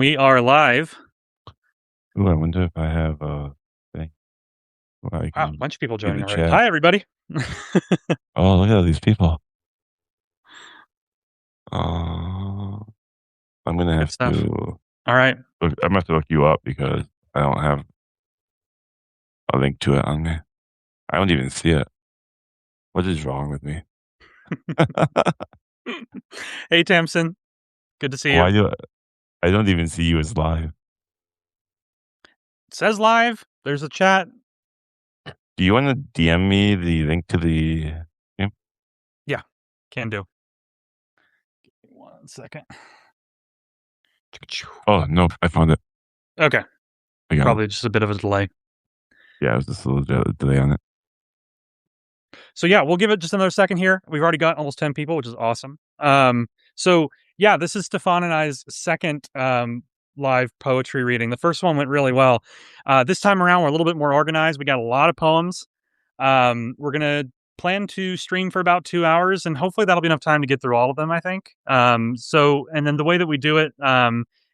we are live. Ooh, I wonder if I have a thing where I Wow, a can bunch of people see the joining already. chat. Hi, everybody. Oh, look at all these people. Uh, I'm gonna Good have stuff. to. All right. I'm gonna have to look you up because I don't have a link to it on me. I don't even see it. What is wrong with me? Hey, Tamsin. Good to see you. Why do I don't even see you as live? It says live. There's a chat. Do you want to DM me the link to the game? Yeah, can do. Give me 1 second. Oh no, I found it. Okay. I got Probably it. just a bit of a delay. Yeah, it was just a little delay on it. So yeah, we'll give it just another second here. We've already got almost 10 people, which is awesome. So yeah, this is Stefan and I's second live poetry reading. The first one went really well. This time around, we're a little bit more organized. We got a lot of poems. We're gonna plan to stream for about 2 hours, and hopefully that'll be enough time to get through all of them, I think. And then the way that we do it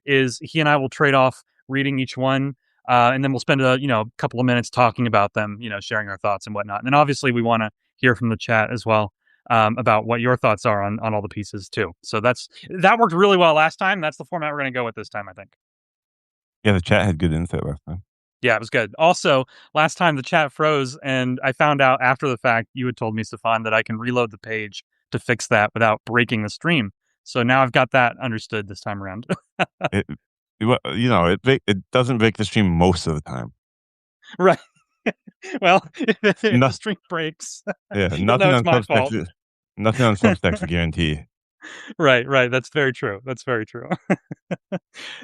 is he and I will trade off reading each one. And then we'll spend a couple of minutes talking about them, sharing our thoughts and whatnot. And then obviously we want to hear from the chat as well about what your thoughts are on all the pieces too. So that worked really well last time. That's the format we're going to go with this time, I think. Yeah, the chat had good insight last time. Yeah, it was good. Also, last time the chat froze, and I found out after the fact you had told me, Stefan, that I can reload the page to fix that without breaking the stream. So now I've got that understood this time around. It it doesn't break the stream most of the time. Right. Well, if No, the stream breaks, yeah, you'll know nothing it's on my fault. nothing on Substack's a guarantee. Right. That's very true. That's very true.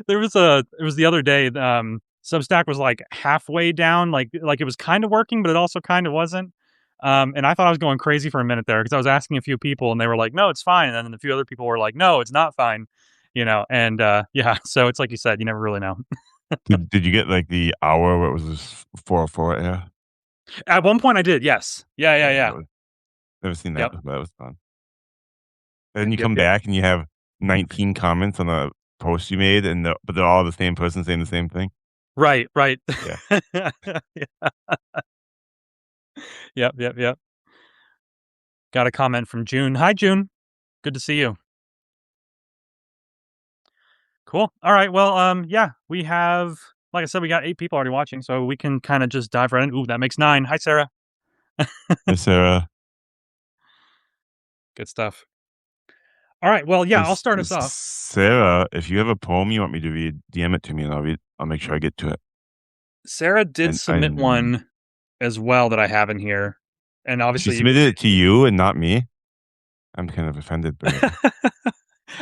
It was the other day. Substack was like halfway down, like it was kind of working, but it also kind of wasn't. And I thought I was going crazy for a minute there because I was asking a few people, and they were like, "No, it's fine," and then a few other people were like, "No, it's not fine," And yeah, so it's like you said, you never really know. Did you get like the hour where it was just 404? Yeah, At one point, I did. Yes. Yeah. never seen that, Yep. but that was fun. And then you Yep. come back and you have 19 comments on a post you made, but they're all the same person saying the same thing. Right. Yeah. Yeah. Yep. Got a comment from June. Hi, June. Good to see you. Cool. All right. Well, yeah, we have, like I said, we got 8 people already watching, so we can kind of just dive right in. Ooh, that makes 9. Hi, Sarah. Hey, Sarah. Good stuff. All right. Well, yeah, I'll start us off. Sarah, if you have a poem you want me to read, DM it to me and I'll make sure I get to it. Sarah did submit one as well that I have in here. And obviously, she submitted it to you and not me. I'm kind of offended by it.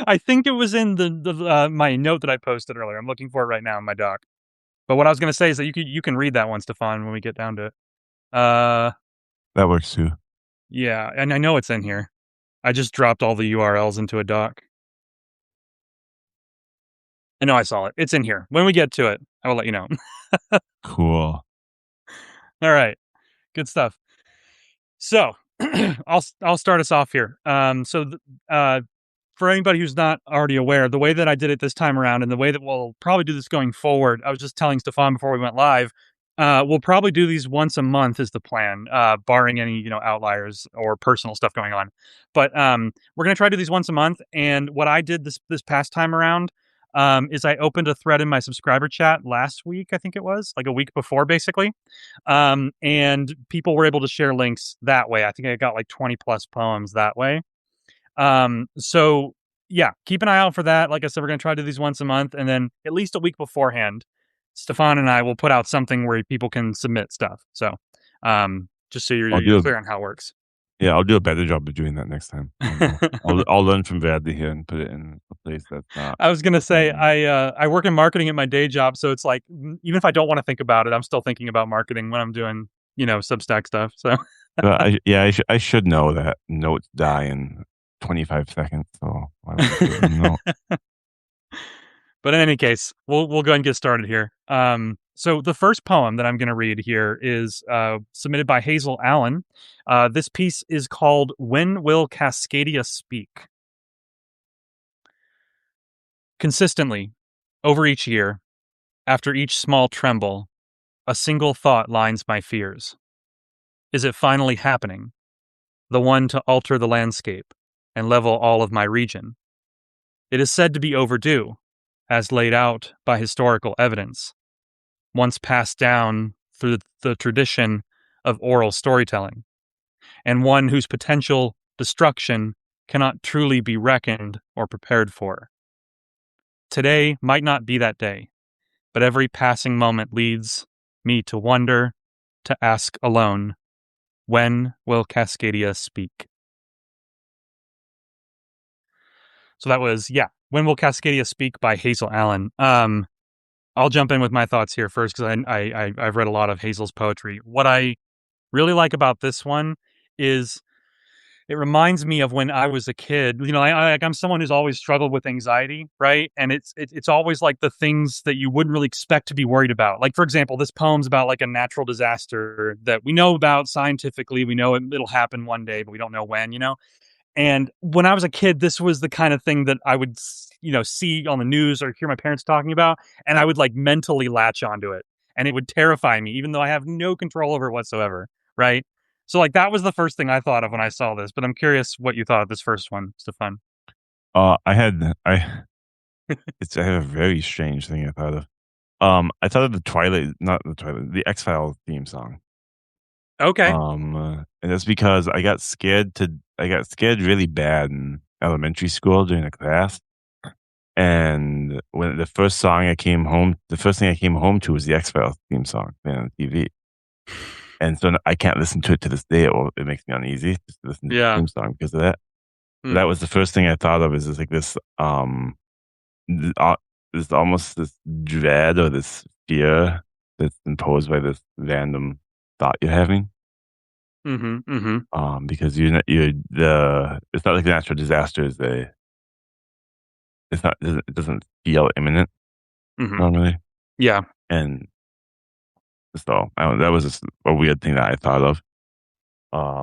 I think it was in the my note that I posted earlier. I'm looking for it right now in my doc. But what I was going to say is that you can read that one, Stefan, when we get down to it. That works too. Yeah, and I know it's in here. I just dropped all the URLs into a doc. I know I saw it. It's in here. When we get to it, I will let you know. Cool. All right. Good stuff. So I'll start us off here. For anybody who's not already aware, the way that I did it this time around and the way that we'll probably do this going forward, I was just telling Stefan before we went live, we'll probably do these once a month is the plan, barring any, outliers or personal stuff going on. But we're going to try to do these once a month. And what I did this past time around is I opened a thread in my subscriber chat last week, I think it was, like a week before, basically. And people were able to share links that way. I think I got like 20 plus poems that way. So yeah, keep an eye out for that. Like I said, we're going to try to do these once a month, and then at least a week beforehand, Stefan and I will put out something where people can submit stuff. So, just so you're clear on how it works. Yeah, I'll do a better job of doing that next time. I'll learn from Bradley here and put it in a place that's not. I was gonna say I work in marketing at my day job, so it's like even if I don't want to think about it, I'm still thinking about marketing when I'm doing Substack stuff. So I should know that notes die in 25 seconds. So why don't I know? But in any case, we'll go ahead and get started here. So the first poem that I'm going to read here is submitted by Hazel Allen. This piece is called "When Will Cascadia Speak?" Consistently, Over each year, after each small tremble, a single thought lines my fears. Is it finally happening? The one to alter the landscape and level all of my region. It is said to be overdue, as laid out by historical evidence, once passed down through the tradition of oral storytelling, and one whose potential destruction cannot truly be reckoned or prepared for. Today might not be that day, but every passing moment leads me to wonder, to ask alone, when will Cascadia speak? So that was, When Will Cascadia Speak by Hazel Allen. I'll jump in with my thoughts here first because I've read a lot of Hazel's poetry. What I really like about this one is it reminds me of when I was a kid. You know, I'm someone who's always struggled with anxiety, right? And it's always like the things that you wouldn't really expect to be worried about. Like, for example, this poem's about like a natural disaster that we know about scientifically. We know it'll happen one day, but we don't know when, you know? And when I was a kid, this was the kind of thing that I would, see on the news or hear my parents talking about, and I would like mentally latch onto it, and it would terrify me, even though I have no control over it whatsoever. Right. So, like, that was the first thing I thought of when I saw this. But I'm curious what you thought of this first one, Stefan. I had I I have a very strange thing I thought of. I thought of the Twilight, not the Twilight, the X-Files theme song. Okay. And that's because I got scared really bad in elementary school during a class. And when the first thing I came home to was the X-Files theme song playing on TV. And so I can't listen to it to this day. It makes me uneasy just to listen to the Yeah. theme song because of that. Hmm. That was the first thing I thought of is like th- uh, this almost this dread or this fear that's imposed by this random thought you're having. Mm-hmm. Mm-hmm. Because you're the it's not like a natural disaster is a it doesn't feel imminent Mm-hmm. normally. Yeah. And so that was just a weird thing that I thought of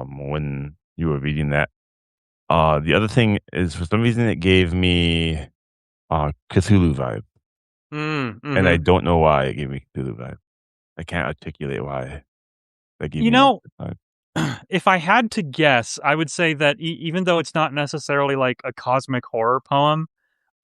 when you were reading that. The other thing is for some reason it gave me Cthulhu vibe. And I Mm-hmm. don't know why it gave me Cthulhu vibe. I can't articulate why that gave You me that know, vibe. if I had to guess, I would say that even though it's not necessarily like a cosmic horror poem,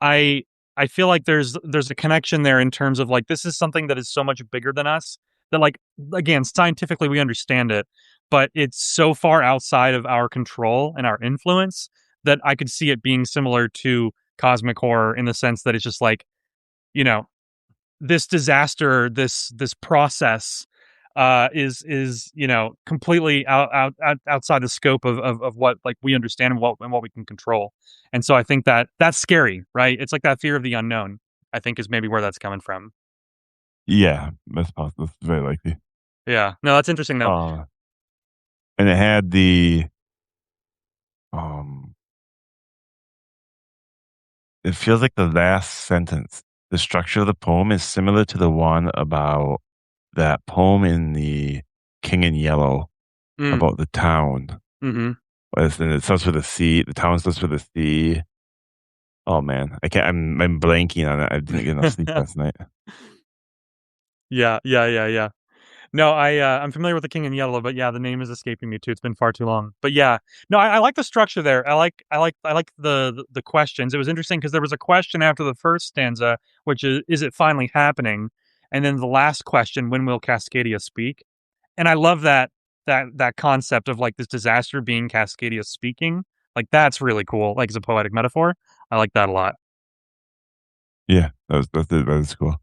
I I feel like there's a connection there in terms of like this is something that is so much bigger than us that like again scientifically we understand it, but it's so far outside of our control and our influence that I could see it being similar to cosmic horror in the sense that it's just like, you know, this disaster, this process is completely outside the scope of what like we understand and what we can control. And so I think that that's scary, right? It's like that fear of the unknown, I think, is maybe where that's coming from. Yeah, that's possible. That's very likely. Yeah, no, that's interesting though. Uh, and it had the um it feels like the last sentence. The structure of the poem is similar to the one about that poem in the King in Yellow Mm, about the town. mm-hmm. And it starts with a C. The town starts with a C. Oh man, I can't. I'm blanking on it. I didn't get enough sleep last night. Yeah, yeah, yeah, yeah. No, I'm familiar with the King in Yellow, but yeah, the name is escaping me too. It's been far too long. But yeah, no, I like the structure there. I like the questions. It was interesting because there was a question after the first stanza, which is it finally happening? And then the last question, when will Cascadia speak? And I love that concept of like this disaster being Cascadia speaking. Like that's really cool. Like as a poetic metaphor, I like that a lot. Yeah, that is cool.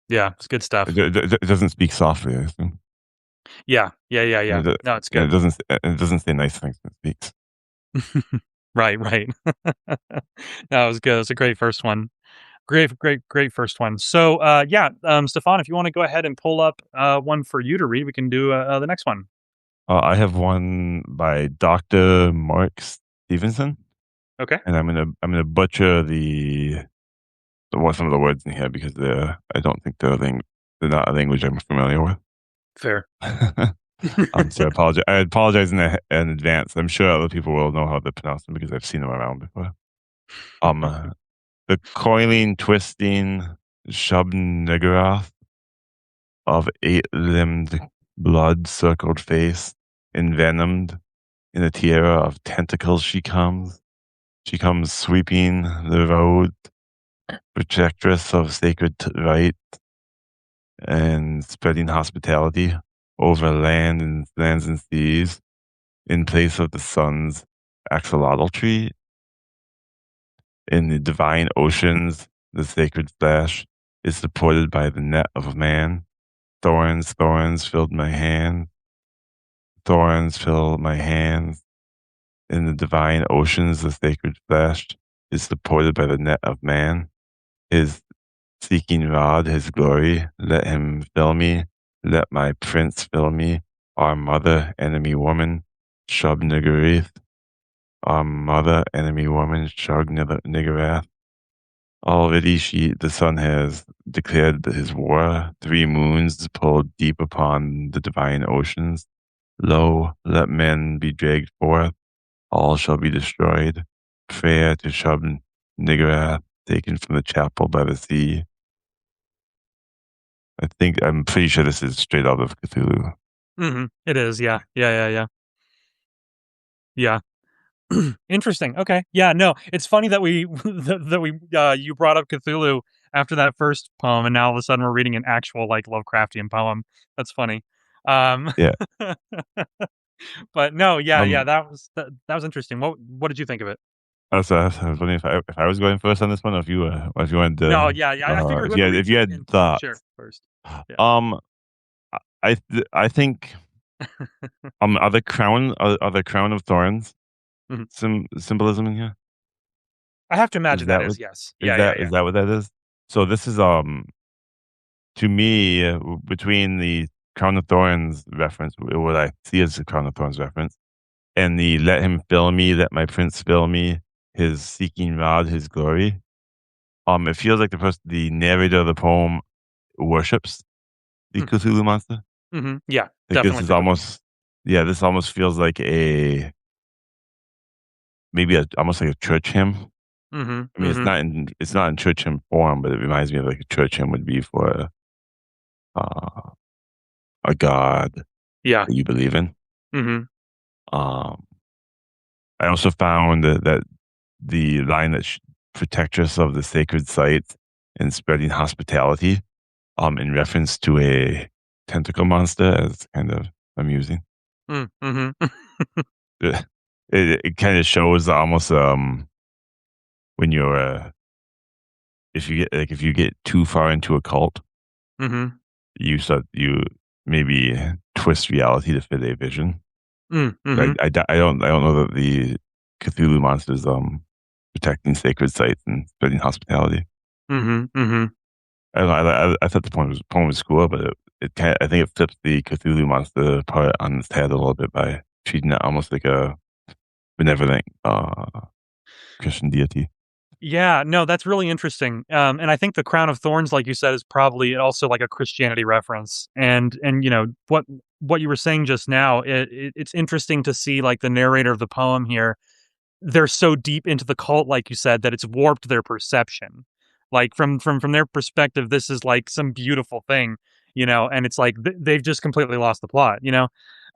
Yeah, it's good stuff. It doesn't speak softly. I assume. Yeah, yeah, yeah, And yeah. No, it's and good. it doesn't say nice things when it speaks. Right, right. That was good. It was a great first one. Great, great, great first one. So, Stefan, if you want to go ahead and pull up one for you to read, we can do the next one. I have one by Dr. Mark Stevenson, Okay, and I'm gonna butcher some of the words in here because I don't think they're not a language I'm familiar with. fair. So I apologize in advance. I'm sure other people will know how to pronounce them because I've seen them around before. The coiling, twisting, Shub-Niggurath of eight-limbed, blood-circled face, envenomed, in a tiara of tentacles she comes. She comes sweeping the road, protectress of sacred right, and spreading hospitality over lands and seas in place of the sun's axolotl tree. In the divine oceans, the sacred flesh is supported by the net of man. Thorns, thorns filled my hand. Thorns fill my hands. In the divine oceans, the sacred flesh is supported by the net of man. His seeking rod, his glory, let him fill me. Let my prince fill me. Our mother, enemy woman, Shub-Niggurath. Our mother, enemy woman, Shub-Niggurath. Already the sun has declared his war. 3 moons pulled deep upon the divine oceans. Lo, let men be dragged forth. All shall be destroyed. Prayer to Shub-Niggurath, taken from the chapel by the sea. I'm pretty sure this is straight out of Cthulhu. It is, yeah. Yeah. Interesting. Okay. Yeah, no, it's funny that we you brought up Cthulhu after that first poem, and now all of a sudden we're reading an actual like Lovecraftian poem. That's funny. Yeah. But no, yeah, that was interesting. What did you think of it? I was wondering if I was going first on this one, or if you wanted to. No, yeah, I figured whoever if you had thoughts. Sure, first. Yeah. I think are the crown of thorns symbolism in here? I have to imagine that is yes. Is that what that is? So this is to me between the Crown of Thorns reference, what I see as the Crown of Thorns reference, and the let him fill me, let my prince fill me, his seeking rod, his glory. It feels like the narrator of the poem worships the Cthulhu monster. Yeah, like definitely. This almost feels like almost like a church hymn. I mean, it's not in church hymn form, but it reminds me of like a church hymn would be for a god that you believe in. I also found that the line that protectress of the sacred sites and spreading hospitality, in reference to a tentacle monster, is kind of amusing. It kind of shows almost when you're if you get too far into a cult, you maybe twist reality to fit a vision. I don't know that the Cthulhu monsters protecting sacred sites and spreading hospitality. I don't know. I thought the poem was cool, but I think it flips the Cthulhu monster part on its head a little bit by treating it almost like a benevolent Christian deity. Yeah, no, that's really interesting. And I think the Crown of Thorns, like you said, is probably also like a Christianity reference. And you know what you were saying just now, it's interesting to see like the narrator of the poem here. They're so deep into the cult, like you said, that it's warped their perception. Like from their perspective, this is like some beautiful thing, and it's like they've just completely lost the plot,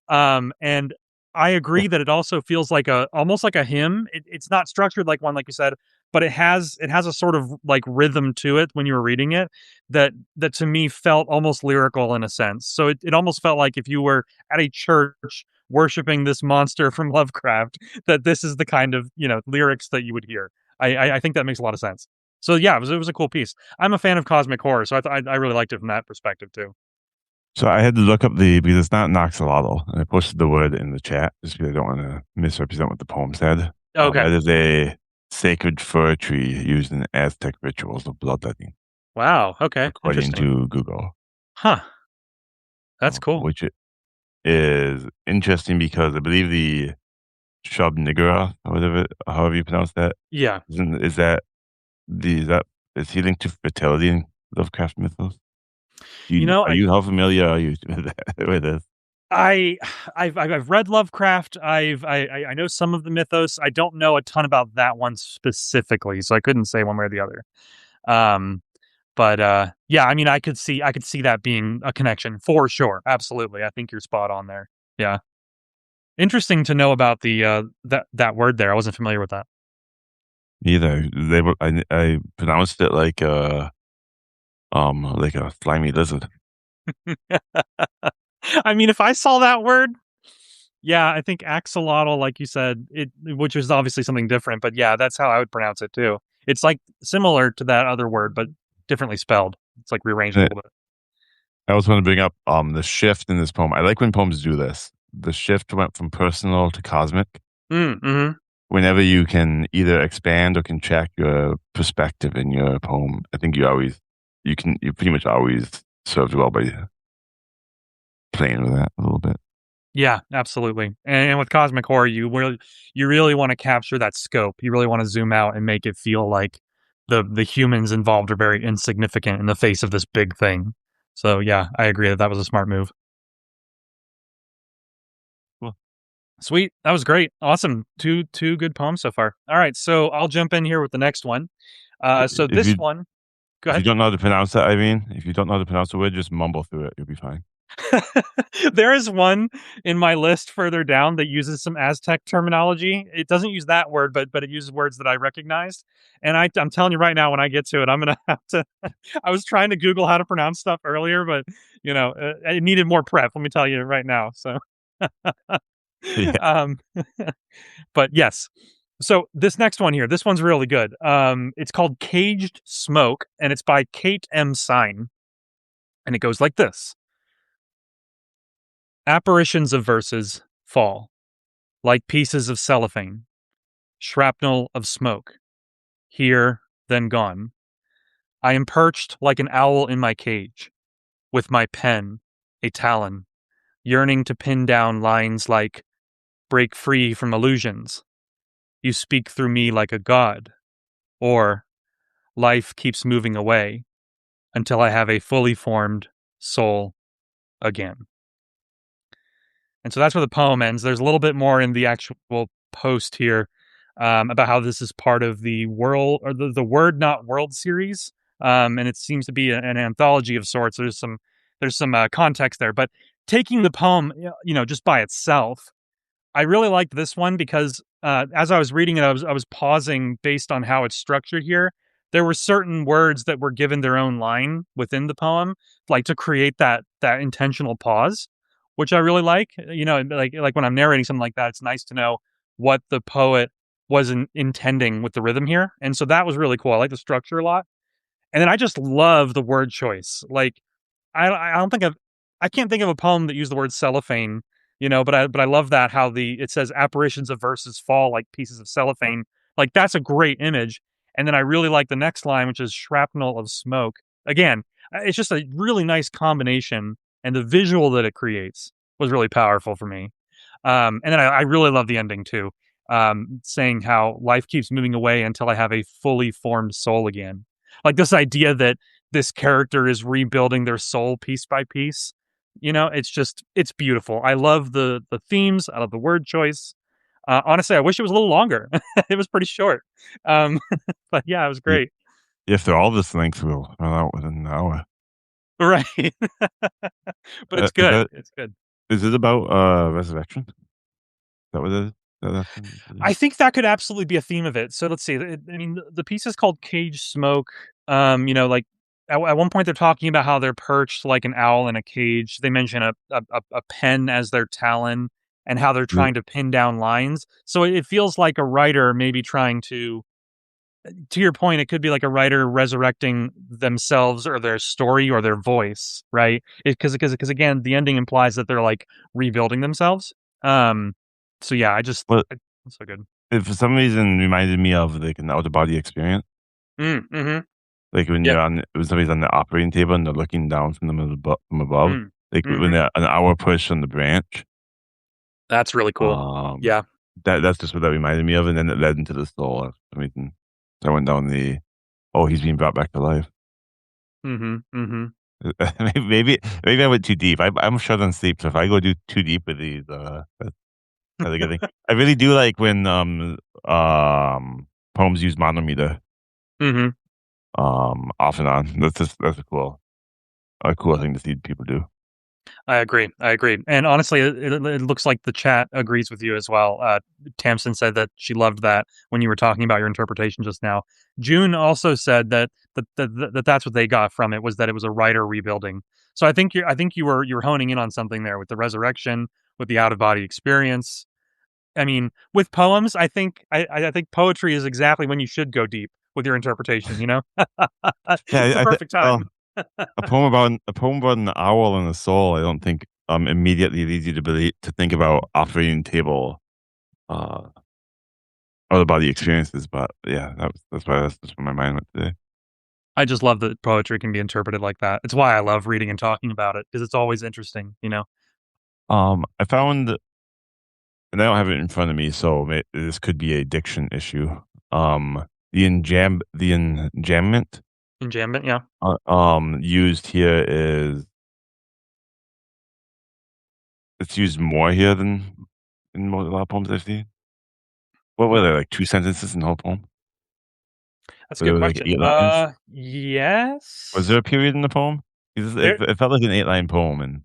and I agree that it also feels like almost like a hymn. It's not structured like one, like you said, but it has a sort of like rhythm to it when you were reading it that to me felt almost lyrical in a sense. So it almost felt like if you were at a church worshiping this monster from Lovecraft, that this is the kind of lyrics that you would hear. I think that makes a lot of sense. So yeah, it was a cool piece. I'm a fan of cosmic horror, so I really liked it from that perspective too. So I had to look up because it's not Noxolotl, and I posted the word in the chat just because I don't want to misrepresent what the poem said. Okay. It is a sacred fir tree used in Aztec rituals of bloodletting. Wow. Okay. According to Google. Huh. That's cool. Which is interesting because I believe the Shub-Niggurath, or whatever, however you pronounce that. Yeah. Is he linked to fertility in Lovecraft mythos? How familiar are you with this? I've read Lovecraft. I know some of the mythos. I don't know a ton about that one specifically, so I couldn't say one way or the other. But yeah, I mean, I could see that being a connection for sure. Absolutely, I think you're spot on there. Yeah, interesting to know about the that word there. I wasn't familiar with that. Either they were, I pronounced it like a slimy lizard. I mean, if I saw that word, yeah, I think axolotl, like you said, which is obviously something different, but yeah, that's how I would pronounce it too. It's like similar to that other word, but differently spelled. It's like rearranged a And little bit. I also want to bring up the shift in this poem. I like when poems do this. The shift went from personal to cosmic. Mm-hmm. Whenever you can either expand or can check your perspective in your poem, I think you pretty much always served well by playing with that a little bit. Yeah, absolutely. And with cosmic horror, you really want to capture that scope. You really want to zoom out and make it feel like the humans involved are very insignificant in the face of this big thing. So yeah, I agree that that was a smart move. Cool. Sweet, that was great, awesome. Two good poems so far. All right, so I'll jump in here with the next one. So If this you one, go if you ahead. don't know how to pronounce that, I mean, if you don't know how to pronounce the word, just mumble through it. You'll be fine. There is one in my list further down that uses some Aztec terminology. It doesn't use that word, but it uses words that I recognized. And I'm telling you right now, when I get to it, I'm gonna have to. I was trying to Google how to pronounce stuff earlier, but it needed more prep. Let me tell you right now. So, Yeah. um, but yes. So this next one here, this one's really good. It's called "Caged Smoke," and it's by Kate M. Sine, and it goes like this. Apparitions of verses fall, like pieces of cellophane, shrapnel of smoke, here, then gone. I am perched like an owl in my cage, with my pen, a talon, yearning to pin down lines like, break free from illusions. You speak through me like a god, or life keeps moving away until I have a fully formed soul again. And so that's where the poem ends. There's a little bit more in the actual post here about how this is part of the world or the Word Not World series, and it seems to be an anthology of sorts. There's some context there, but taking the poem, just by itself, I really liked this one because as I was reading it, I was pausing based on how it's structured here. There were certain words that were given their own line within the poem, like to create that intentional pause, which I really like. Like when I'm narrating something like that, it's nice to know what the poet wasn't intending with the rhythm here, and so that was really cool. I like the structure a lot, and then I just love the word choice. Like I don't think I can't think of a poem that used the word cellophane, but I love that how it says apparitions of verses fall like pieces of cellophane. Like that's a great image. And then I really like the next line, which is shrapnel of smoke. Again, it's just a really nice combination, and the visual that it creates was really powerful for me. And then I really love the ending too, saying how life keeps moving away until I have a fully formed soul again. Like this idea that this character is rebuilding their soul piece by piece. It's beautiful. I love the themes. I love the word choice. Honestly, I wish it was a little longer. It was pretty short, um, but yeah, it was Y- great. If they're all this length, we'll run out within an hour. Right, but it's Is good. that It's good. is it about resurrection? Is that what it is? I think that could absolutely be a theme of it. So let's see. I mean, the piece is called "Cage Smoke." Like at one point they're talking about how they're perched like an owl in a cage. They mention a pen as their talon and how they're The- trying to pin down lines. So it feels like a writer maybe trying to your point, it could be like a writer resurrecting themselves or their story or their voice, right? Because again, the ending implies that they're like rebuilding themselves. Um, so yeah, Well, it's so good. it for some reason reminded me of like an out of body experience. Mm-hmm. Like when Yep. when somebody's on the operating table and they're looking down from them from above. Mm. Like when Mm-hmm. they're an hour push on the branch. That's really cool. Um, Yeah. that's just what that reminded me of, and then it led into the soul. For some reason, so I went down the he's being brought back to life. Mm-hmm. Mm-hmm. Maybe I went too deep. I'm short on sleep, so if I go too deep with these, that's a good thing. I really do like when poems use monometer. Mm-hmm. off and on. That's a cool thing to see people do. I agree. I agree. And honestly, it looks like the chat agrees with you as well. Tamsin said that she loved that when you were talking about your interpretation just now. June also said that's what they got from it, was that it was a writer rebuilding. So I think you were honing in on something there with the resurrection, with the out of body experience. I mean, with poems, I think poetry is exactly when you should go deep with your interpretation. It's Yeah, the perfect time. a poem about an owl and a soul. I don't think immediately leads you to believe to think about operating table uh out of body experiences. But yeah, that's where my mind went today. I just love that poetry can be interpreted like that. It's why I love reading and talking about it, because it's always interesting. I found, and I don't have it in front of me, so this could be a diction issue. The enjambment Enjambment, yeah. used here it's used more here than in a lot of poems I've seen. What were Hmm. there, like 2 sentences in the whole poem? That's a Or there good were, like, question. 8 lines? Was there Yes. a period in the poem? Because There. it felt like an 8-line poem, and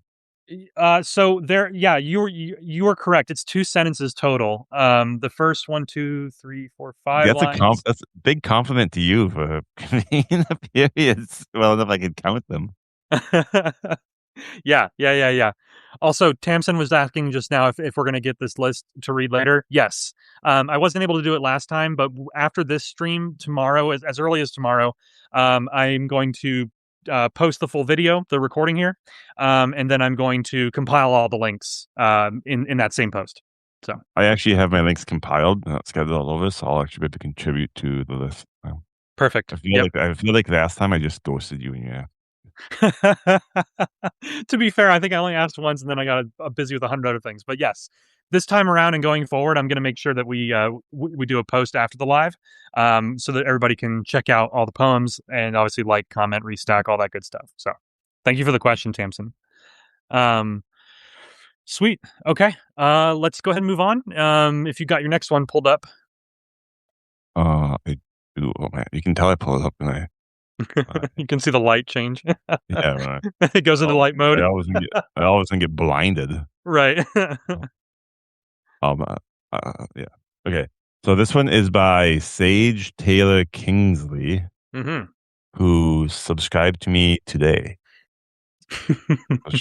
So there. Yeah, you were correct. It's two sentences total. The first one, two, three, four, five lines. that's a big compliment to you for being the periods well enough I could count them. Yeah, yeah, yeah, yeah. Also, Tamsin was asking just now if we're going to get this list to read later. Yes. I wasn't able to do it last time, but after this stream tomorrow, as early as tomorrow, I'm going to post the full video, the recording here, and then I'm going to compile all the links in that same post. So I actually have my links compiled, not scattered all over, so I'll actually be able to contribute to the list. perfect. Yep. I feel like last time I just toasted you in your ass. To be fair, I think I only asked once, and then I got busy with 100 other things. But yes, this time around and going forward, I'm going to make sure that we do a post after the live, so that everybody can check out all the poems and obviously like, comment, restack, all that good stuff. So, thank you for the question, Tamsin. Um, Sweet. Okay. Let's go ahead and move on. If you got your next one pulled up. I do. Oh man, you can tell I pull it up and You can see the light change. yeah, when It goes into light mode. I always get blinded. Right. Um, yeah. Okay. So this one is by Sage Taylor Kingsley, Mm-hmm. who subscribed to me today.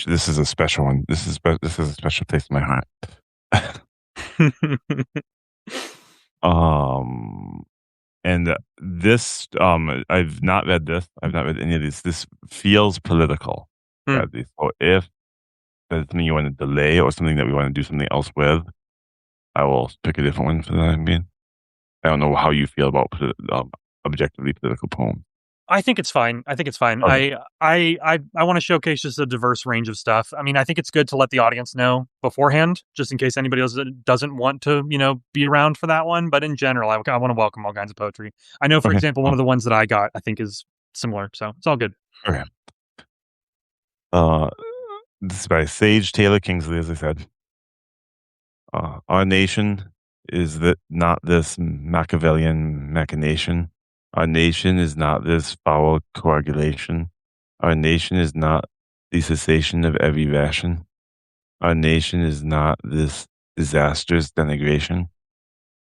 This is a special one. This is a special place in my heart. And this, I've not read this. I've not read any of these. This feels political. Hmm. So if there's something you want to delay or something that we want to do something else with, I will pick a different one for the time being. I don't know how you feel about objectively political poems. I think it's fine. I think it's fine. Okay. I want to showcase just a diverse range of stuff. I mean, I think it's good to let the audience know beforehand, just in case anybody else doesn't want to, be around for that one. But in general, I want to welcome all kinds of poetry. I know, for Okay. example, one of the ones that I got, I think, is similar, so it's all good. Okay. This is by Sage Taylor Kingsley, as I said. Our nation is not this Machiavellian machination. Our nation is not this foul coagulation. Our nation is not the cessation of every ration. Our nation is not this disastrous denigration.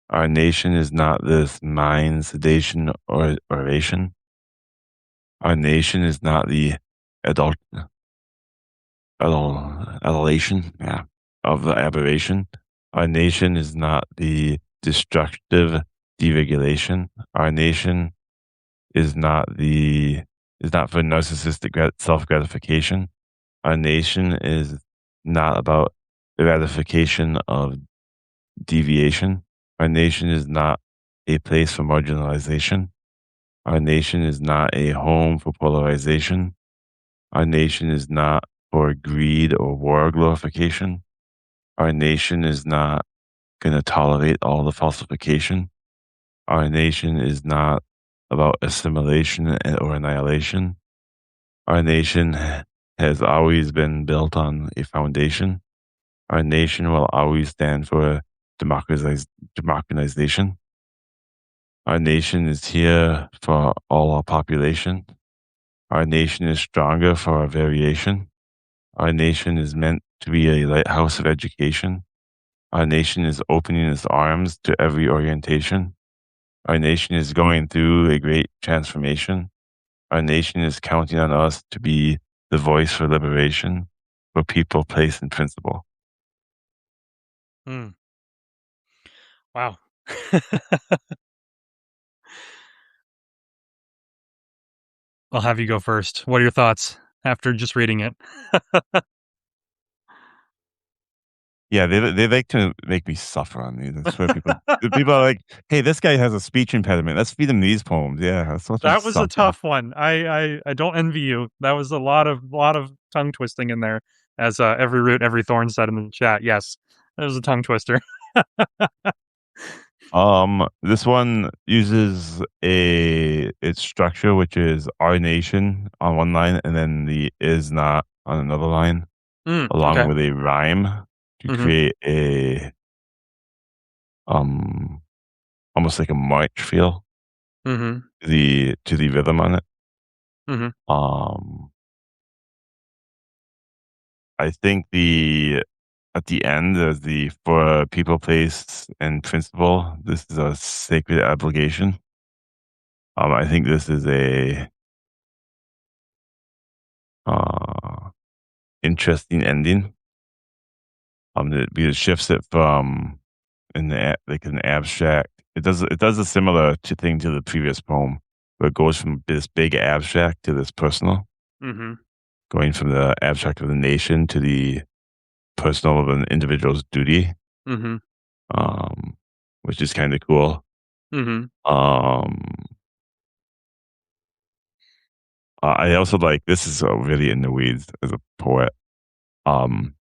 Our nation is not this mind sedation or oration. Our nation is not the adulation of the aberration. Our nation is not the destructive deregulation. Our nation is not for narcissistic self gratification. Our nation is not about the ratification of deviation. Our nation is not a place for marginalization. Our nation is not a home for polarization. Our nation is not for greed or war glorification. Our nation is not going to tolerate all the falsification. Our nation is not about assimilation or annihilation. Our nation has always been built on a foundation. Our nation will always stand for democratization. Our nation is here for all our population. Our nation is stronger for our variation. Our nation is meant to be a lighthouse of education. Our nation is opening its arms to every orientation. Our nation is going through a great transformation. Our nation is counting on us to be the voice for liberation, for people, place, and principle. Mm, wow. I'll have you go first. What are your thoughts after just reading it? Yeah, they like to make me suffer on these. I swear, people are like, "Hey, this guy has a speech impediment. Let's feed him these poems." Yeah, that's what That was a suffer. tough one. I don't envy you. That was a lot of tongue twisting in there, as every root, every thorn said in the chat. Yes, it was a tongue twister. This one uses its structure, which is our nation on one line, and then the is not on another line, along Okay. with a rhyme to Mm-hmm. create a um almost like a march feel Mm-hmm. to the rhythm on it. Mm-hmm. Um, I think the at the end there's the for people, place, and principle. This is a sacred obligation. I think this is a uh interesting ending. Because it shifts it from like an abstract. It does a similar thing to the previous poem, where it goes from this big abstract to this personal, Mm-hmm. going from the abstract of the nation to the personal of an individual's duty, Mm-hmm. um, which is kind of cool. Mm-hmm. Um, I also like this is really in the weeds as a poet. Um,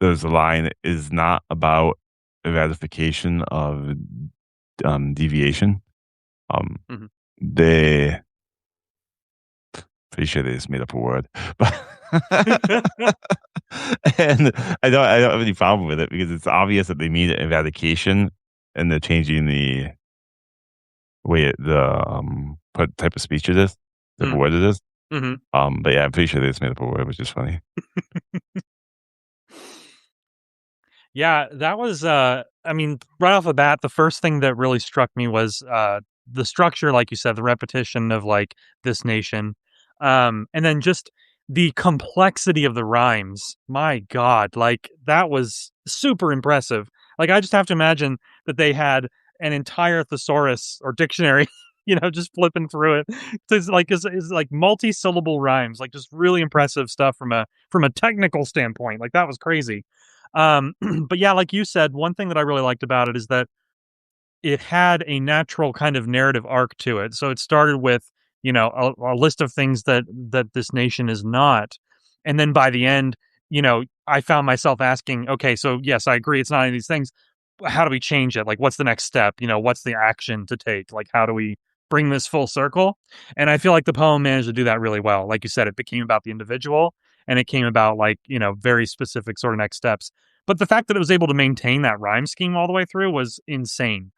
there's a line is not about eradication of deviation. Um, Mm-hmm. they pretty sure they just made up a word, but and I don't have any problem with it because it's obvious that they need eradication and they're changing the way what type of speech it is, type of Mm, word it is. mm-hmm. But yeah, I'm pretty sure they just made up a word, which is funny. Yeah, that was I mean, right off the bat, the first thing that really struck me was the structure, like you said, the repetition of like this nation. And then just the complexity of the rhymes. My God, like that was super impressive. Like I just have to imagine that they had an entire thesaurus or dictionary, just flipping through it. It's like multi-syllable rhymes, like just really impressive stuff from a technical standpoint. Like that was crazy. But yeah, like you said, one thing that I really liked about it is that it had a natural kind of narrative arc to it. So it started with, a list of things that this nation is not. And then by the end, I found myself asking, okay, so yes, I agree it's not any of these things. How do we change it? Like what's the next step? What's the action to take? Like how do we bring this full circle? And I feel like the poem managed to do that really well. Like you said, it became about the individual and it came about like, very specific sort of next steps. But the fact that it was able to maintain that rhyme scheme all the way through was insane.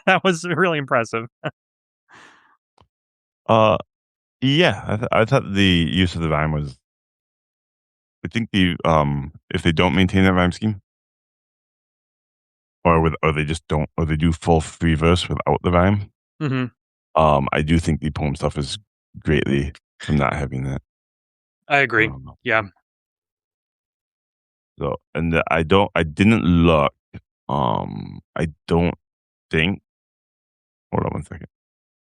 That was really impressive. Uh, yeah, I thought the use of the rhyme was. I think the if they don't maintain that rhyme scheme, or they just don't, or they do full free verse without the rhyme, Mhm. I do think the poem stuff is greatly from not having that. I agree. Um, Yeah. so, and I didn't look. I don't think. Hold on one second.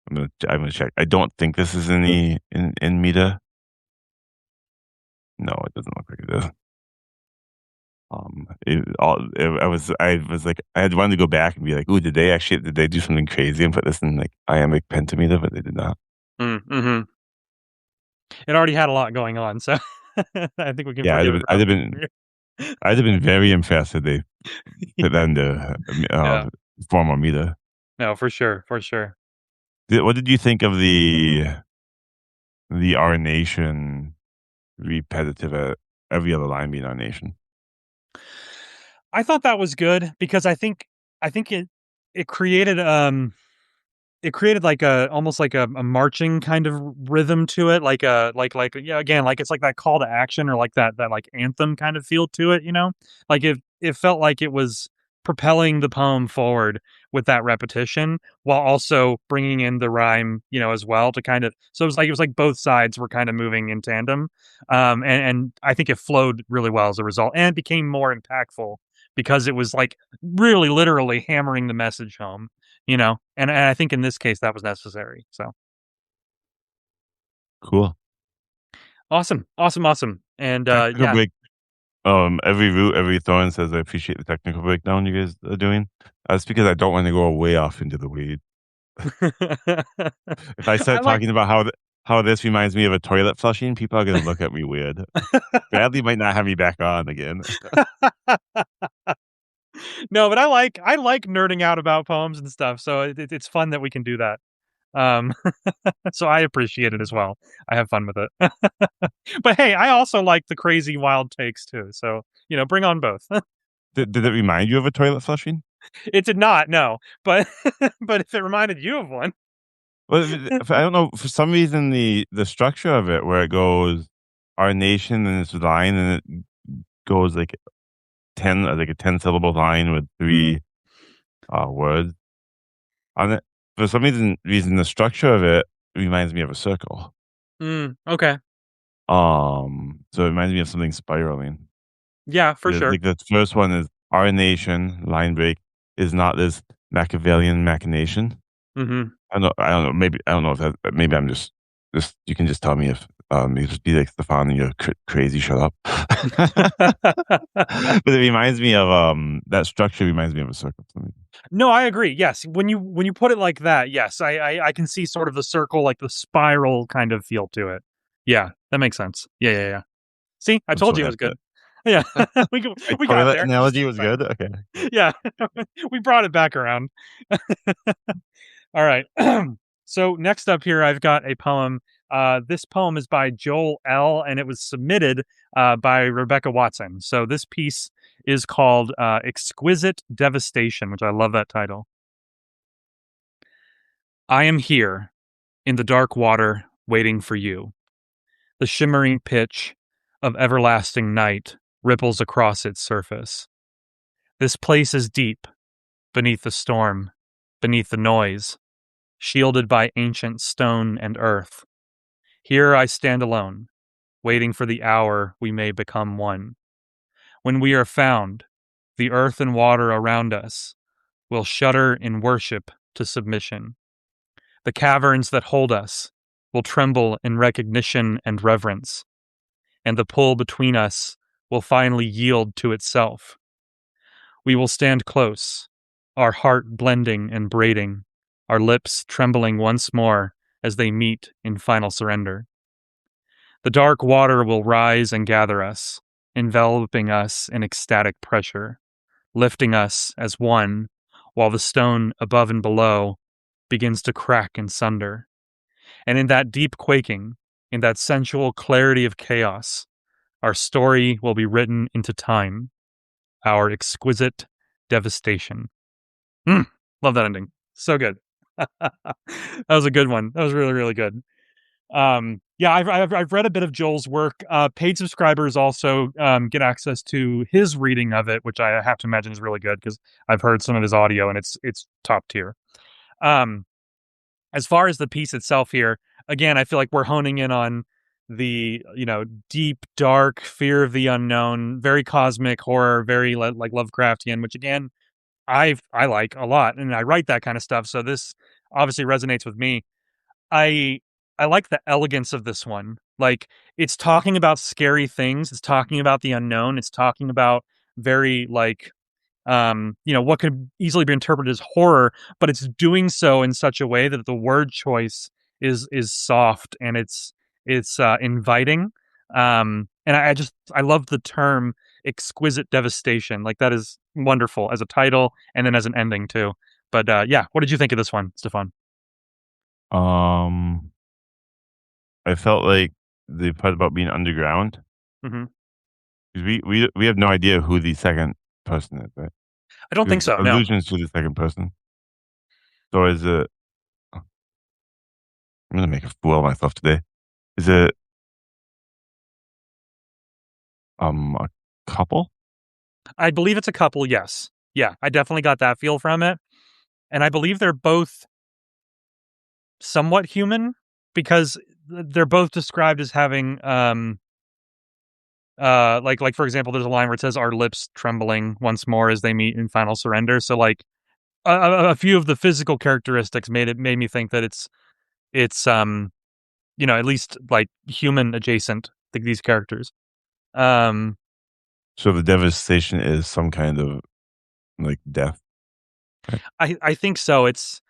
I'm gonna check. I don't think this is in Meta. No, it doesn't look like it is. I was like, I had wanted to go back and be like, "Ooh, did they do something crazy and put this in like iambic pentameter?" But they did not. Mhm. It already had a lot going on, so I think we can Yeah, forget about it. I'd have been very impressed if they put that into Yeah. form or meter. No, for sure, for sure. What did you think of the Our Nation repetitive at every other line being Our Nation? I thought that was good because I think it. it created it created like a almost like a marching kind of rhythm to it, like a like yeah, again, like it's like that call to action or like that like anthem kind of feel to it, you know? Like it felt like it was propelling the poem forward with that repetition while also bringing in the rhyme, you know, as well to kind of so it was like both sides were kind of moving in tandem. And I think it flowed really well as a result and it became more impactful because it was like really literally hammering the message home, you know, and I think in this case that was necessary. So Cool. awesome, awesome, awesome, and Technical yeah. break. Every root, every thorn says I appreciate the technical breakdown you guys are doing. That's because I don't want to go way off into the weed. If I I start like. talking about how this reminds me of a toilet flushing, people are gonna look at me weird. Bradley might not have me back on again. No, but I like nerding out about poems and stuff. So it's fun that we can do that. Um, so I appreciate it as well. I have fun with it. But hey, I also like the crazy wild takes too. So you know, bring on both. Did it remind you of a toilet flushing? It did not, no, but but if it reminded you of one, Well, I don't know, for some reason, the structure of it where it goes, "Our nation," and it's a line, and it goes like 10, like a 10-syllable line with 3, words on it. For some reason, the structure of it reminds me of a circle. okay, So it reminds me of something spiraling. yeah, for sure. Like, the first one is, "Our nation," line break, "is not this Machiavellian machination." Hmm. I don't know, maybe I don't know if that maybe I'm just you can just tell me if, you just be like, "Stefan, you're crazy, shut up." But it reminds me of, that structure reminds me of a circle to me. No, I agree. Yes, when you put it like that, yes, I can see sort of the circle, like the spiral kind of feel to it. Yeah, that makes sense. Yeah, yeah, yeah. See, I I'm told so you it was happy. good. Yeah, My we got toilet there. analogy was good? Okay. Yeah, we brought it back around. All right. So next up here, I've got a poem. This poem is by Joel L. and it was submitted by Rebecca Watson. So this piece is called "Exquisite Devastation," which I love that title. I am here in the dark water, waiting for you. The shimmering pitch of everlasting night ripples across its surface. This place is deep, beneath the storm, beneath the noise, shielded by ancient stone and earth. Here I stand alone, waiting for the hour we may become one. When we are found, the earth and water around us will shudder in worship to submission. The caverns that hold us will tremble in recognition and reverence, and the pull between us will finally yield to itself. We will stand close, our heart blending and braiding, our lips trembling once more as they meet in final surrender. The dark water will rise and gather us, enveloping us in ecstatic pressure, lifting us as one, while the stone above and below begins to crack and sunder. And in that deep quaking, in that sensual clarity of chaos, our story will be written into time, our exquisite devastation. Love that ending. So good. That was a good one. That was really, really good. Yeah, I've read a bit of Joel's work. Paid subscribers also get access to his reading of it, which I have to imagine is really good because I've heard some of his audio and it's top tier. Um, as far as the piece itself here, again, I feel like we're honing in on the deep, dark fear of the unknown, very cosmic horror, very like Lovecraftian, which again I like a lot, and I write that kind of stuff. So this obviously resonates with me. I I like the elegance of this one. Like it's talking about scary things. It's talking about the unknown. It's talking about very like what could easily be interpreted as horror, but it's doing so in such a way that the word choice is soft and it's inviting. And I love the term exquisite devastation. Like that is wonderful as a title and then as an ending too. But yeah, what did you think of this one, Stefan? Um, I felt like the part about being underground, Hmm. 'cause we have no idea who the second person is, right? I don't think There's so. No. allusions to the second person. So is it? I'm gonna make a fool of myself today. Is it a couple? I believe it's a couple, yes. Yeah, I definitely got that feel from it. And I believe they're both somewhat human because they're both described as having like for example, there's a line where it says our lips trembling once more as they meet in final surrender. So like a few of the physical characteristics made me think that it's at least like human adjacent to these characters. Um So the devastation is some kind of like death, right? I think so. It's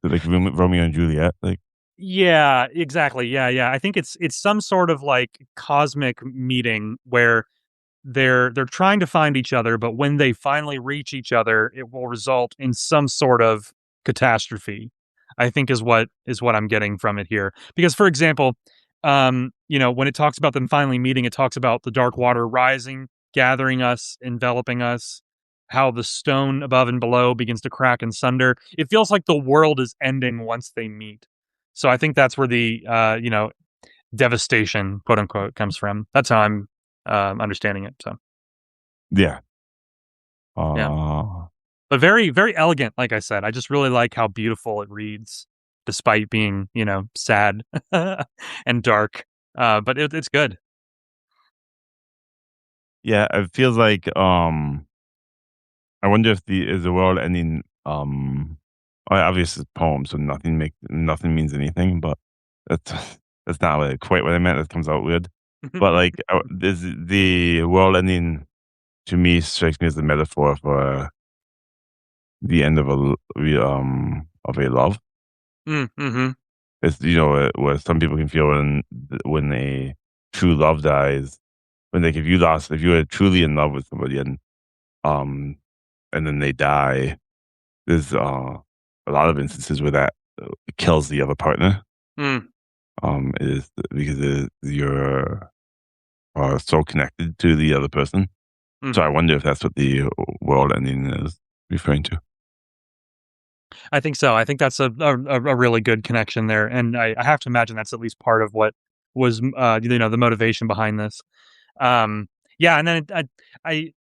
Like Romeo and Juliet. Like Yeah, exactly. Yeah. I think it's some sort of like cosmic meeting where they're trying to find each other, but when they finally reach each other, it will result in some sort of catastrophe. I think is what I'm getting from it here. Because for example, when it talks about them finally meeting, it talks about the dark water rising, gathering us, enveloping us, how the stone above and below begins to crack and sunder. It feels like the world is ending once they meet. So I think that's where the devastation, quote unquote, comes from. That's how I'm understanding it. So yeah. yeah, Uh but very very elegant. Like I said, I just really like how beautiful it reads, despite being sad and dark. But it's good. yeah, it feels like I wonder if the world ending obviously it's a poem, so nothing means anything, but that's that's not quite what I meant. That comes out weird. But like this the world ending to me strikes me as a metaphor for the end of of a love. Mm-hmm. It's where some people can feel when a true love dies, when like if you were truly in love with somebody um and then they die, there's a lot of instances where that kills the other partner. Mm, Is because you're so connected to the other person. mm. So I wonder if that's what the world ending is referring to. I think so. I think that's a really good connection there, and I have to imagine that's at least part of what was the motivation behind this. Yeah, and then I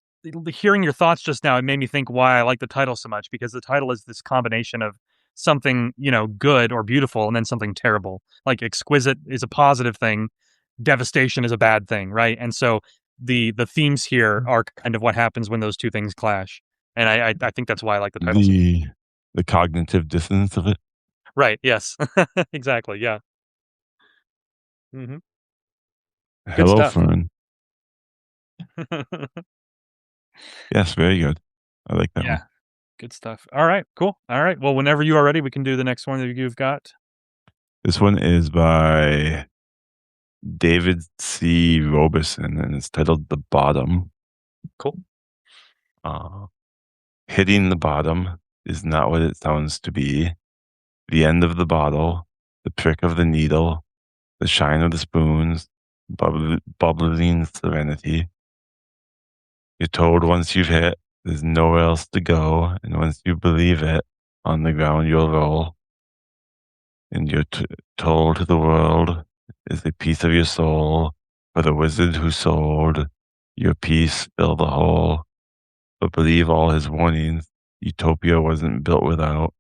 hearing your thoughts just now, it made me think why I like the title so much because the title is this combination of something good or beautiful, and then something terrible. Like exquisite is a positive thing, devastation is a bad thing, right? And so the themes here are kind of what happens when those two things clash, and I think that's why I like the title so much. The the cognitive dissonance of it. Right? Yes, exactly. Yeah. Hmm. Good Hello, stuff. Fern. Yes, very good. I like that Yeah. one. Good stuff. All right, cool. All right. Well, whenever you are ready, we can do the next one that you've got. This one is by David C. Roberson, and it's titled "The Bottom." Cool. Uh, Hitting the bottom is not what it sounds to be. The end of the bottle, the prick of the needle, the shine of the spoons, bubbling serenity. You're told once you've hit, there's nowhere else to go, and once you believe it, on the ground you'll roll. And you're told the world is a piece of your soul, for the wizard who sold your piece fill the hole. But believe all his warnings, utopia wasn't built without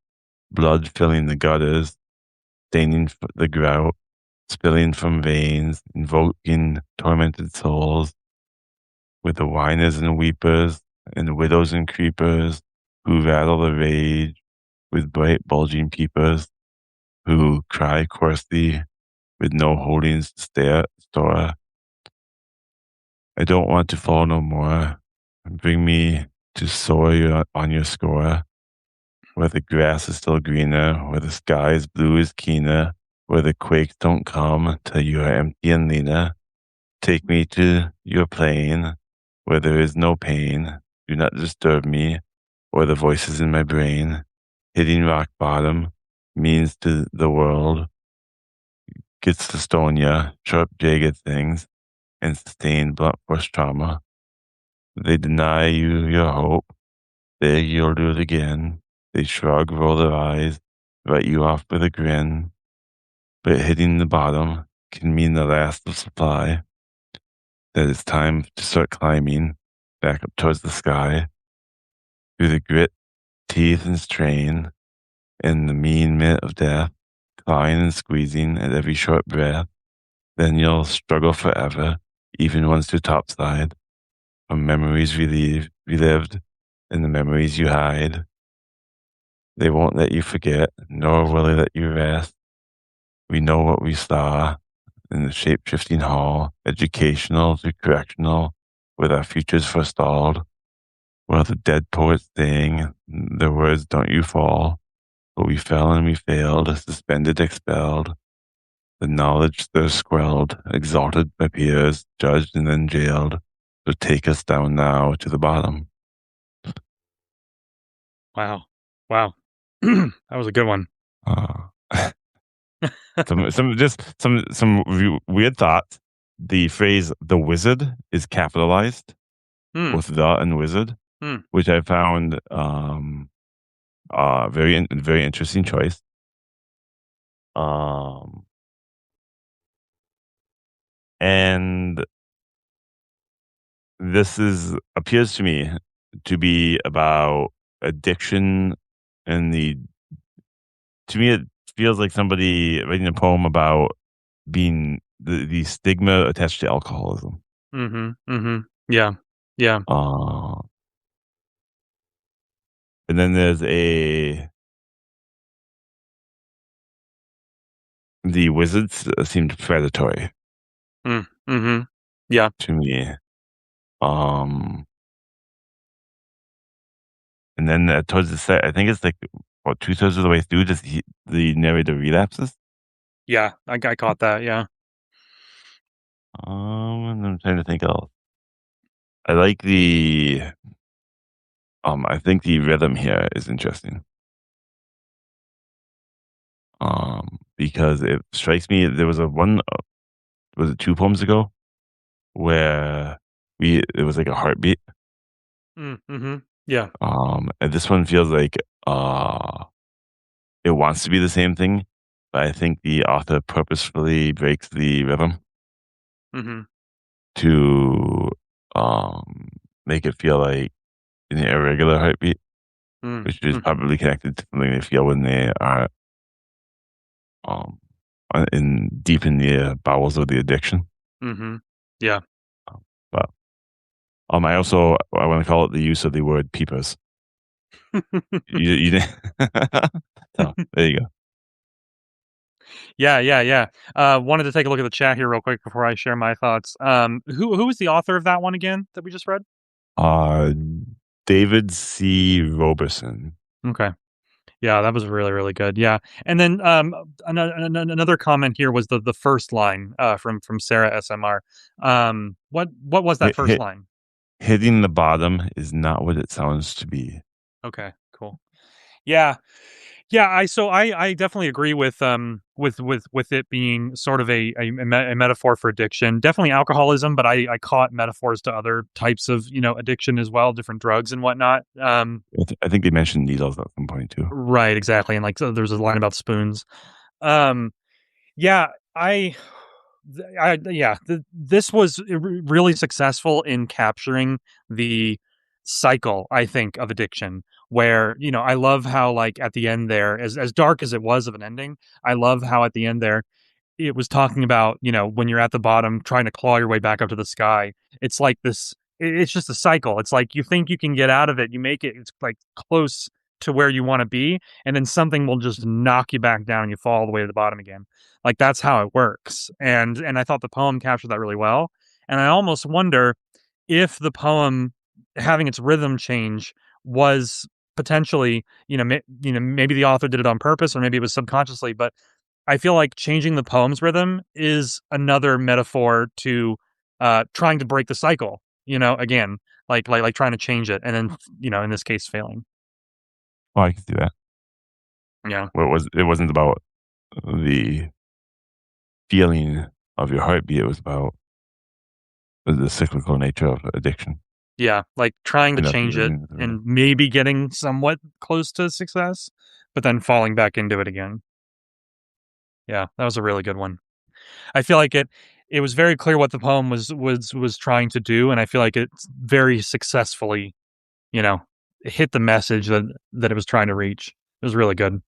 blood filling the gutters, staining the grout, spilling from veins, invoking tormented souls, with the whiners and weepers, and the widows and creepers, who rattle the rage with bright bulging peepers, who cry coarsely with no holdings to store. I don't want to fall no more. Bring me to soar on your score, where the grass is still greener, where the sky's blue is keener, where the quakes don't come till you are empty and leaner. Take me to your plane, where there is no pain. Do not disturb me, or the voices in my brain. Hitting rock bottom means to the world, gets to stone ya, sharp, jagged things, and sustain blunt force trauma. They deny you your hope. Beg you'll do it again. They shrug, roll their eyes, write you off with a grin. But hitting the bottom can mean the last of supply. That it's time to start climbing back up towards the sky. Through the grit, teeth, and strain, and the mean mitt of death, clawing and squeezing at every short breath. Then you'll struggle forever, even once to topside, from memories relived, and the memories you hide. They won't let you forget, nor will they let you rest. We know what we saw in the shape-shifting hall, educational to correctional, with our futures forestalled. While the dead poets sang the words, "Don't you fall." But we fell and we failed, suspended, expelled. The knowledge thirst squelled, exalted by peers, judged and then jailed. So take us down now to the bottom. Wow. Wow. That was a good one. Some weird thoughts. The phrase "the wizard" is capitalized with "the" and "wizard," which I found very interesting choice. And this appears to me to be about addiction, and to me it feels like somebody writing a poem about being the stigma attached to alcoholism. Yeah. Yeah. And then there's the wizards seemed predatory. Yeah. To me. And then towards the set, I think it's like about 2/3 of the way through, the narrator relapses. Yeah, I caught that, yeah. And I'm trying to think else. I like I think the rhythm here is interesting. Because it strikes me there was was it 2 poems ago where it was like a heartbeat. Yeah. And this one feels like it wants to be the same thing, but I think the author purposefully breaks the rhythm to make it feel like an irregular heartbeat, which is probably connected to something they feel when they are deep in the bowels of the addiction. Yeah. But I want to call it the use of the word peepers. You didn't. So there you go. Yeah. Wanted to take a look at the chat here real quick before I share my thoughts. Who was the author of that one again that we just read? David C. Roberson. Okay. Yeah, that was really, really good. Yeah. And then another comment here was the first line from Sarah SMR. What was that first line? Hitting the bottom is not what it sounds to be. Okay, cool. Yeah. Yeah, I definitely agree with it being sort of a metaphor for addiction. Definitely alcoholism, but I caught metaphors to other types of, addiction as well, different drugs and whatnot. I think they mentioned needles at some point too. Right, exactly. And like so there's a line about spoons. Yeah, this was really successful in capturing the cycle, I think, of addiction. Where I love how like at the end there, as dark as it was of an ending, I love how at the end there it was talking about when you're at the bottom trying to claw your way back up to the sky. It's like this. It's just a cycle. It's like you think you can get out of it, you make it. It's like close to where you want to be, and then something will just knock you back down, and you fall all the way to the bottom again. Like that's how it works. And I thought the poem captured that really well. And I almost wonder if the poem having its rhythm change was potentially, maybe the author did it on purpose or maybe it was subconsciously, but I feel like changing the poem's rhythm is another metaphor to trying to break the cycle, again, like trying to change it and then, in this case failing. Oh, I can see that. Yeah. Well, it wasn't about the feeling of your heartbeat. It was about the cyclical nature of addiction. Yeah, like trying to And that's change it and maybe getting somewhat close to success, but then falling back into it again. Yeah, that was a really good one. I feel like it was very clear what the poem was trying to do, and I feel like it very successfully, you know, hit the message that it was trying to reach. It was really good.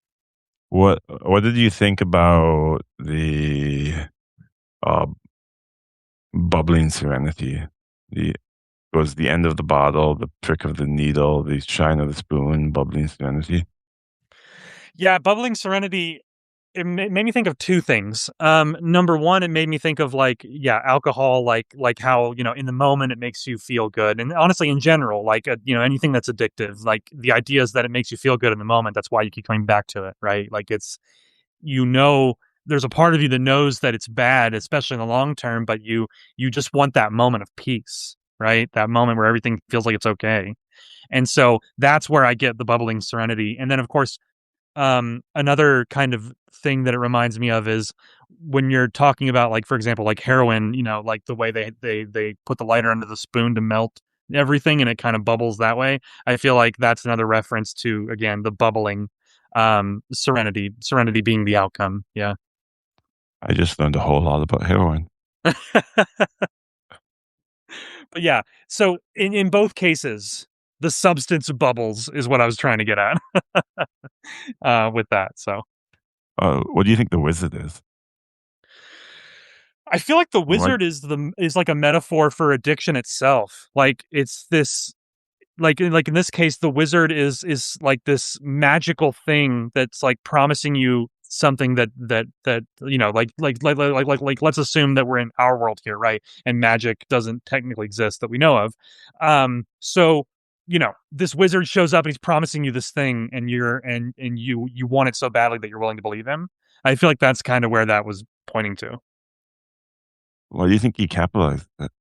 what did you think about the uh, bubbling serenity? The It was the end of the bottle, the prick of the needle, the shine of the spoon, bubbling serenity. Yeah, bubbling serenity. It made me think of two things. Number one, it made me think of like, yeah, alcohol, like how in the moment it makes you feel good, and honestly, in general, like anything that's addictive, like the idea is that it makes you feel good in the moment. That's why you keep coming back to it, right? Like it's you know there's a part of you that knows that it's bad, especially in the long term, but you just want that moment of peace, right? That moment where everything feels like it's okay. And so that's where I get the bubbling serenity. And then of course, another kind of thing that it reminds me of is when you're talking about, like, for example, like heroin, like the way they put the lighter under the spoon to melt everything and it kind of bubbles that way. I feel like that's another reference to, again, the bubbling serenity being the outcome. Yeah. I just learned a whole lot about heroin. But yeah, so in both cases, the substance bubbles is what I was trying to get at with that. So What do you think the wizard is? I feel like the What wizard is like a metaphor for addiction itself. Like it's this like in this case, the wizard is like this magical thing that's like promising you something that like let's assume that we're in our world here, right? And magic doesn't technically exist that we know of. So this wizard shows up and he's promising you this thing, and you want it so badly that you're willing to believe him. I feel like that's kind of where that was pointing to. Why do you think he capitalized it?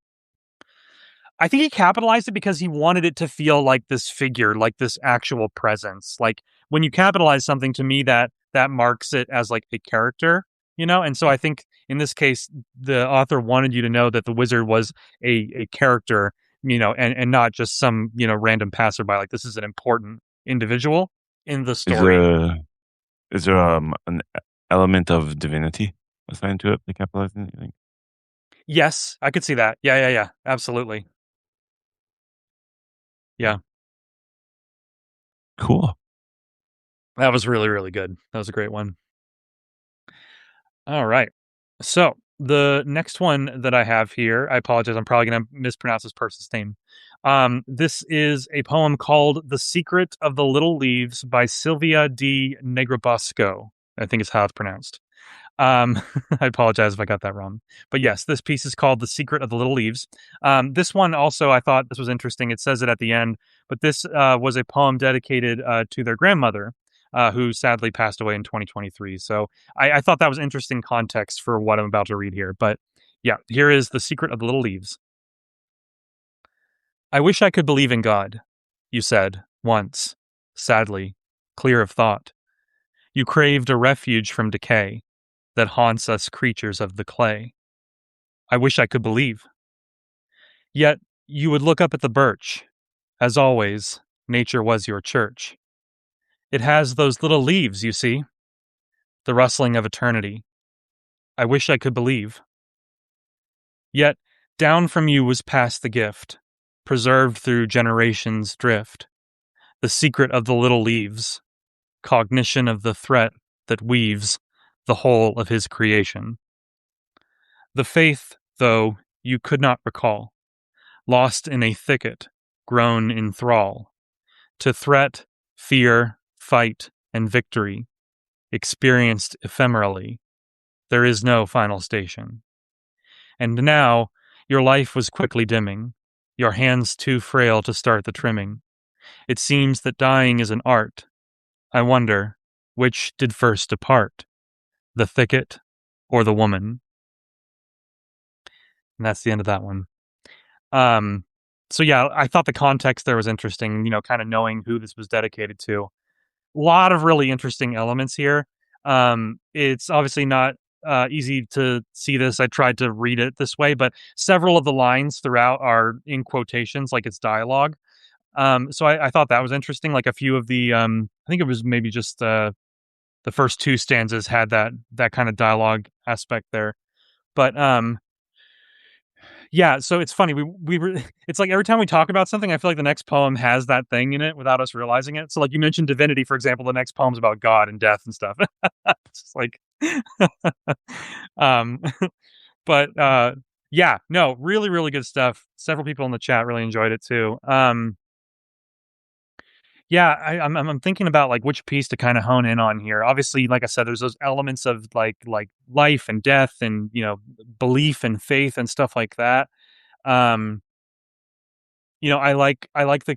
I think he capitalized it because he wanted it to feel like this figure, like this actual presence. Like when you capitalize something, to me, that marks it as like a character, And so I think in this case, the author wanted you to know that the wizard was a character, and not just some random passerby. Like this is an important individual in the Is story. there an element of divinity assigned to it? They capitalized it. You think? Yes, I could see that. Yeah, absolutely. Yeah, Cool. that was really, really good. That was a great one. All right. So the next one that I have here, I apologize, I'm probably going to mispronounce this person's name. This is a poem called "The Secret of the Little Leaves" by Sylvia D. Negrabosco. I think is how it's pronounced. I apologize if I got that wrong. But yes, this piece is called "The Secret of the Little Leaves." This one also, I thought this was interesting. It says it at the end, but this was a poem dedicated to their grandmother, who sadly passed away in 2023. So I thought that was interesting context for what I'm about to read here. But yeah, here is "The Secret of the Little Leaves." I wish I could believe in God, you said, once, sadly, clear of thought. You craved a refuge from decay that haunts us creatures of the clay. I wish I could believe. Yet you would look up at the birch. As always, nature was your church. It has those little leaves, you see, the rustling of eternity. I wish I could believe. Yet down from you was passed the gift, preserved through generations' drift, the secret of the little leaves, cognition of the threat that weaves the whole of his creation. The faith, though, you could not recall, lost in a thicket, grown in thrall, to threat, fear, fight, and victory, experienced ephemerally. There is no final station. And now, your life was quickly dimming, your hands too frail to start the trimming. It seems that dying is an art. I wonder, which did first depart, the thicket or the woman? And that's the end of that one. Um, so yeah, I thought the context there was interesting, kind of knowing who this was dedicated to. A lot of really interesting elements here. It's obviously not easy to see this. I tried to read it this way, but several of the lines throughout are in quotations, like it's dialogue. So I thought that was interesting. Like a few of the, I think it was maybe just the first two stanzas had that kind of dialogue aspect there. But yeah, so it's funny. We were. It's like every time we talk about something, I feel like the next poem has that thing in it without us realizing it. So, like you mentioned divinity, for example, the next poem's about God and death and stuff. It's just like, um, but yeah, no, really, really good stuff. Several people in the chat really enjoyed it too. Yeah, I'm thinking about like which piece to kind of hone in on here. Obviously, like I said, there's those elements of like life and death and belief and faith and stuff like that. Um, I like the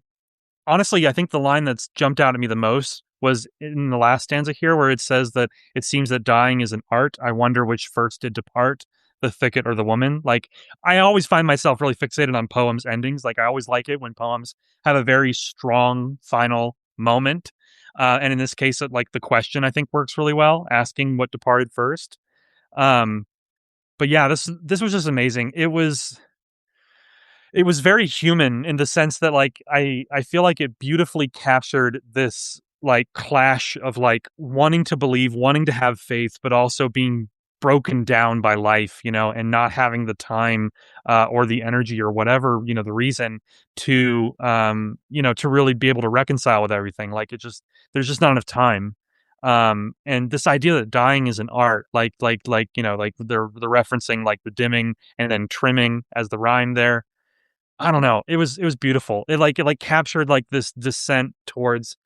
honestly, I think the line that's jumped out at me the most was in the last stanza here, where it says that it seems that dying is an art. I wonder which first did depart, the thicket or the woman. Like, I always find myself really fixated on poems' endings. Like, I always like it when poems have a very strong final moment. And in this case, like the question, I think works really well, asking what departed first. Um, but yeah, this was just amazing. It was very human in the sense that like I feel like it beautifully captured this like clash of like wanting to believe, wanting to have faith, but also being broken down by life, and not having the time or the energy or whatever, the reason to to really be able to reconcile with everything. Like there's just not enough time. And this idea that dying is an art, like they're referencing like the dimming and then trimming as the rhyme there. I don't know. It was beautiful. It captured like this descent towards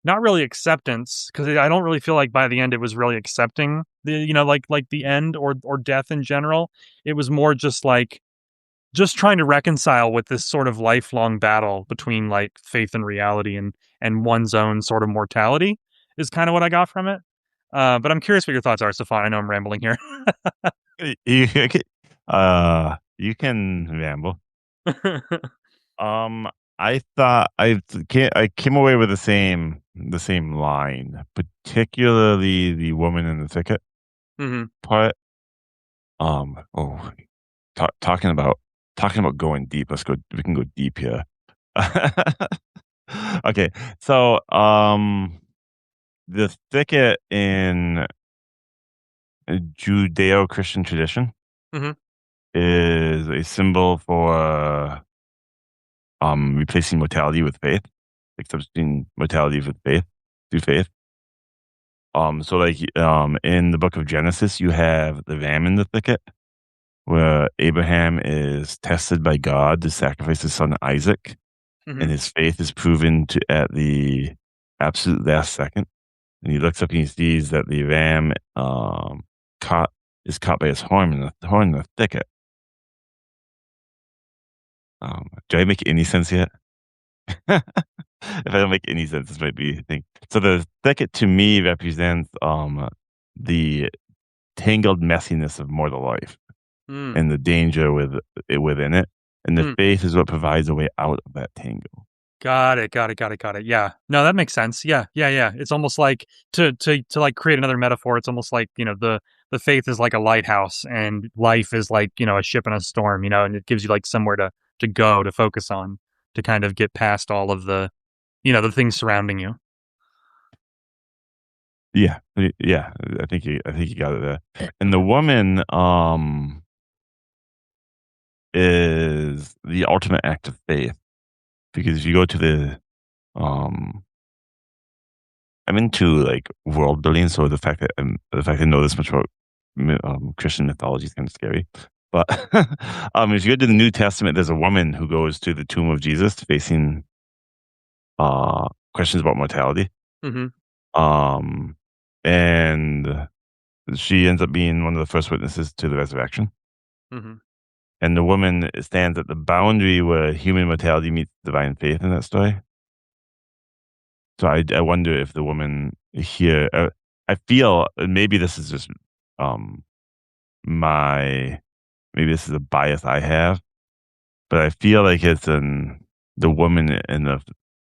not really acceptance, because I don't really feel like by the end it was really accepting the like the end or death in general. It was more just like just trying to reconcile with this sort of lifelong battle between like faith and reality and one's own sort of mortality is kind of what I got from it. But I'm curious what your thoughts are, Stefan. I know I'm rambling here. You, you can ramble. Um, I thought I came away with the same line, particularly the woman in the thicket Hmm. part. Oh, talking about going deep. Let's go. We can go deep here. Okay, so the thicket in Judeo-Christian tradition Hmm. is a symbol for replacing mortality with faith, like substituting mortality with faith through faith. So like in the book of Genesis, you have the ram in the thicket, where Abraham is tested by God to sacrifice his son Isaac, Hmm. and his faith is proven to at the absolute last second. And he looks up and he sees that the ram caught is caught by his horn in the thicket. Do I make any sense yet? If I don't make any sense, this might be a thing. So the thicket to me represents the tangled messiness of mortal life Mm. and the danger within it. And the Mm. faith is what provides a way out of that tangle. Got it, got it, got it, got it. Yeah. No, that makes sense. Yeah, yeah, yeah. It's almost like to like create another metaphor, it's almost like, the faith is like a lighthouse and life is like, a ship in a storm, and it gives you like somewhere to go, to focus on, to kind of get past all of the things surrounding you. Yeah, yeah. I think you got it there. And the woman is the ultimate act of faith, because if you go to um I'm into like world building, so the fact I know this much about Christian mythology is kind of scary. But if you go to the New Testament, there's a woman who goes to the tomb of Jesus facing questions about mortality. Mhm. Um, and she ends up being one of the first witnesses to the resurrection. Mhm. And the woman stands at the boundary where human mortality meets divine faith in that story. So I wonder if the woman here, I feel maybe this is just um my maybe this is a bias I have, but I feel like the woman and the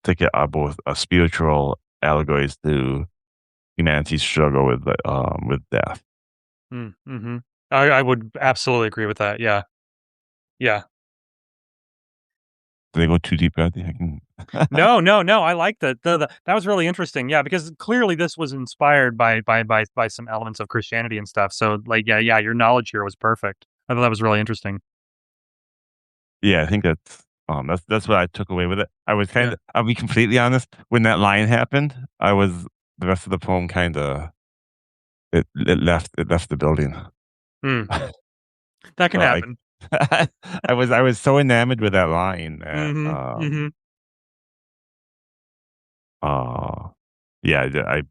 ticket are both spiritual allegories to humanity's struggle with death. Mm-hmm. I would absolutely agree with that. Yeah. Yeah. Did I go too deep, Bradley? I can. No, no, no. I like that. That was really interesting. Yeah, because clearly this was inspired by some elements of Christianity and stuff. So like, yeah, yeah. Your knowledge here was perfect. I thought that was really interesting. Yeah, I think that's what I took away with it. I was Yeah. kinda I'll be completely honest, when that line happened, I was the rest of the poem kinda it left the building. Mm, that can So I happen. I was so enamored with that line that, Mm-hmm. Mm-hmm. uh, yeah, I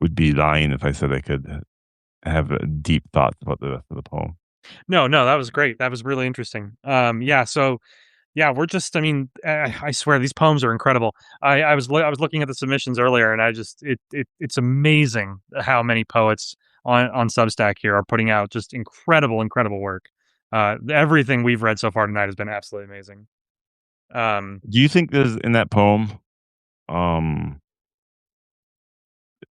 would be lying if I said I could have, deep thoughts about the rest of the poem. No, no, that was great. That was really interesting. Yeah. So yeah, we're just. I mean, I swear these poems are incredible. I was looking at the submissions earlier, and I just it's amazing how many poets on Substack here are putting out just incredible work. Everything we've read so far tonight has been absolutely amazing. Um, Do you think there's in that poem, um,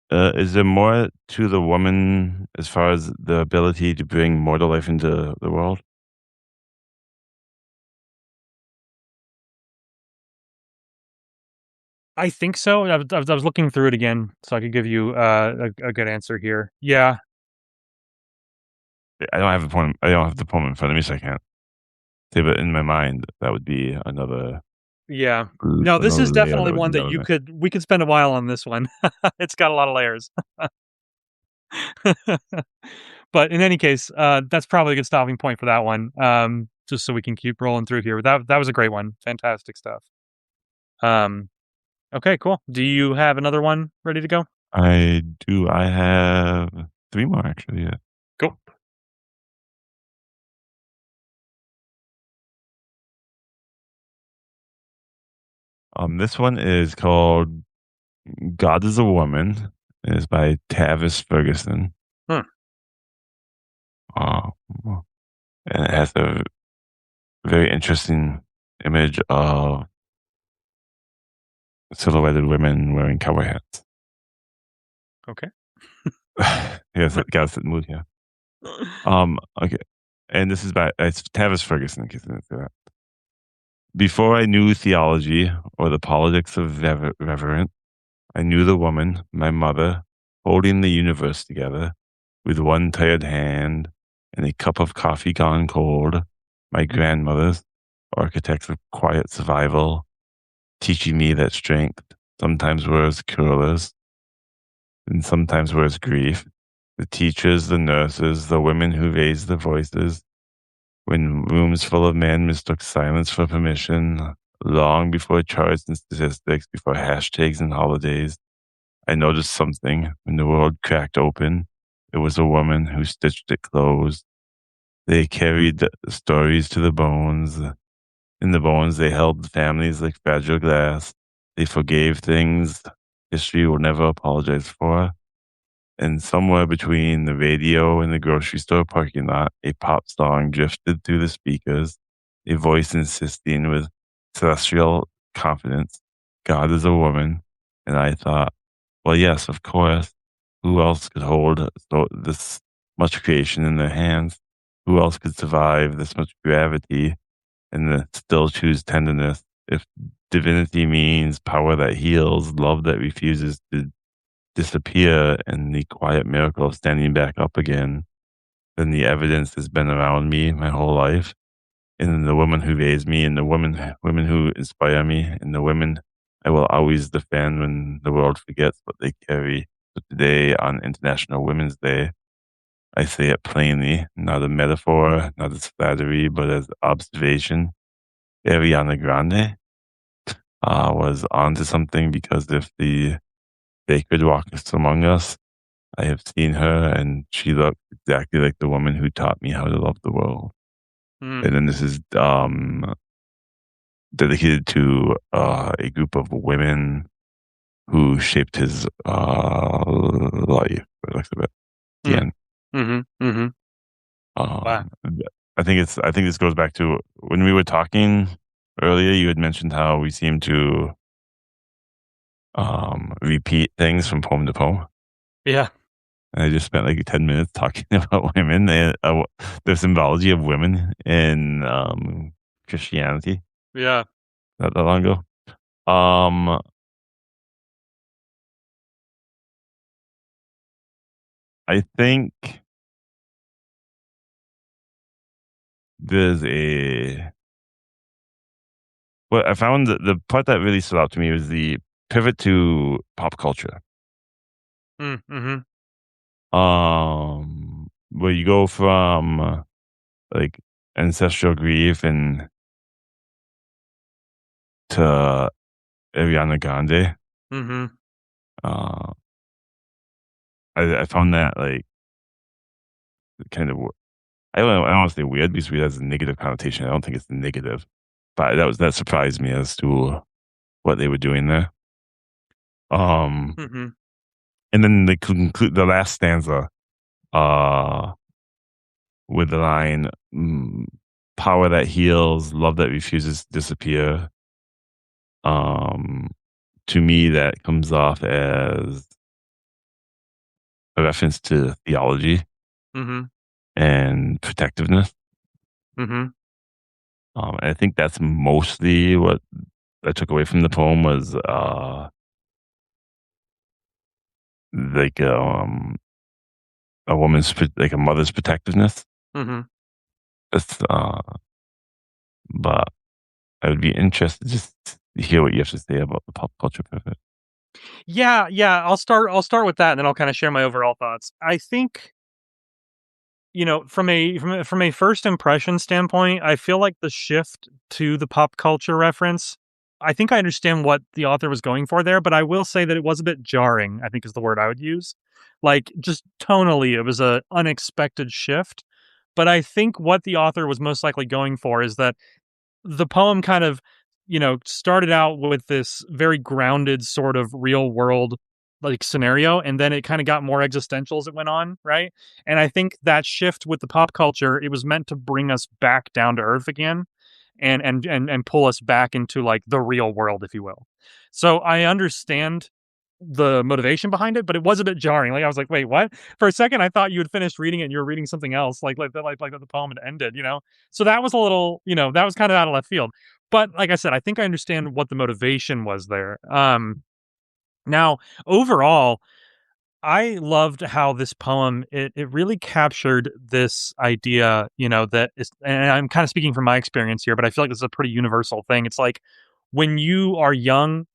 is there more to the woman as far as the ability to bring mortal life into the world? I think so. I was looking through it again so I could give you a good answer here. Yeah, I don't have the poem in front of me, so I can't say, but in my mind, that would be yeah. No, this another is layer definitely that would one be that you relevant. could we could spend a while on this one. It's got a lot of layers. But in any case, that's probably a good stopping point for that one. Just so we can keep rolling through here. That was a great one. Fantastic stuff. Um, okay, cool. Do you have another one ready to go? I do. I have 3 more actually, yeah. Cool. This one is called God is a Woman. It is by Tavis Ferguson. Hmm. Um, and it has a very interesting image of silhouetted women wearing cowboy hats. Okay. Yes, it got us in the mood here. Okay. And this is by it's Tavis Ferguson, in case I didn't say that. Before I knew theology or the politics of reverence, I knew the woman, my mother, holding the universe together with one tired hand and a cup of coffee gone cold. My grandmothers, architects of quiet survival, teaching me that strength sometimes wears curlers and sometimes wears grief. The teachers, the nurses, the women who raised their voices when rooms full of men mistook silence for permission, long before charts and statistics, before hashtags and holidays. I noticed something when the world cracked open. It was a woman who stitched it closed. They carried the stories to the bones. In the bones, they held families like fragile glass. They forgave things history will never apologize for. And somewhere between the radio and the grocery store parking lot, a pop song drifted through the speakers, a voice insisting with celestial confidence, God is a woman. And I thought, well, yes, of course. Who else could hold this much creation in their hands? Who else could survive this much gravity and still choose tenderness? If divinity means power that heals, love that refuses to disappear, and the quiet miracle of standing back up again, then the evidence has been around me my whole life. And the woman who raised me, and the women who inspire me, and the women I will always defend when the world forgets what they carry. So today, on International Women's Day, I say it plainly, not a metaphor, not as flattery, but as observation. Ariana Grande was onto something, because if the sacred walks among us, I have seen her, and she looked exactly like the woman who taught me how to love the world. Hmm. And then this is dedicated to a group of women who shaped his life. By the looks of it. The Hmm. end. Mm-hmm. Mm-hmm. Wow. Um, I think this goes back to when we were talking earlier. You had mentioned how we seem to repeat things from poem to poem, Yeah. And I just spent like 10 minutes talking about women and the symbology of women in Christianity Yeah. not that long ago. Um, I think there's a what I found that the part that really stood out to me was the pivot to pop culture. Mm-hmm. Where you go from like ancestral grief and to Ariana Grande. Mm-hmm. Uh, I found that like kind of I don't want to say weird because weird has a negative connotation. I don't think it's negative, but that surprised me as to what they were doing there. Um, Mm-hmm. and then they conclude the last stanza uh with the line power that heals, love that refuses to disappear. Um, to me, that comes off as a reference to theology Mm-hmm. and protectiveness. Mm-hmm. And I think that's mostly what I took away from the poem was like a like a mother's protectiveness. Mm-hmm. It's, but I would be interested just to hear what you have to say about the pop culture pivot. Yeah. I'll start with that, and then I'll kind of share my overall thoughts. I think, from a first impression standpoint, I feel like the shift to the pop culture reference, I think I understand what the author was going for there, but I will say that it was a bit jarring, I think is the word I would use. Like, just tonally, it was a unexpected shift. But I think what the author was most likely going for is that the poem kind of, started out with this very grounded sort of real world like scenario, and then it kind of got more existential as it went on, right? And I think that shift with the pop culture, it was meant to bring us back down to earth again, and pull us back into like the real world, if you will. So I understand the motivation behind it, but it was a bit jarring. Like, I was like, "Wait, what?" For a second, I thought you had finished reading it and you were reading something else, like the poem had ended, you know? So that was a little, that was kind of out of left field. But like I said, I think I understand what the motivation was there. Now, overall, I loved how this poem, it really captured this idea, that is, and I'm kind of speaking from my experience here, but I feel like this is a pretty universal thing. It's like when you are young,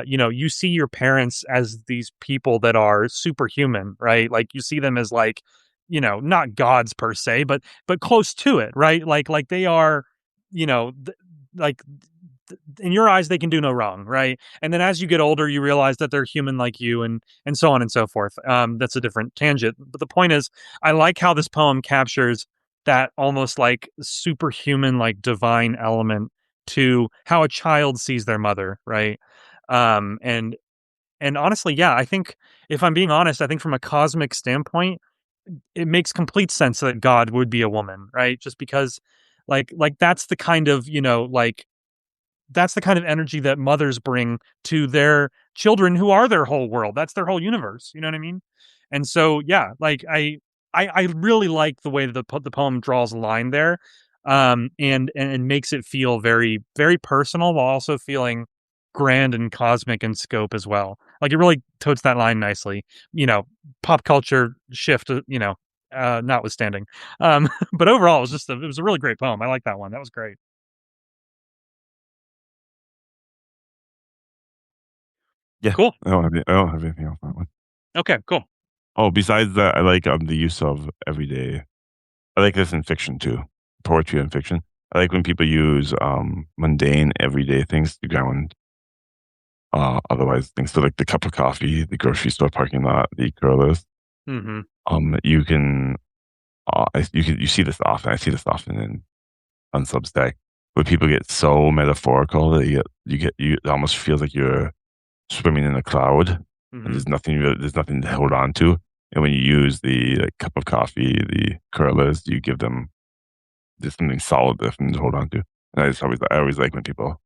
you see your parents as these people that are superhuman, right? Like you see them as like, not gods per se, but close to it, right? Like they are, like in your eyes they can do no wrong, right? And then as you get older you realize that they're human like you, and so on and so forth. That's a different tangent, but the point is, I like how this poem captures that almost like superhuman, like divine element to how a child sees their mother, right? And honestly, yeah, I think, if I'm being honest, I think from a cosmic standpoint it makes complete sense that God would be a woman, right? Just because like that's the kind of, like that's the kind of energy that mothers bring to their children who are their whole world. That's their whole universe. You know what I mean? And so, yeah, like I really like the way that the poem draws a line there, and makes it feel very, very personal while also feeling grand and cosmic in scope as well. Like, it really totes that line nicely. Pop culture shift. Notwithstanding. But overall, it was a really great poem. I like that one. That was great. Yeah, Cool. I don't have anything else on that one. Okay. Cool. Oh, besides that, I like the use of everyday. I like this in fiction too, poetry and fiction. I like when people use mundane, everyday things to ground otherwise things. So like the cup of coffee, the grocery store parking lot, the curlers. Mm-hmm. You can you see this often. I see this often in on Substack where people get so metaphorical that it almost feels like you're swimming in a cloud and Mm-hmm. there's nothing to hold on to. And when you use the like, cup of coffee, the curlers, you give them just something solid for them to hold on to. And I always like when people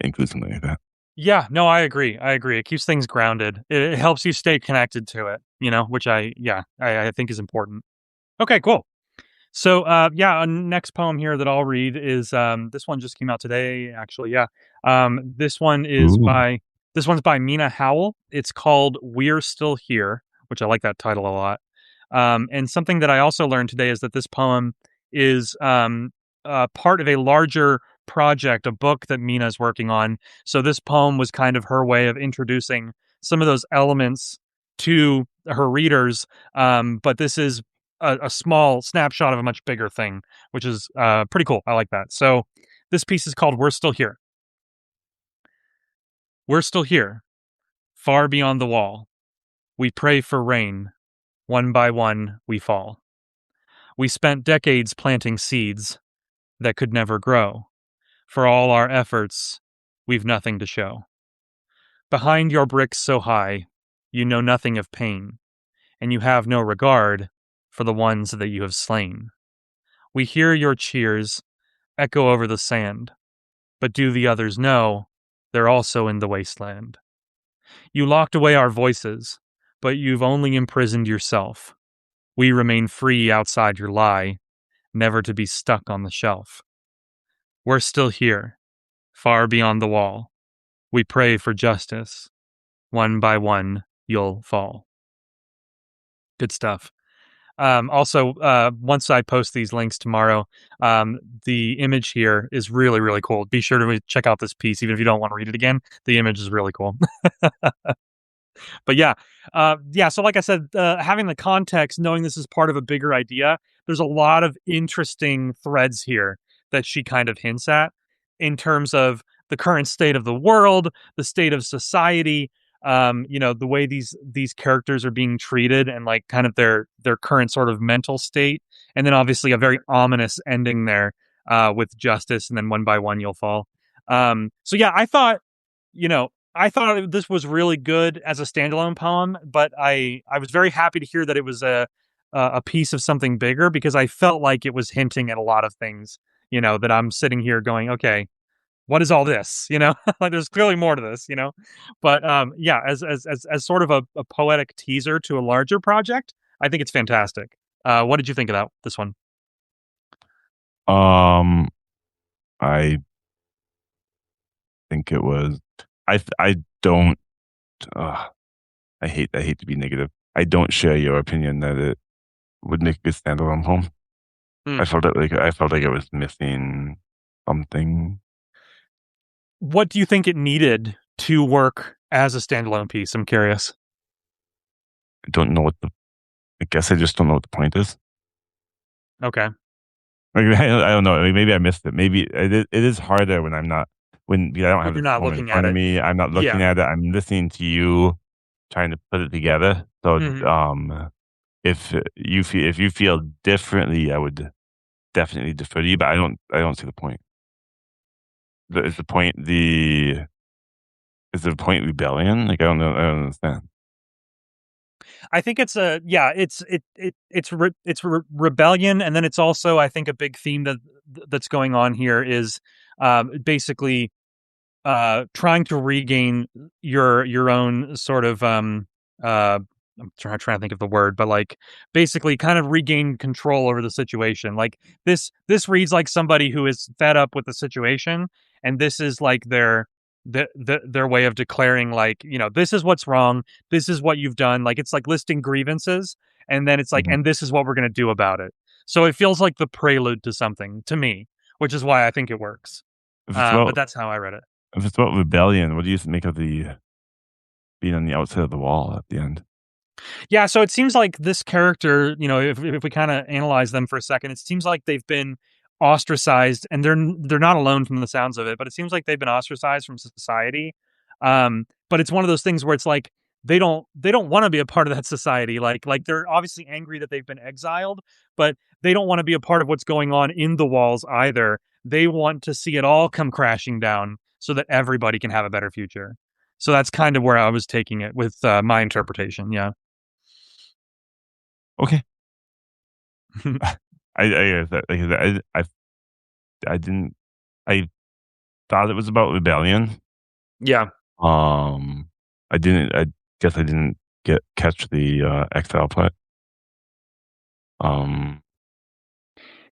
include something like that. Yeah, no, I agree. I agree. It keeps things grounded. It helps you stay connected to it. which I think is important. Okay, cool. So, next poem here that I'll read is this one just came out today, actually. Yeah, this one is Ooh. by this one's by Mina Howell. It's called "We're Still Here," which I like that title a lot. And something that I also learned today is that this poem is part of a larger project, a book that Mina is working on. So this poem was kind of her way of introducing some of those elements to her readers. But this is a small snapshot of a much bigger thing, which is pretty cool. I like that. So this piece is called "We're Still Here." We're still here, far beyond the wall. We pray for rain. One by one, we fall. We spent decades planting seeds that could never grow. For all our efforts, we've nothing to show. Behind your bricks so high, you know nothing of pain, and you have no regard for the ones that you have slain. We hear your cheers echo over the sand, but do the others know they're also in the wasteland? You locked away our voices, but you've only imprisoned yourself. We remain free outside your lie, never to be stuck on the shelf. We're still here, far beyond the wall. We pray for justice. One by one, you'll fall. Good stuff. Also, once I post these links tomorrow, the image here is really, really cool. Be sure to check out this piece, even if you don't want to read it again. The image is really cool. But yeah. So like I said, having the context, knowing this is part of a bigger idea, there's a lot of interesting threads here that she kind of hints at in terms of the current state of the world, the state of society, the way these characters are being treated, and like kind of their current sort of mental state, and then obviously a very ominous ending there with justice, and then one by one you'll fall. So yeah, I thought this was really good as a standalone poem, but I was very happy to hear that it was a piece of something bigger, because I felt like it was hinting at a lot of things, that I'm sitting here going, okay, what is all this? Like there's clearly more to this, But yeah, as sort of a poetic teaser to a larger project, I think it's fantastic. What did you think of this one? Um, I think it was. I don't. Uh, I hate to be negative. I don't share your opinion that it would make a good standalone home. Hmm. I felt like it was missing something. What do you think it needed to work as a standalone piece? I'm curious. I don't know what the. I guess I just don't know what the point is. Okay. Like, I don't know. Like, maybe I missed it. Maybe it is harder when I'm not I don't When have you're the not poem in looking at front of it. me. I'm not looking Yeah. at it. I'm listening to you trying to put it together. So Mhm. if you feel differently, I would definitely defer to you. But I don't see the point. Is the point rebellion? Like, I don't know. I don't understand. I think it's rebellion, and then it's also, I think, a big theme that's going on here is basically trying to regain your own sort of I'm trying to think of the word, but like basically kind of regain control over the situation. Like this reads like somebody who is fed up with the situation, and this is like their way of declaring, like, this is what's wrong, this is what you've done. Like it's like listing grievances, and then it's like, Mhm. and this is what we're going to do about it. So it feels like the prelude to something to me, which is why I think it works. If it's But about that's how I read it. if it's about rebellion, what do you make of the being on the outside of the wall at the end? Yeah, so it seems like this character, if we kind of analyze them for a second, it seems like they've been ostracized, and they're not alone from the sounds of it, but it seems like they've been ostracized from society. But it's one of those things where it's like they don't want to be a part of that society. Like they're obviously angry that they've been exiled, but they don't want to be a part of what's going on in the walls either. They want to see it all come crashing down so that everybody can have a better future. So that's kind of where I was taking it with my interpretation. Yeah. Okay. I didn't. I thought it was about rebellion. Yeah. Um, I didn't. I guess I didn't. catch the XL part.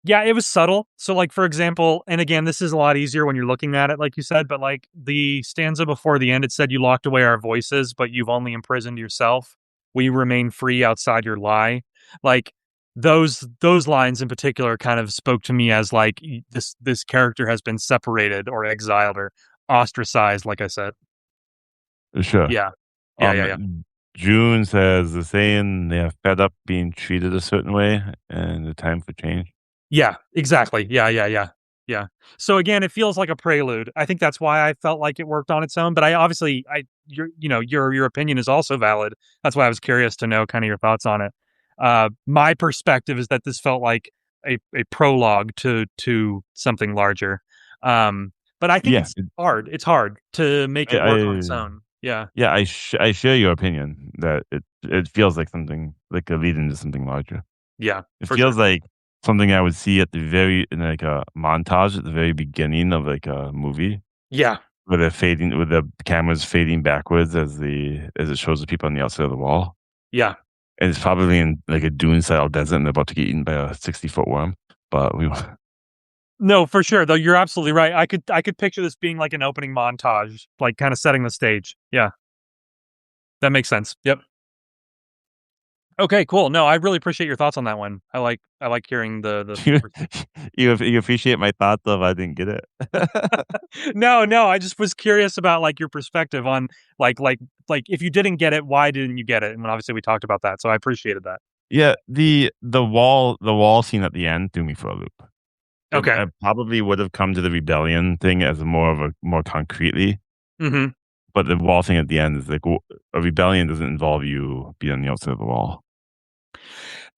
Yeah, it was subtle. So, like, for example, and again, this is a lot easier when you're looking at it, like you said, but like the stanza before the end, it said, "You locked away our voices, but you've only imprisoned yourself. We remain free outside your lie." Like those lines in particular kind of spoke to me as like this character has been separated or exiled or ostracized, like I said. Sure. Yeah. Yeah, yeah, yeah. Um, June says the saying they're fed up being treated a certain way and the time for change. Yeah, exactly. Yeah, yeah, yeah. Yeah. So again, it feels like a prelude. I think that's why I felt like it worked on its own, but I obviously your opinion is also valid. That's why I was curious to know kind of your thoughts on it. My perspective is that this felt like a prologue to something larger. But I think Yeah, it's hard. It's hard to make it work on its I own. Yeah. yeah, I share your opinion that it feels like something like a lead into something larger. Yeah, It for sure. feels like something I would see at the very in like a montage at the very beginning of like a movie Yeah. where the camera's fading backwards as it shows the people on the outside of the wall. Yeah. And it's probably in like a dune style desert and they're about to get eaten by a 60-foot worm. But we No, for sure, though, you're absolutely right. I could picture this being like an opening montage, like, kinda setting the stage. Yeah, that makes sense. Yep. Okay, cool. No, I really appreciate your thoughts on that one. I like hearing the you pers you appreciate my thoughts of I didn't get it. No, no, I just was curious about, like, your perspective on, like, if you didn't get it, why didn't you get it? And obviously we talked about that, so I appreciated that. Yeah, the wall scene at the end threw me for a loop. Okay. I probably would have come to the rebellion thing as more concretely, Mhm. but the wall thing at the end is like a rebellion doesn't involve you being on the outside of the wall.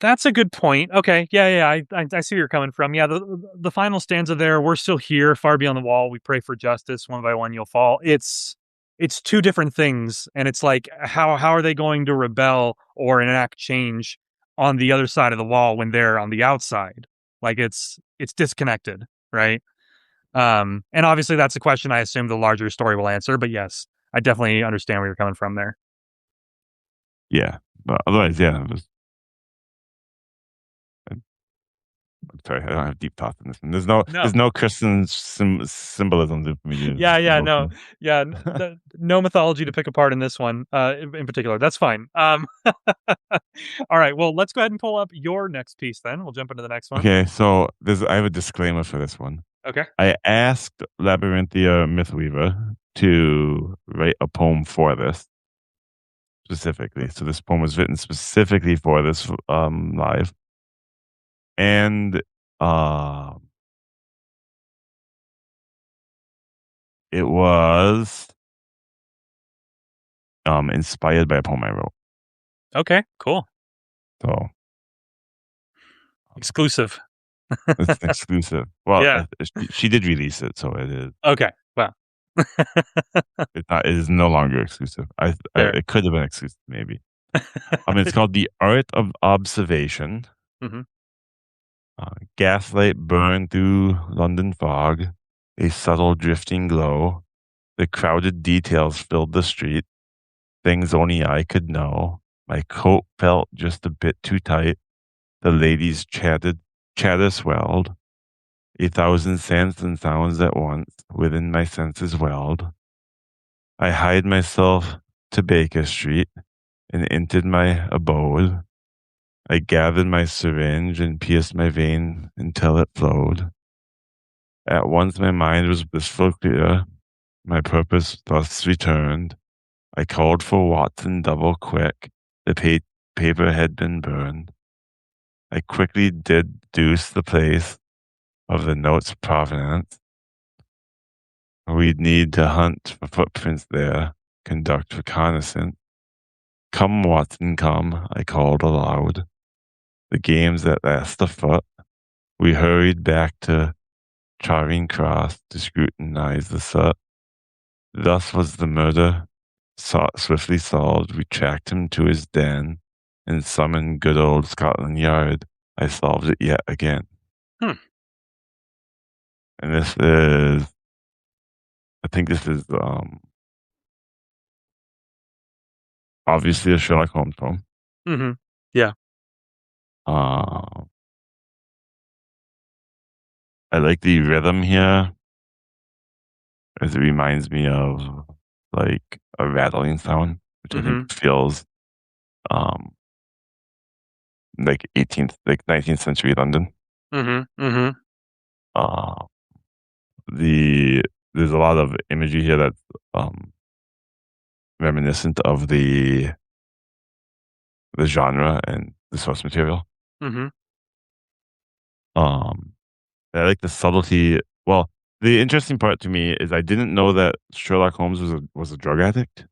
That's a good point. Okay. Yeah, yeah, I see where you're coming from. Yeah, the final stanza there, "We're still here, far beyond the wall. We pray for justice. One by one, you'll fall." It's two different things, and it's like, how are they going to rebel or enact change on the other side of the wall when they're on the outside? Like it's disconnected, right? And obviously that's a question I assume the larger story will answer. But yes, I definitely understand where you're coming from there. Yeah, but otherwise, yeah, I'm sorry, I don't have deep thoughts in this one. No. There's no Christian symbolism for me to Yeah, yeah, evoke no. here. Yeah, no mythology to pick apart in this one, in particular. That's fine. All right, well, let's go ahead and pull up your next piece then. We'll jump into the next one. Okay, so there's I have a disclaimer for this one. Okay. I asked Labyrinthia Mythweaver to write a poem for this specifically. So this poem was written specifically for this live, and uh, it was inspired by a poem I wrote. Okay, cool. So Exclusive. it's an exclusive. Well, Yeah. she did release it, so it is. Okay, well. It's not. It is no longer exclusive. Fair. It could have been exclusive, maybe. It's called "The Art of Observation." Mhm. Gaslight burned through London fog, a subtle drifting glow. The crowded details filled the street, things only I could know. My coat felt just a bit too tight. The ladies chatter swelled. A thousand scents and sounds at once within my senses welled. I hied myself to Baker Street and entered my abode. I gathered my syringe and pierced my vein until it flowed. At once my mind was blissful clear, my purpose thus returned. I called for Watson double quick, the paper had been burned. I quickly deduced the place of the note's provenance. We'd need to hunt for footprints there, conduct reconnaissance. Come, Watson, come, I called aloud. The game's at last afoot. We hurried back to Charing Cross to scrutinize the soot. Thus was the murder swiftly solved. We tracked him to his den and summoned good old Scotland Yard. I solved it yet again. Hmm. And this is, I think this is obviously a Sherlock Holmes poem. Mm-hmm. Yeah. Uh, I like the rhythm here, as it reminds me of like a rattling sound, which I Mm-hmm. think feels um like 19th century London. Mm-hmm. Mm-hmm. Uh, there's a lot of imagery here that's um reminiscent of the genre and the source material. Mm-hmm. Um, I like the subtlety. Well, the interesting part to me is I didn't know that Sherlock Holmes was a drug addict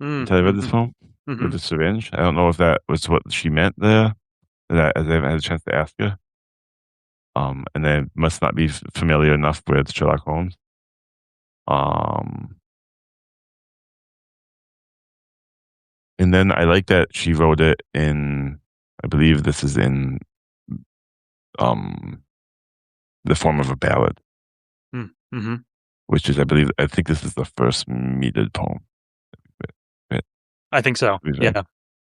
until I read this Mm-hmm. poem with Mm-hmm. the syringe. I don't know if that was what she meant there, as I haven't had a chance to ask her. And I must not be familiar enough with Sherlock Holmes. Um, and then I like that she wrote it in, I believe this is in um the form of a ballad, Mm-hmm. which is, I think this is the first metered poem. Right? I think so. We've read. Yeah.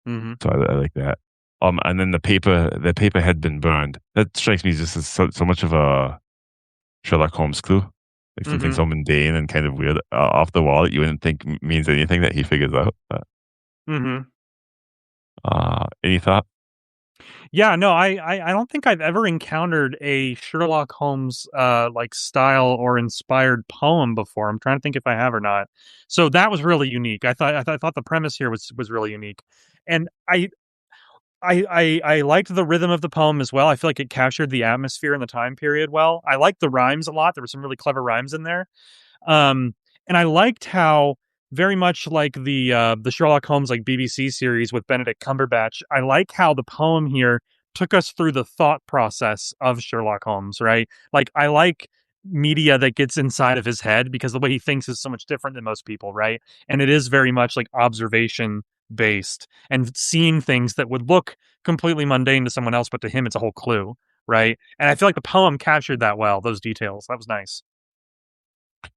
Mm-hmm. So I like that. And then the paper had been burned. That strikes me just as so much of a Sherlock Holmes clue, like something Mm-hmm. so mundane and kind of weird off the wall that you wouldn't think means anything that he figures out. Mm-hmm. Any thought? Yeah, no, I don't think I've ever encountered a Sherlock Holmes like style or inspired poem before. I'm trying to think if I have or not. So that was really unique. I thought the premise here was really unique. And I liked the rhythm of the poem as well. I feel like it captured the atmosphere and the time period well. I liked the rhymes a lot. There were some really clever rhymes in there. Um, and I liked how very much like the Sherlock Holmes like BBC series with Benedict Cumberbatch. I like how the poem here took us through the thought process of Sherlock Holmes. Right, like I like media that gets inside of his head because the way he thinks is so much different than most people. Right, and it is very much like observation based and seeing things that would look completely mundane to someone else, but to him it's a whole clue. Right, and I feel like the poem captured that well. Those details. That was nice.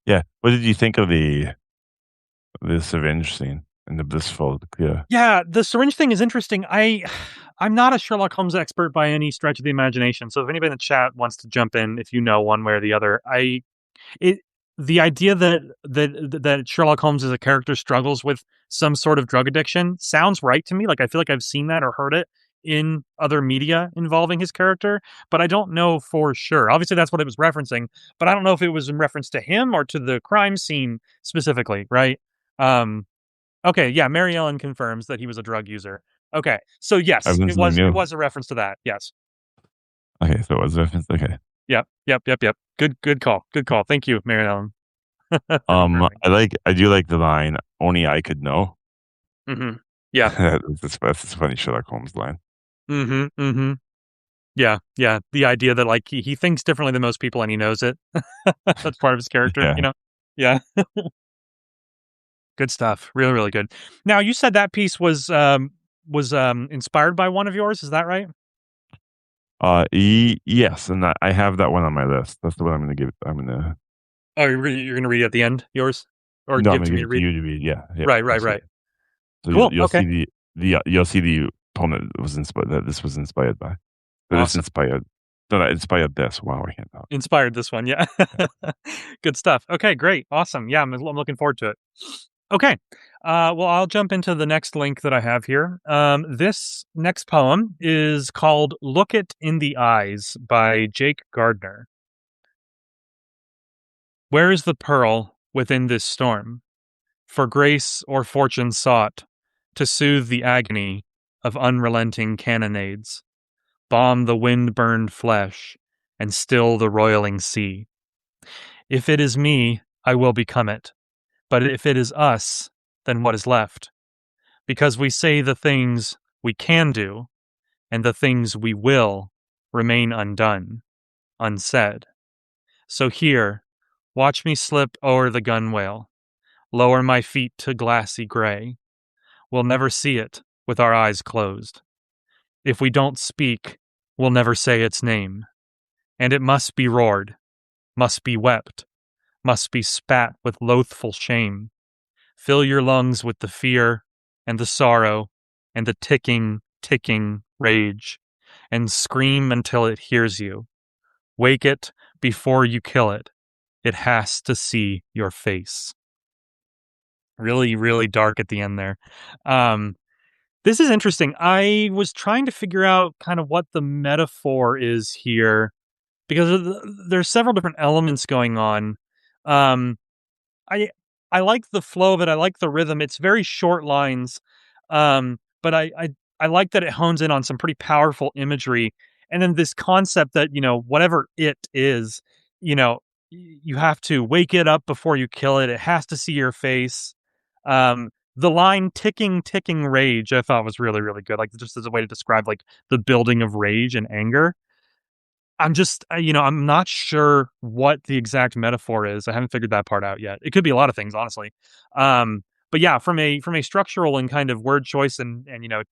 Yeah. What did you think of the syringe scene and the blissful clear? Yeah, the syringe thing is interesting. I'm not a Sherlock Holmes expert by any stretch of the imagination. So if anybody in the chat wants to jump in, if you know one way or the other, it the idea that Sherlock Holmes as a character struggles with some sort of drug addiction sounds right to me. Like I feel like I've seen that or heard it in other media involving his character, but I don't know for sure. Obviously, that's what it was referencing, but I don't know if it was in reference to him or to the crime scene specifically. Right? Um, Okay, yeah, Mary Ellen confirms that he was a drug user. Okay, so I yes, learned something it new. was a reference to that. Yes. Okay, so it was a reference. Okay. Yep. Yep. Yep. Yep. Good call. Good call. Thank you, Mary Ellen, for confirming. I do like the line, "Only I could know." Mm-hmm. Yeah. That's a funny Sherlock Holmes line. Mm-hmm. Mm-hmm. Yeah. Yeah. The idea that like he thinks differently than most people and he knows it. That's part of his character, Yeah. Yeah. Good stuff. Really, really good. Now you said that piece was inspired by one of yours, is that right? Yes, and I have that one on my list. That's the one I'm gonna give. I'm gonna Oh, you're gonna read it at the end, yours? Or No, I'm give gonna to give me to it to read? you to read. Yeah, yeah, Right, right, right. absolutely. So Cool. you'll Okay. see you'll see the poem that this was inspired by. That this Awesome. inspired. No, that inspired this. Wow, I can't talk. Inspired this one, yeah. Good stuff. Okay, great. Awesome. Yeah, I'm looking forward to it. Okay. Well, I'll jump into the next link that I have here. This next poem is called Look It in the Eyes by Jake Gardner. Where is the pearl within this storm? For grace or fortune sought to soothe the agony of unrelenting cannonades, balm the wind-burned flesh, and still the roiling sea. If it is me, I will become it. But if it is us, then what is left? Because we say the things we can do, and the things we will remain undone, unsaid. So here, watch me slip o'er the gunwale, lower my feet to glassy gray. We'll never see it with our eyes closed. If we don't speak, we'll never say its name. And it must be roared, must be wept, must be spat with loathful shame. Fill your lungs with the fear and the sorrow and the ticking, ticking rage, and scream until it hears you. Wake it before you kill it. It has to see your face. Really, really dark at the end there. Um, this is interesting. I was trying to figure out kind of what the metaphor is here because there's several different elements going on. Um, I I like the flow of it. I like the rhythm. It's very short lines, but I like that it hones in on some pretty powerful imagery, and then this concept that whatever it is, you know, you have to wake it up before you kill it. It has to see your face. The line "ticking, ticking rage" I thought was really, really good. Like just as a way to describe like the building of rage and anger. I'm just, I'm not sure what the exact metaphor is. I haven't figured that part out yet. It could be a lot of things, honestly. But yeah, from a structural and kind of word choice and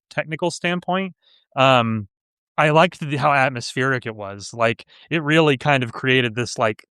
technical standpoint, um, I liked how atmospheric it was. Like it really kind of created this like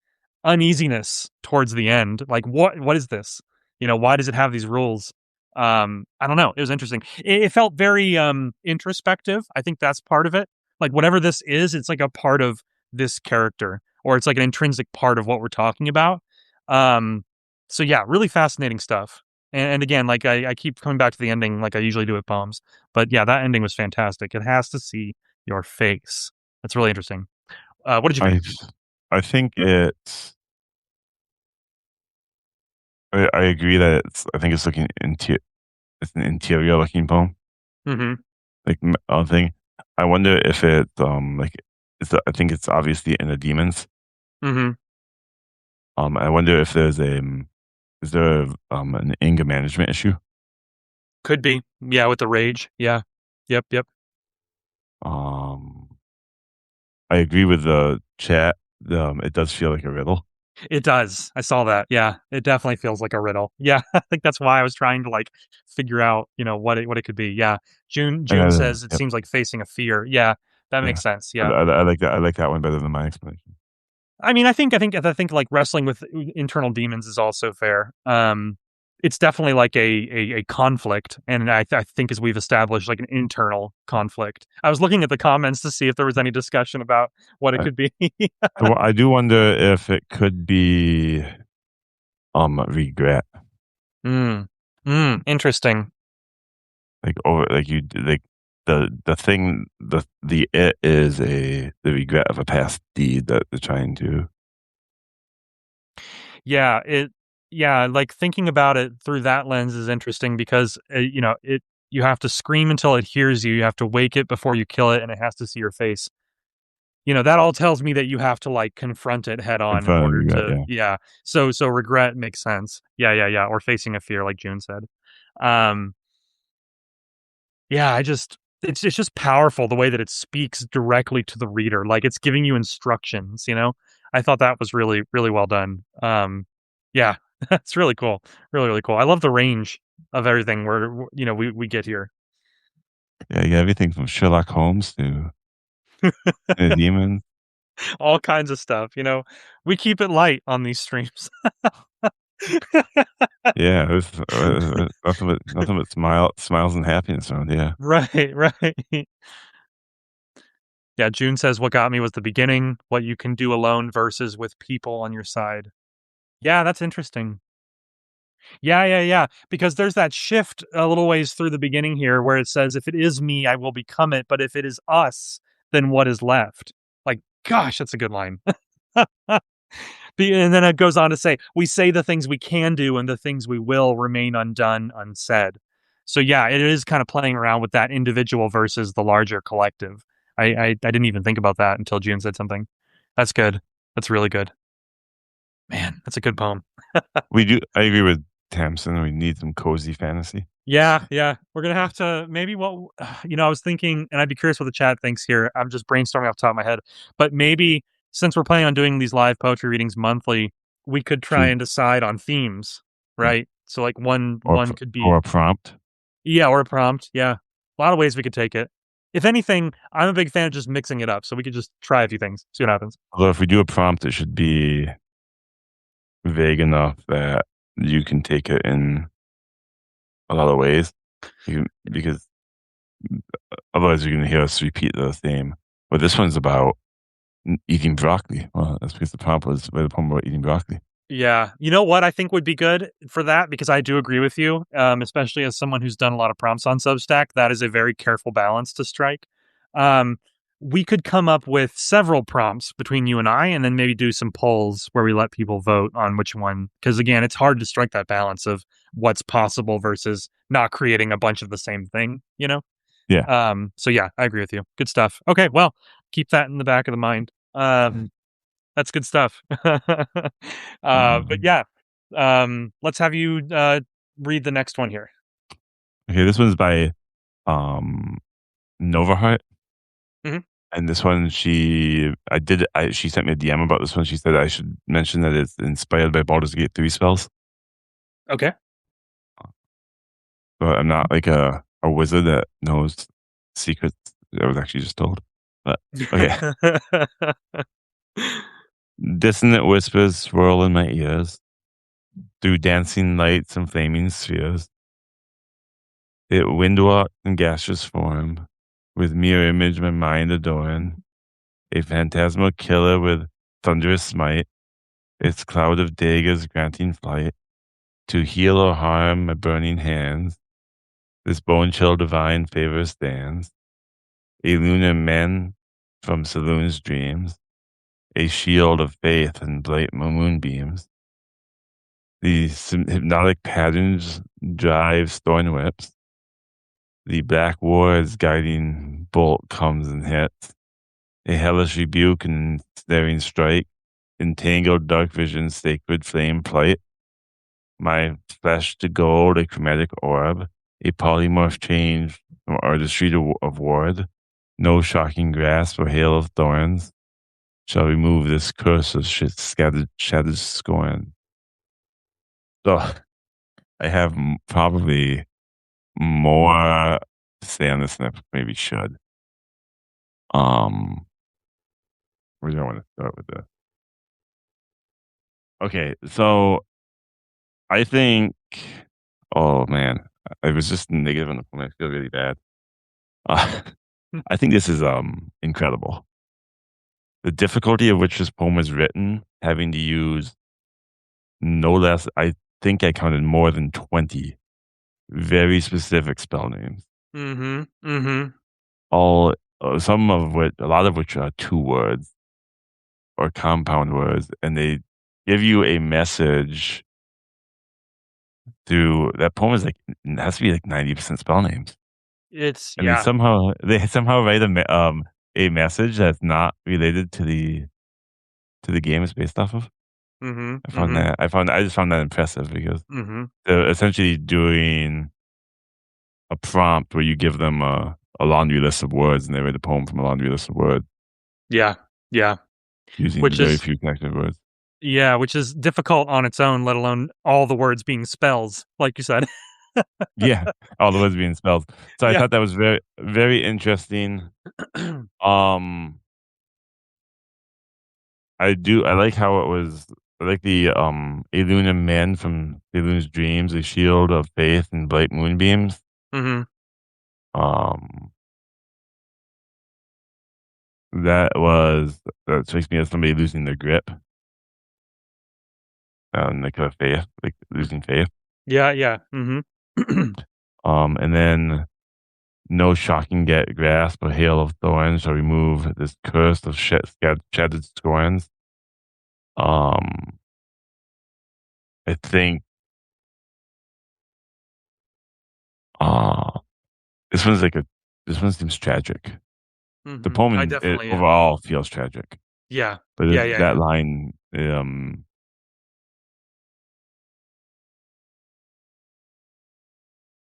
uneasiness towards the end. Like what is this? Why does it have these rules? I don't know. It was interesting. It felt very introspective. I think that's part of it. Like whatever this is, it's like a part of this character, or it's like an intrinsic part of what we're talking about. Um, so yeah, really fascinating stuff. And again, like I keep coming back to the ending, like I usually do with poems. But yeah, that ending was fantastic. It has to see your face. That's really interesting. What did you think? I I think it's I agree that I think it's looking into it's an interior looking poem. Mm-hmm. Like thing. I wonder if it like I think it's obviously in the demons. Mm-hmm. I wonder if there's is there an anger management issue? Could be. Yeah, with the rage. Yeah. Yep. Yep. Um, I agree with the chat. It does feel like a riddle. It does. I saw that. Yeah, it definitely feels like a riddle. Yeah, I think that's why I was trying to like figure out, what it could be. Yeah, And June says it yep, seems like facing a fear. Yeah, that yeah, makes sense. I, Yeah, I, I like that. I like that one better than my explanation. I mean, I think like wrestling with internal demons is also fair. It's definitely like a conflict, and I think as we've established, like an internal conflict. I was looking at the comments to see if there was any discussion about what it I, could be. I do wonder if it could be regret. Interesting. Like over like you like the thing the it is the regret of a past deed that they're trying to. Yeah, like thinking about it through that lens is interesting because you have to scream until it hears you. You have to wake it before you kill it, and it has to see your face. That all tells me that you have to like confront it head In on in front of order regret, to yeah. yeah. So regret makes sense. Yeah, yeah, yeah. Or facing a fear, like June said. Um, yeah, it's just powerful the way that it speaks directly to the reader. Like it's giving you instructions. I thought that was really, really well done. Yeah, that's really cool. Really, really cool. I love the range of everything where we get here. Yeah, you got everything from Sherlock Holmes to the demon. All kinds of stuff. We keep it light on these streams. Yeah, it was nothing but smiles and happiness around. Yeah, Right, right. Yeah, June says what got me was the beginning, what you can do alone versus with people on your side. Yeah, that's interesting. Yeah, yeah, yeah. Because there's that shift a little ways through the beginning here where it says, if it is me, I will become it. But if it is us, then what is left? Like, gosh, that's a good line. And then it goes on to say, we say the things we can do and the things we will remain undone, unsaid. So, yeah, it is kind of playing around with that individual versus the larger collective. I didn't even think about that until June said something. That's good. That's really good. Man, that's a good poem. we do. I agree with Tamsin. We need some cozy fantasy. Yeah, yeah. We're gonna have to maybe I was thinking, and I'd be curious what the chat thinks here. I'm just brainstorming off the top of my head, but maybe since we're planning on doing these live poetry readings monthly, we could try Should and decide on themes, yeah. right? So like one or one could or be a prompt. yeah, or a prompt. Yeah, a lot of ways we could take it. If anything, I'm a big fan of just mixing it up, so we could just try a few things, see what happens. Although if we do a prompt, it should be vague enough that you can take it in a lot of ways. because otherwise you're going to hear us repeat the theme. But this one's about eating broccoli. Well, that's because the prompt was the poem about eating broccoli. Yeah. You know what I think would be good for that? Because I do agree with you, especially as someone who's done a lot of prompts on Substack. That is a very careful balance to strike. Um, we could come up with several prompts between you and I, and then maybe do some polls where we let people vote on which one. Because again, it's hard to strike that balance of what's possible versus not creating a bunch of the same thing, you know? Yeah. So yeah, I agree with you. Good stuff. Okay, well, keep that in the back of the mind. That's good stuff. But Um, yeah, let's have you read the next one here. okay, this one's by um, Nova Heart. Mhm. And this one, she sent me a DM about this one. She said I should mention that it's inspired by Baldur's Gate 3 spells. Okay. But I'm not like a wizard that knows secrets I was actually just told. But okay. Dissonant whispers swirl in my ears through dancing lights and flaming spheres. It windwalked in gaseous form, with mirror image my mind adoring. A phantasmal killer with thunderous smite, its cloud of daggers granting flight to heal or harm my burning hands. This bone chill divine favor stands, a lunar man from saloon's dreams, a shield of faith and bright moonbeams. These hypnotic patterns drive thorn whips. The black war's guiding bolt comes and hits. A hellish rebuke and snaring strike. Entangled dark vision's sacred flame plight. My flesh to gold, a chromatic orb. A polymorph change from artistry of ward. No shocking grasp or hail of thorns shall remove this curse of shit scattered, shattered scorn. So I have probably more to say on this than I maybe should. Um, where do I want to start with this? Okay, so I think, oh man, I was just negative on the phone. I feel really bad. Uh, I think this is incredible. The difficulty of which this poem was written, having to use no less. I think I counted more than 20 very specific spell names. Mhm. Mhm. All some of which, a lot of which are two words or compound words, and they give you a message through that poem is like it has to be like 90% spell names. It's And yeah. they somehow write a message that's not related to the game it's based off of. Mhm. Mhm. I just found that impressive because Mhm. they're essentially doing a prompt where you give them a laundry list of words and they write a poem from a laundry list of words Yeah. Yeah. using Which very is few connected words. which is difficult on its own, let alone all the words being spells, like you said. Yeah, all the words being spelled. So I Yeah. thought that was very interesting. Um, I like how it was. I like the Eluna men from Eluna's dreams, a shield of faith and bright moonbeams. Mhm. Um, that was that strikes me as somebody losing their grip and like a faith, like losing faith. Yeah, yeah. Mhm. And then no shocking get grasp or hail of thorns shall remove this curse of shattered scorns. Um, I think uh this one's like a this one seems tragic. The Mhm. poem I it definitely overall feels tragic, yeah. but Yeah, yeah, that yeah. line,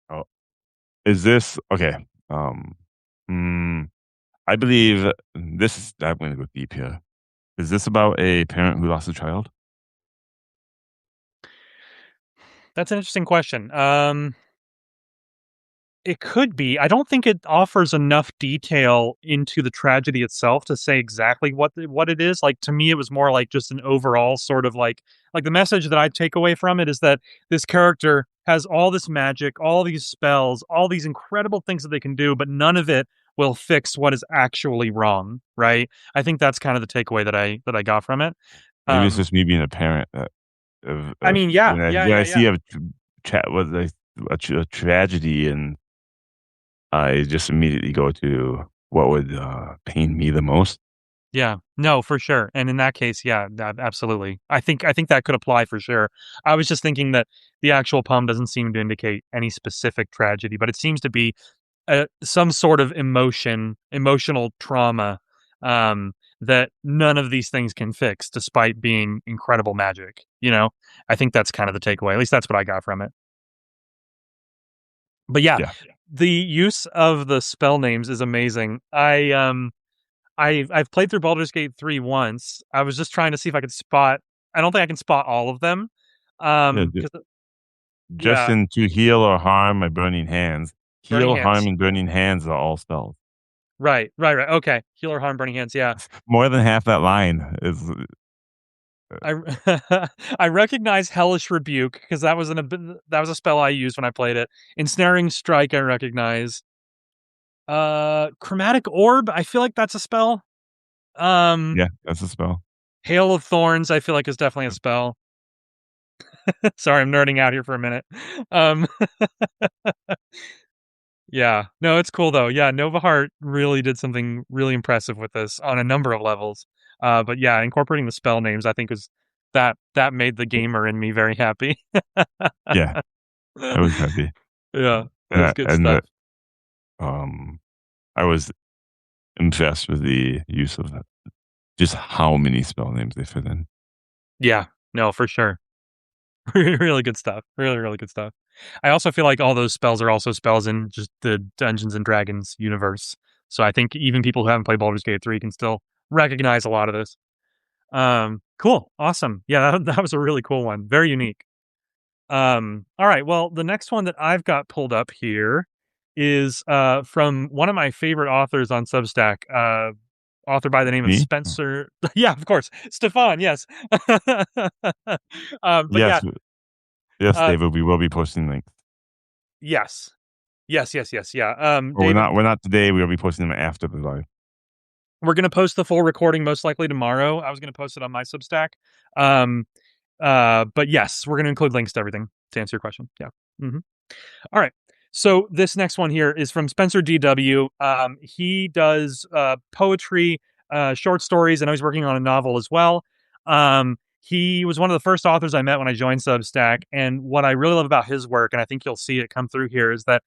oh, is this okay? Um, mm, I believe this is. I'm going to go deep here. Is this about a parent who lost a child? That's an interesting question. It could be. I don't think it offers enough detail into the tragedy itself to say exactly what it is. Like to me, it was more like just an overall sort of like the message that I take away from it is that this character has all this magic, all these spells, all these incredible things that they can do, but none of it will fix what is actually wrong, right? I think that's kind of the takeaway that I got from it. Maybe it's Um, just me being a parent that I of mean, yeah, yeah, when yeah, I yeah. see a tragedy, and I just immediately go to what would pain me the most. Yeah, no, for sure. And in that case, yeah, absolutely. I think that could apply for sure. I was just thinking that the actual poem doesn't seem to indicate any specific tragedy, but it seems to be some sort of emotional trauma that none of these things can fix, despite being incredible magic. I think that's kind of the takeaway. At least that's what I got from it. But yeah, Yeah, the use of the spell names is amazing. I've played through Baldur's Gate 3 once. I was just trying to see if I could spot. I don't think I can spot all of them. yeah. 'Cause Just yeah, in to heal or harm my burning hands. Burning Heal, harm, Hands. and burning hands are all spells. Right, right, right. Okay, Healer Harm, Burning Hands. Yeah, More than half that line is I I recognize Hellish Rebuke because that was a spell I used when I played it. Ensnaring Strike, I recognize. Chromatic Orb. I feel like that's a spell. Um, yeah, that's a spell. Hail of Thorns. I feel like is definitely a spell. Sorry, I'm nerding out here for a minute. Um, Yeah. No, it's cool though. Yeah, Nova Heart really did something really impressive with this on a number of levels. But yeah, incorporating the spell names, I think was that made the gamer in me very happy. Yeah, I was happy, Yeah, it and was good and stuff. um, I was impressed with the use of just how many spell names they fit in. Yeah, no, for sure. Really good stuff. Really, really good stuff. I also feel like all those spells are also spells in just the Dungeons and Dragons universe. So I think even people who haven't played Baldur's Gate 3 can still recognize a lot of this. Cool. Awesome. Yeah, that was a really cool one. Very unique. All right. Well, the next one that I've got pulled up here is from one of my favorite authors on Substack, author by the name of Me? Spencer. Yeah, of course. Stefan, yes. But yeah, Yes, yes, uh, David. We will be posting links. yes. Yes, yes, yes, yeah. Or we're not. David, We're not today. We will be posting them after the live. we're gonna post the full recording most likely tomorrow. I was gonna post it on my Substack. Um, but yes, we're gonna include links to everything to answer your question. Yeah. Mhm. All right. So this next one here is from Spencer DW. He does poetry, short stories, and he's working on a novel as well. He was one of the first authors I met when I joined Substack, and what I really love about his work, and I think you'll see it come through here, is that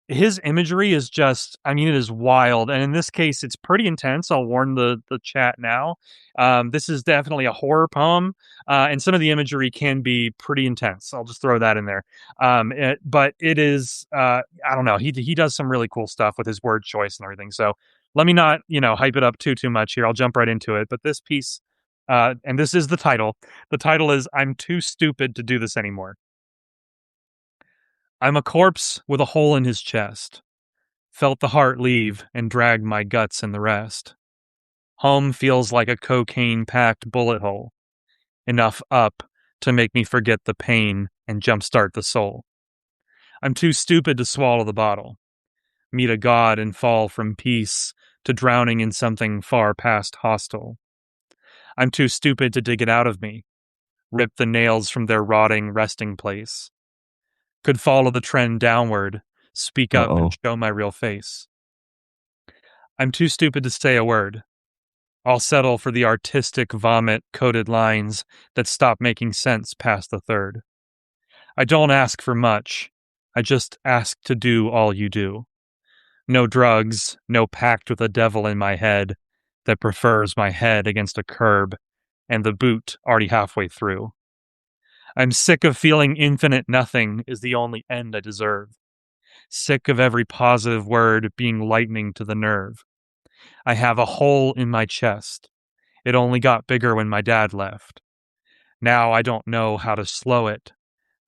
his imagery is just, I mean, it is wild, and in this case it's pretty intense. I'll warn the chat now. This is definitely a horror poem, and some of the imagery can be pretty intense. I'll just throw that in there. But it is, I don't know, he does some really cool stuff with his word choice and everything. So let me not, hype it up too much here. I'll jump right into it. But this piece, and this is the title. The title is "I'm Too Stupid to Do This Anymore." I'm a corpse with a hole in his chest. Felt the heart leave and drag my guts and the rest. Home feels like a cocaine packed bullet hole, enough up to make me forget the pain and jumpstart the soul. I'm too stupid to swallow the bottle, meet a god and fall from peace to drowning in something far past hostile. I'm too stupid to dig it out of me, rip the nails from their rotting resting place. Could follow the trend downward, speak Uh up and oh. show my real face. I'm too stupid to say a word. I'll settle for the artistic vomit coated lines that stop making sense past the third. I don't ask for much. I just ask to do all you do. No drugs, no pact with a devil in my head that prefers my head against a curb and the boot already halfway through. I'm sick of feeling infinite nothing is the only end I deserve. Sick of every positive word being lightning to the nerve. I have a hole in my chest. It only got bigger when my dad left. Now I don't know how to slow it.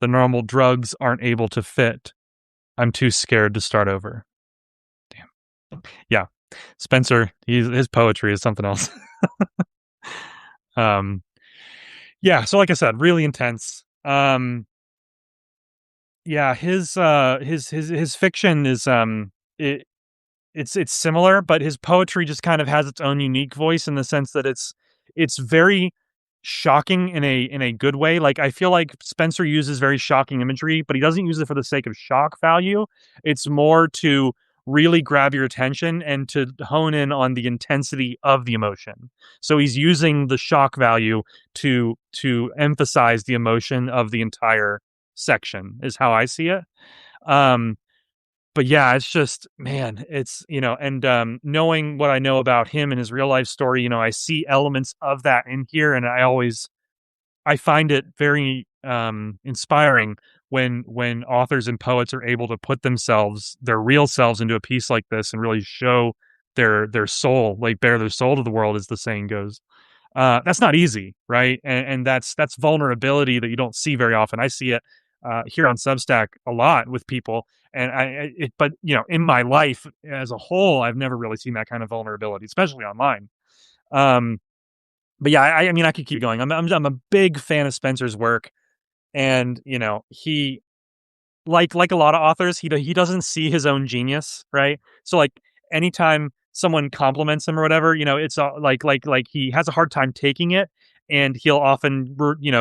The normal drugs aren't able to fit. I'm too scared to start over. Damn. Yeah. Spencer, his poetry is something else. um, yeah. So, like I said, really intense. Yeah, his fiction is it it's similar, but his poetry just kind of has its own unique voice in the sense that it's very shocking in a good way. Like I feel like Spencer uses very shocking imagery, but he doesn't use it for the sake of shock value. It's more to really grab your attention and to hone in on the intensity of the emotion. So he's using the shock value to emphasize the emotion of the entire section is how I see it. Um but yeah, it's just man, it's and knowing what I know about him and his real life story, I see elements of that in here, and I find it very inspiring when authors and poets are able to put themselves, their real selves, into a piece like this and really show their soul, like bare their soul to the world, as the saying goes. That's not easy, right? And that's vulnerability that you don't see very often. I see it here on Substack a lot with people, and but in my life as a whole, I've never really seen that kind of vulnerability, especially online. Um, but yeah, I mean, I could keep going. I'm a big fan of Spencer's work, and he like a lot of authors, he doesn't see his own genius, right? So like anytime someone compliments him or whatever, it's like he has a hard time taking it, and he'll often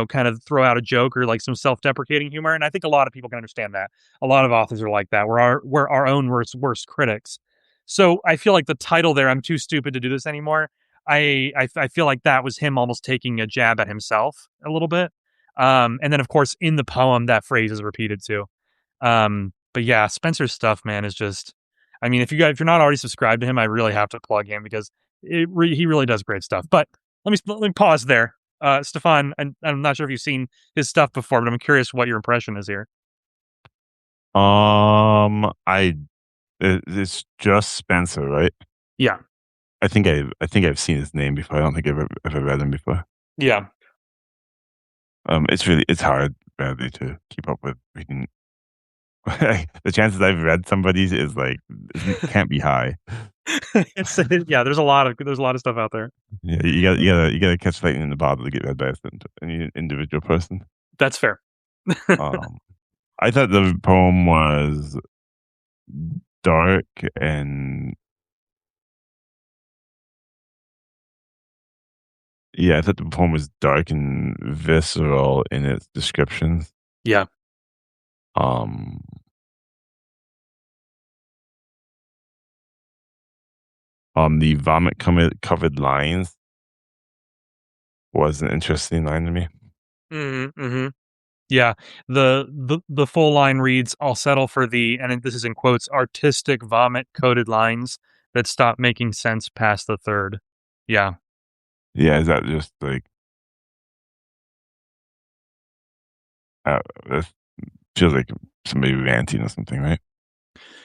kind of throw out a joke or like some self-deprecating humor, and I think a lot of people can understand that. A lot of authors are like that. We're our own worst critics. So I feel like the title there, "I'm too stupid to do this anymore." I feel like that was him almost taking a jab at himself a little bit. And then of course in the poem that phrase is repeated too. But yeah, Spencer's stuff, man, is just. I mean, if you're not already subscribed to him, I really have to plug him because he really does great stuff. But let me pause there, Stefan. I'm not sure if you've seen his stuff before, but I'm curious what your impression is here. I it's just Spencer, right? Yeah, I think I've seen his name before. I don't think I've ever read him before. yeah, It's hard badly to keep up with reading. The chances I've read somebody's is like can't be high. yeah. There's a lot of stuff out there. Yeah, you gotta catch lightning in the bottle to get read by any individual person. That's fair. Um, I thought the poem was dark and yeah, I thought the poem was dark and visceral in its descriptions. Yeah, Um, the vomit covered lines was an interesting line to me. hmm. Yeah, the full line reads, "I'll settle for the," and this is in quotes, "artistic vomit coated lines that stop making sense past the third." Yeah. Yeah, is that just like that feels like somebody ranting or something, right?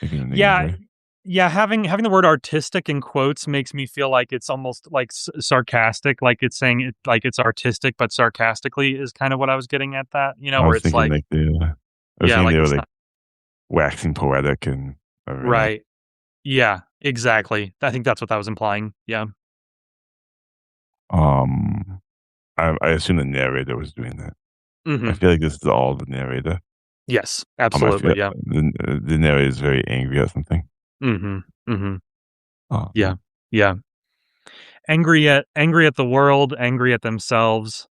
Like in a negative Yeah, way. yeah, having the word artistic in quotes makes me feel like it's almost like sarcastic, like it's saying it like it's artistic, but sarcastically is kind of what I was getting at that, I where was it's thinking like, like I was yeah, thinking like they were it's like not waxing poetic and everything. right. Yeah, exactly. I think that's what that was implying. Yeah. Um, I assume the narrator was doing that. I Mhm. feel like this is all the narrator. Yes, I feel absolutely. Yeah. the narrator is very angry at something. Mhm. Mhm. Yeah. Um, Yeah. Angry at the world, angry at themselves,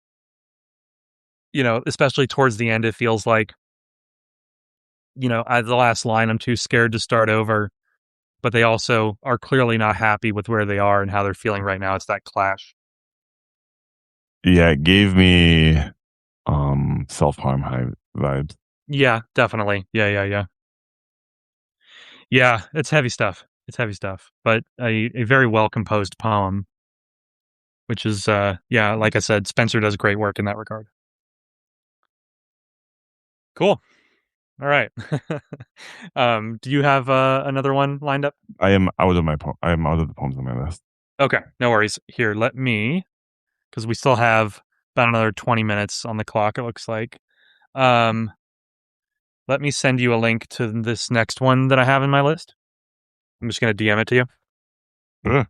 especially towards the end it feels like, the last line, "I'm too scared to start over," but they also are clearly not happy with where they are and how they're feeling right now. It's that clash. yeah, it gave me self harm high vibes. Yeah, definitely. Yeah, yeah, yeah. Yeah, it's heavy stuff. It's heavy stuff, but a very well composed poem, which is yeah, like I said, Spencer does great work in that regard. Cool. All right. Do you have another one lined up? I am out of the poems on my list. Okay, no worries. Here, let me, because we still have about another 20 minutes on the clock, it looks like. Um, Let me send you a link to this next one that I have in my list. I'm just going to DM it to you. Sure.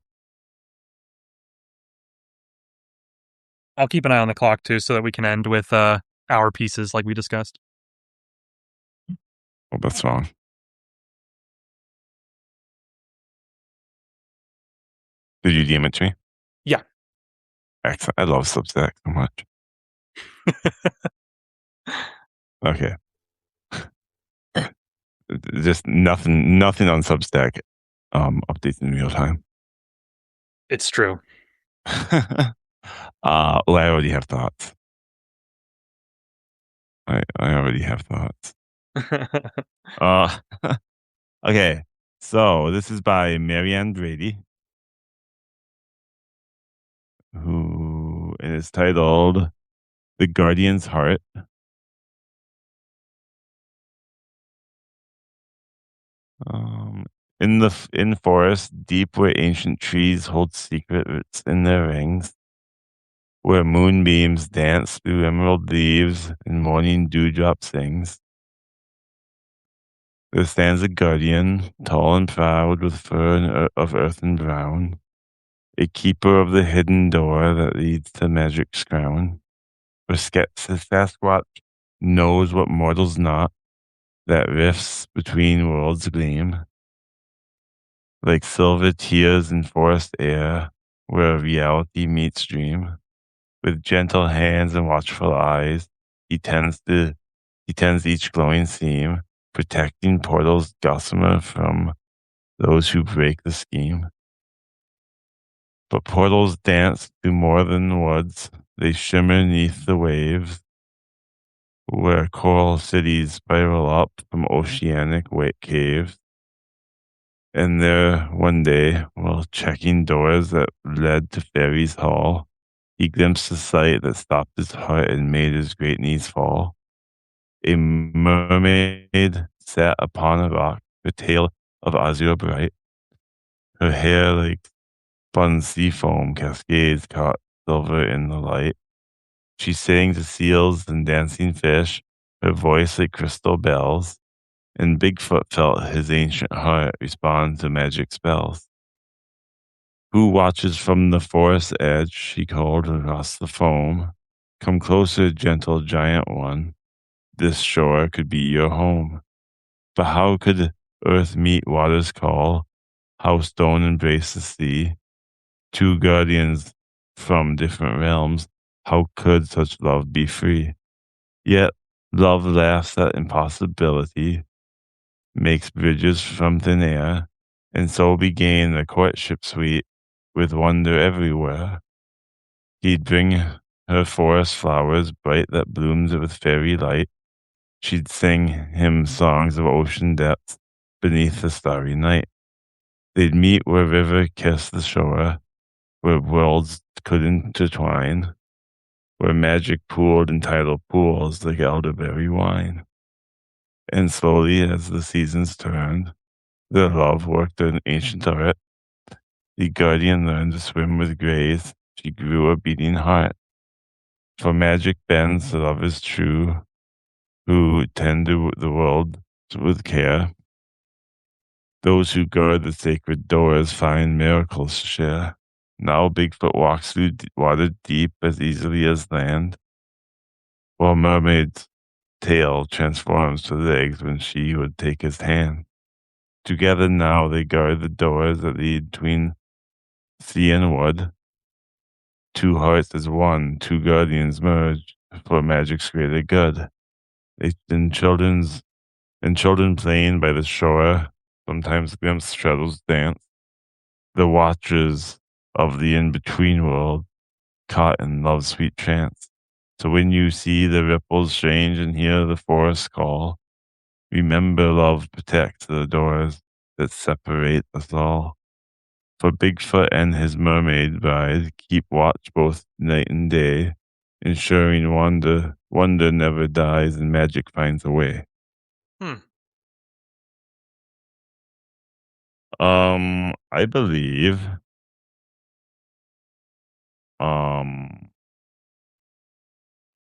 I'll keep an eye on the clock too so that we can end with our pieces like we discussed. Oh, that's wrong. Did you DM it to me? Yeah. Excellent. I love Substack so much. Okay. Just nothing on Substack updates in real time. It's true. Well, I already have thoughts. I already have thoughts. Uh, okay. So this is by Marianne Brady, who is titled "The Guardian's Heart." Um, in forest deep where ancient trees hold secrets in their rings, where moonbeams dance through emerald leaves and morning dewdrop sings. There stands a guardian, tall and proud, with fur of earthen brown, a keeper of the hidden door that leads to magic's crown. For Sasquatch knows what mortals not, that rifts between worlds gleam, like silver tears in forest air, where reality meets dream. With gentle hands and watchful eyes, he tends each glowing seam, protecting portals gossamer from those who break the scheme. But portals dance through more than woods, they shimmer neath the waves, where coral cities spiral up from oceanic wet caves. And there, one day, while checking doors that led to Fairy's Hall, he glimpsed a sight that stopped his heart and made his great knees fall. A mermaid sat upon a rock, her tail of azure bright, her hair like spun sea foam cascades caught silver in the light. She sang to seals and dancing fish, her voice like crystal bells, and Bigfoot felt his ancient heart respond to magic spells. Who watches from the forest edge? She called across the foam. Come closer, gentle giant one. This shore could be your home. But how could earth meet water's call? How stone embrace the sea? Two guardians from different realms. How could such love be free? Yet love laughs at impossibility, makes bridges from thin air, and so began the courtship sweet with wonder everywhere. He'd bring her forest flowers bright that bloomed with fairy light. She'd sing him songs of ocean depths beneath the starry night. They'd meet where river kissed the shore, where worlds could intertwine, where magic pooled in tidal pools like elderberry wine. And slowly, as the seasons turned, their love worked an ancient art. The guardian learned to swim with grace. She grew a beating heart. For magic bends, love is true, who tend to the world with care. Those who guard the sacred doors find miracles to share. Now Bigfoot walks through water deep as easily as land, while Mermaid's tail transforms to legs when she would take his hand. Together now they guard the doors that lead between sea and wood. Two hearts as one, two guardians merge for magic's greater good. And children playing by the shore sometimes glimpse shadows dance. The watchers of the in-between world caught in love's sweet trance. So when you see the ripples change and hear the forest call, remember love protects the doors that separate us all. For Bigfoot and his mermaid bride keep watch both night and day, ensuring wonder never dies and magic finds a way. Hmm. I believe, um,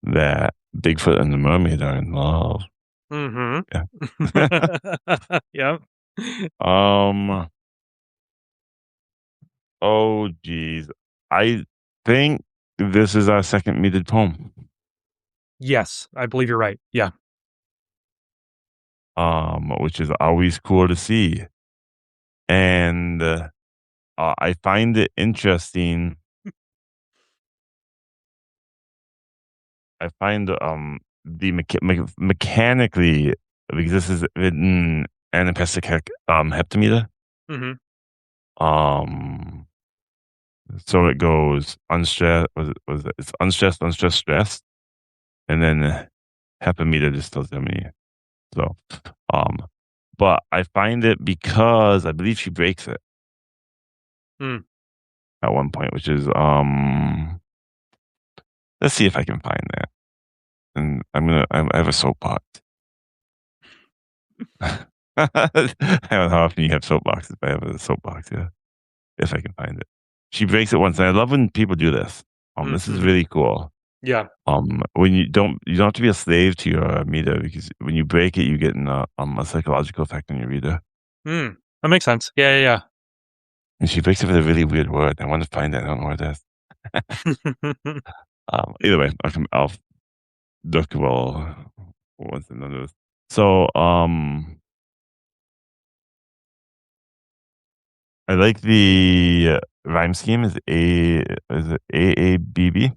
that Bigfoot and the mermaid are in love. Mhm. Yeah. Yep. Um, oh geez. I think this is our second muted poem. Yes, I believe you're right. Yeah. which is always cool to see. And I find it interesting. I find the mechanically, because this is written anapestic heptameter. Mm-hmm. Um, so it goes unstressed. It's unstressed, unstressed, stressed, and then heptameter just tells you how many. So, um, but I find it because I believe she breaks it Mm. at one point, which is let's see if I can find that. And I have a soapbox. I don't know how often you have soapboxes, but I have a soapbox, yeah. If I can find it. She breaks it once, and I love when people do this. This is Mm-hmm. really cool. Yeah. When you don't have to be a slave to your meter, because when you break it, you get a psychological effect on your reader. Mm. That makes sense. Yeah, yeah, And she breaks it with a really weird word. I want to find it. I don't know where it is. yeah. Either way, I'll look well what's the numbers. So I like the rhyme scheme is it AABB.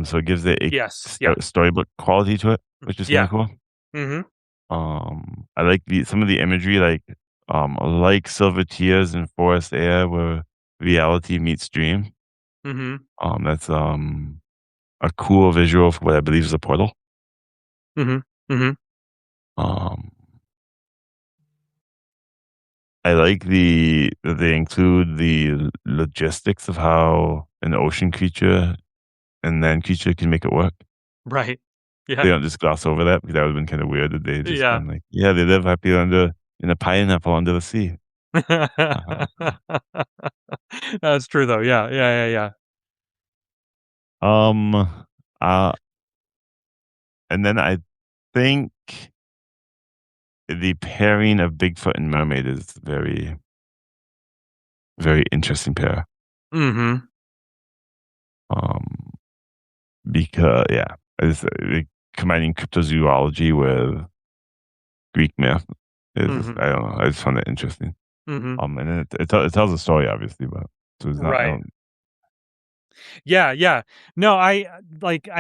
So it gives it a Yes. Yeah. storybook quality to it, which is kind of Yeah. cool. Mm-hmm. I like some of the imagery, like Silver Tears and Forest Air, where reality meets dream. Mm-hmm. That's a cool visual for what I believe is a portal. Mm-hmm. Mm-hmm. Um, I like that they include the logistics of how an ocean creature and land creature can make it work. Right. They Yeah. don't just gloss over that, because that would have been kind of weird that they just Yeah. been like, yeah, they live happy in a pineapple under the sea. Uh, That's true though. Yeah. Yeah. Yeah. Yeah. um, uh, and then I think the pairing of Bigfoot and Mermaid is very, very interesting pair. Mm-hmm. Um, because yeah, it's combining cryptozoology with Greek myth is Mm-hmm. I don't know. I just found it interesting. Mm-hmm. And it tells a story, obviously, but so it's not. I Right. don't. Yeah, yeah. No, I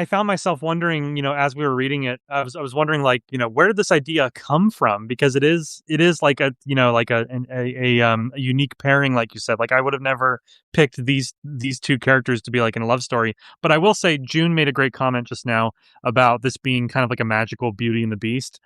found myself wondering, as we were reading it, I was wondering like, where did this idea come from? Because it is like like a unique pairing, like you said. Like I would have never picked these two characters to be like in a love story. But I will say June made a great comment just now about this being kind of like a magical Beauty and the Beast.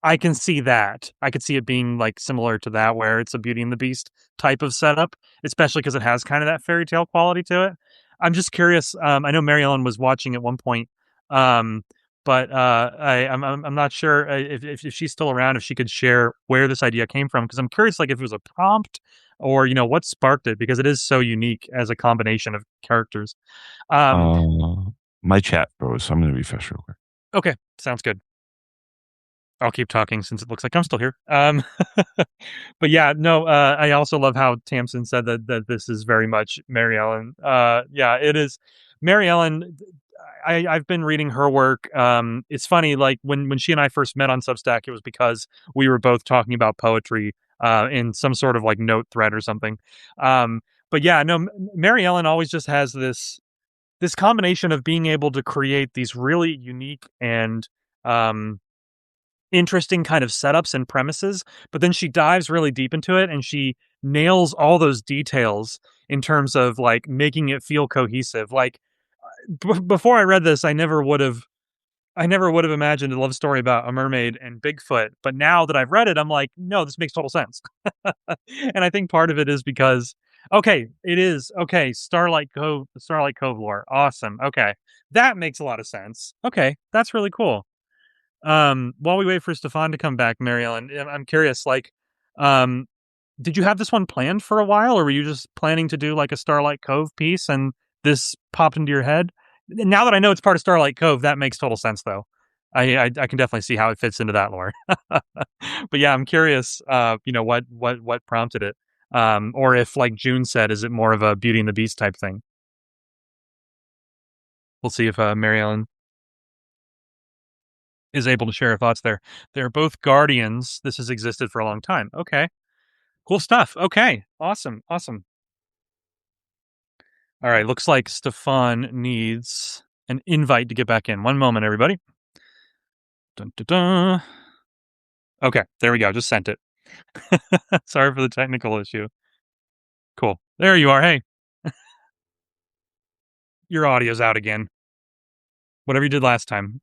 I can see that. I could see it being like similar to that, where it's a Beauty and the Beast type of setup, especially because it has kind of that fairy tale quality to it. I'm just curious. I know Mary Ellen was watching at one point, um, but I'm not sure if she's still around, if she could share where this idea came from, because I'm curious, like if it was a prompt or what sparked it, because it is so unique as a combination of characters. Um, Uh, my chat froze, so I'm gonna refresh real quick. okay, sounds good. I'll keep talking since it looks like I'm still here. But yeah, no, I also love how Tamsin said that this is very much Mary Ellen. Yeah, it is. Mary Ellen, I've been reading her work. It's funny, like when she and I first met on Substack, it was because we were both talking about poetry in some sort of like note thread or something. Um, but yeah, no, Mary Ellen always just has this combination of being able to create these really unique and um interesting kind of setups and premises, but then she dives really deep into it and she nails all those details in terms of like making it feel cohesive. Like before I read this, I never would have imagined a love story about a mermaid and Bigfoot, but now that I've read it, I'm like, no, this makes total sense. And I think part of it is because okay, it is okay, Starlight Cove lore. Awesome. Okay. That makes a lot of sense. Okay, that's really cool. While we wait for Stefan to come back, Mary Ellen, I'm curious, like, um, did you have this one planned for a while, or were you just planning to do like a Starlight Cove piece and this popped into your head? Now that I know it's part of Starlight Cove, that makes total sense, though. I can definitely see how it fits into that lore. But yeah, I'm curious, what prompted it, or if, like June said, is it more of a Beauty and the Beast type thing? We'll see if Mary Ellen. is able to share her thoughts there. They're both guardians. This has existed for a long time. Okay. Cool stuff. Okay. Awesome. Awesome. All right. Looks like Stefan needs an invite to get back in. One moment, everybody. Dun, dun, dun. Okay. There we go. Just sent it. Sorry for the technical issue. Cool. There you are. Hey, your audio's out again. Whatever you did last time.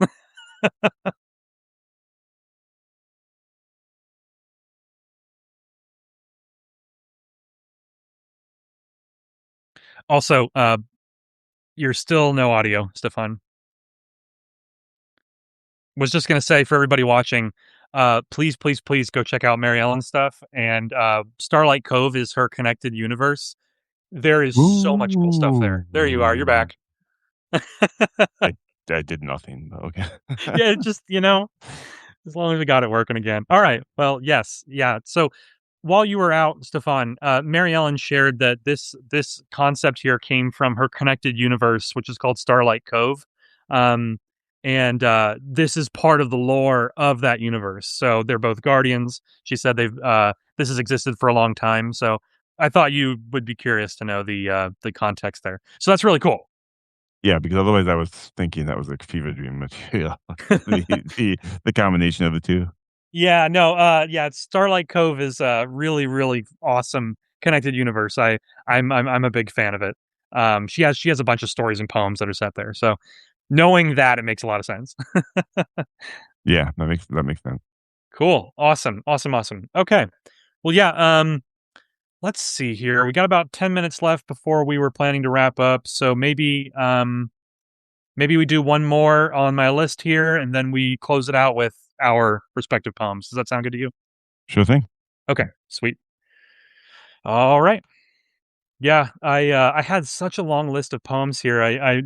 Also, you're still no audio, Stefan. Was just gonna say for everybody watching, please, please, please go check out Mary Ellen's stuff. And Starlight Cove is her connected universe. There is so much cool stuff there. There you are. You're back. I did nothing. Okay. Yeah, just as long as we got it working again. All right. Well, yes, yeah. So while you were out, Stefan, Mary Ellen shared that this concept here came from her connected universe, which is called Starlight Cove. Um, and this is part of the lore of that universe. So they're both guardians. She said this has existed for a long time. So I thought you would be curious to know the context there. So that's really cool. Yeah, because otherwise I was thinking that was like fever dream material. the combination of the two. Yeah, no, Starlight Cove is a really, really awesome connected universe. I'm a big fan of it. She has a bunch of stories and poems that are set there. So knowing that, it makes a lot of sense. Yeah, that makes sense. Cool. Awesome. Awesome. Awesome. Okay. Well, yeah, let's see here. We got about 10 minutes left before we were planning to wrap up. So maybe we do one more on my list here and then we close it out with our respective poems. Does that sound good to you? Sure thing. Okay, sweet. All right. Yeah, I had such a long list of poems here. I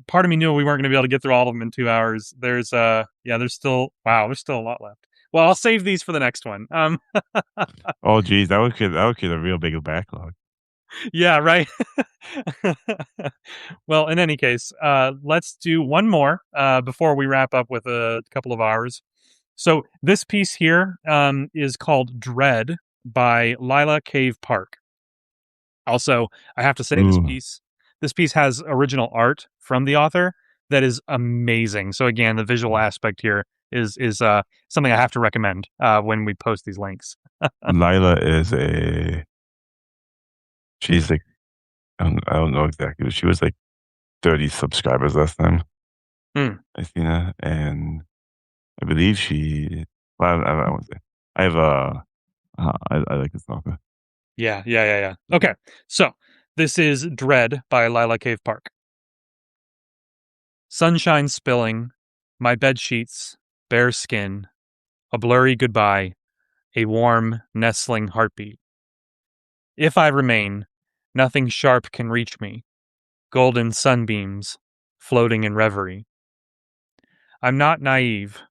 part of me knew we weren't going to be able to get through all of them in 2 hours. There's there's still a lot left. Well, I'll save these for the next one. Oh, geez, that would create a real big backlog. Yeah, right. Well, in any case, let's do one more before we wrap up with a couple of hours. So this piece here is called Dread by Lila Cave Park. Also, I have to say Ooh. this piece has original art from the author that is amazing. So again, the visual aspect here is something I have to recommend when we post these links. Lila is she's like I don't know exactly, but she was like 30 subscribers last time. Hmm. I seen that, and I believe she. Well, I won't say. I have a. I like this author. Yeah. Okay, so this is Dread by Lila Cave Park. Sunshine spilling, my bed sheets, bare skin, a blurry goodbye, a warm, nestling heartbeat. If I remain, nothing sharp can reach me, golden sunbeams, floating in reverie. I'm not naive.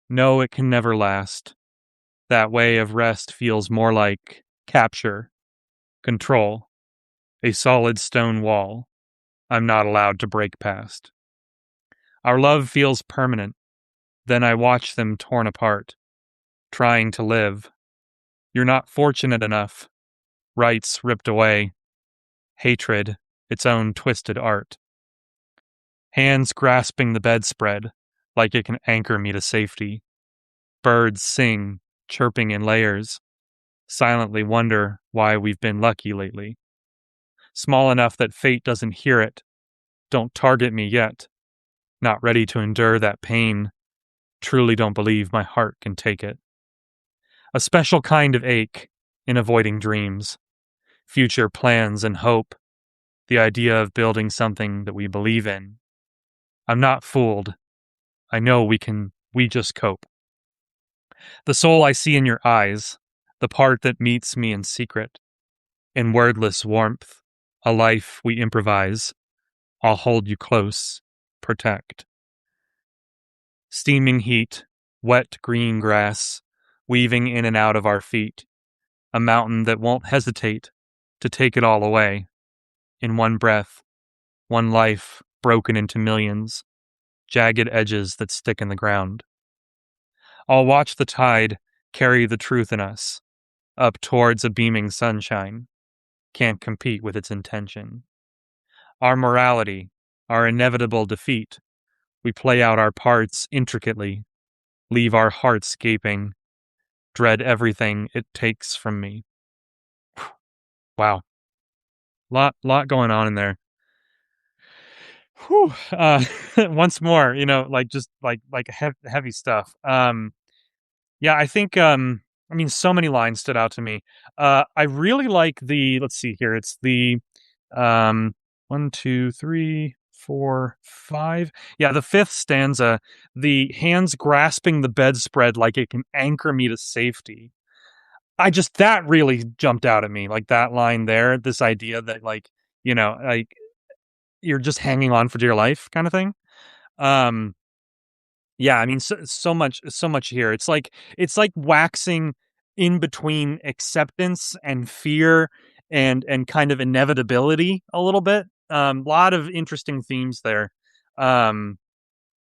No, it can never last. That way of rest feels more like capture, control, a solid stone wall I'm not allowed to break past. Our love feels permanent. Then I watch them torn apart, trying to live. You're not fortunate enough. Rights ripped away. Hatred, its own twisted art. Hands grasping the bedspread, like it can anchor me to safety. Birds sing, chirping in layers. Silently wonder why we've been lucky lately. Small enough that fate doesn't hear it. Don't target me yet. Not ready to endure that pain. Truly don't believe my heart can take it. A special kind of ache in avoiding dreams, future plans and hope, the idea of building something that we believe in. I'm not fooled. I know we just cope. The soul I see in your eyes, the part that meets me in secret, in wordless warmth, a life we improvise. I'll hold you close, protect. Steaming heat, wet green grass, weaving in and out of our feet, a mountain that won't hesitate to take it all away. In one breath, one life broken into millions, jagged edges that stick in the ground. I'll watch the tide carry the truth in us up towards a beaming sunshine. Can't compete with its intention. Our morality, our inevitable defeat. We play out our parts intricately, leave our hearts gaping, dread everything it takes from me. Wow. Lot going on in there. Whew. Once more, like just like heavy stuff. Yeah, I think I mean so many lines stood out to me. I really like let's see here. It's the um one, two, three, four, five. Yeah, the fifth stanza, the hands grasping the bedspread like it can anchor me to safety. That really jumped out at me. Like that line there, this idea that like you're just hanging on for dear life kind of thing. Um yeah, I mean, so much here. It's like waxing in between acceptance and fear and kind of inevitability a little bit. Lot of interesting themes there. Um,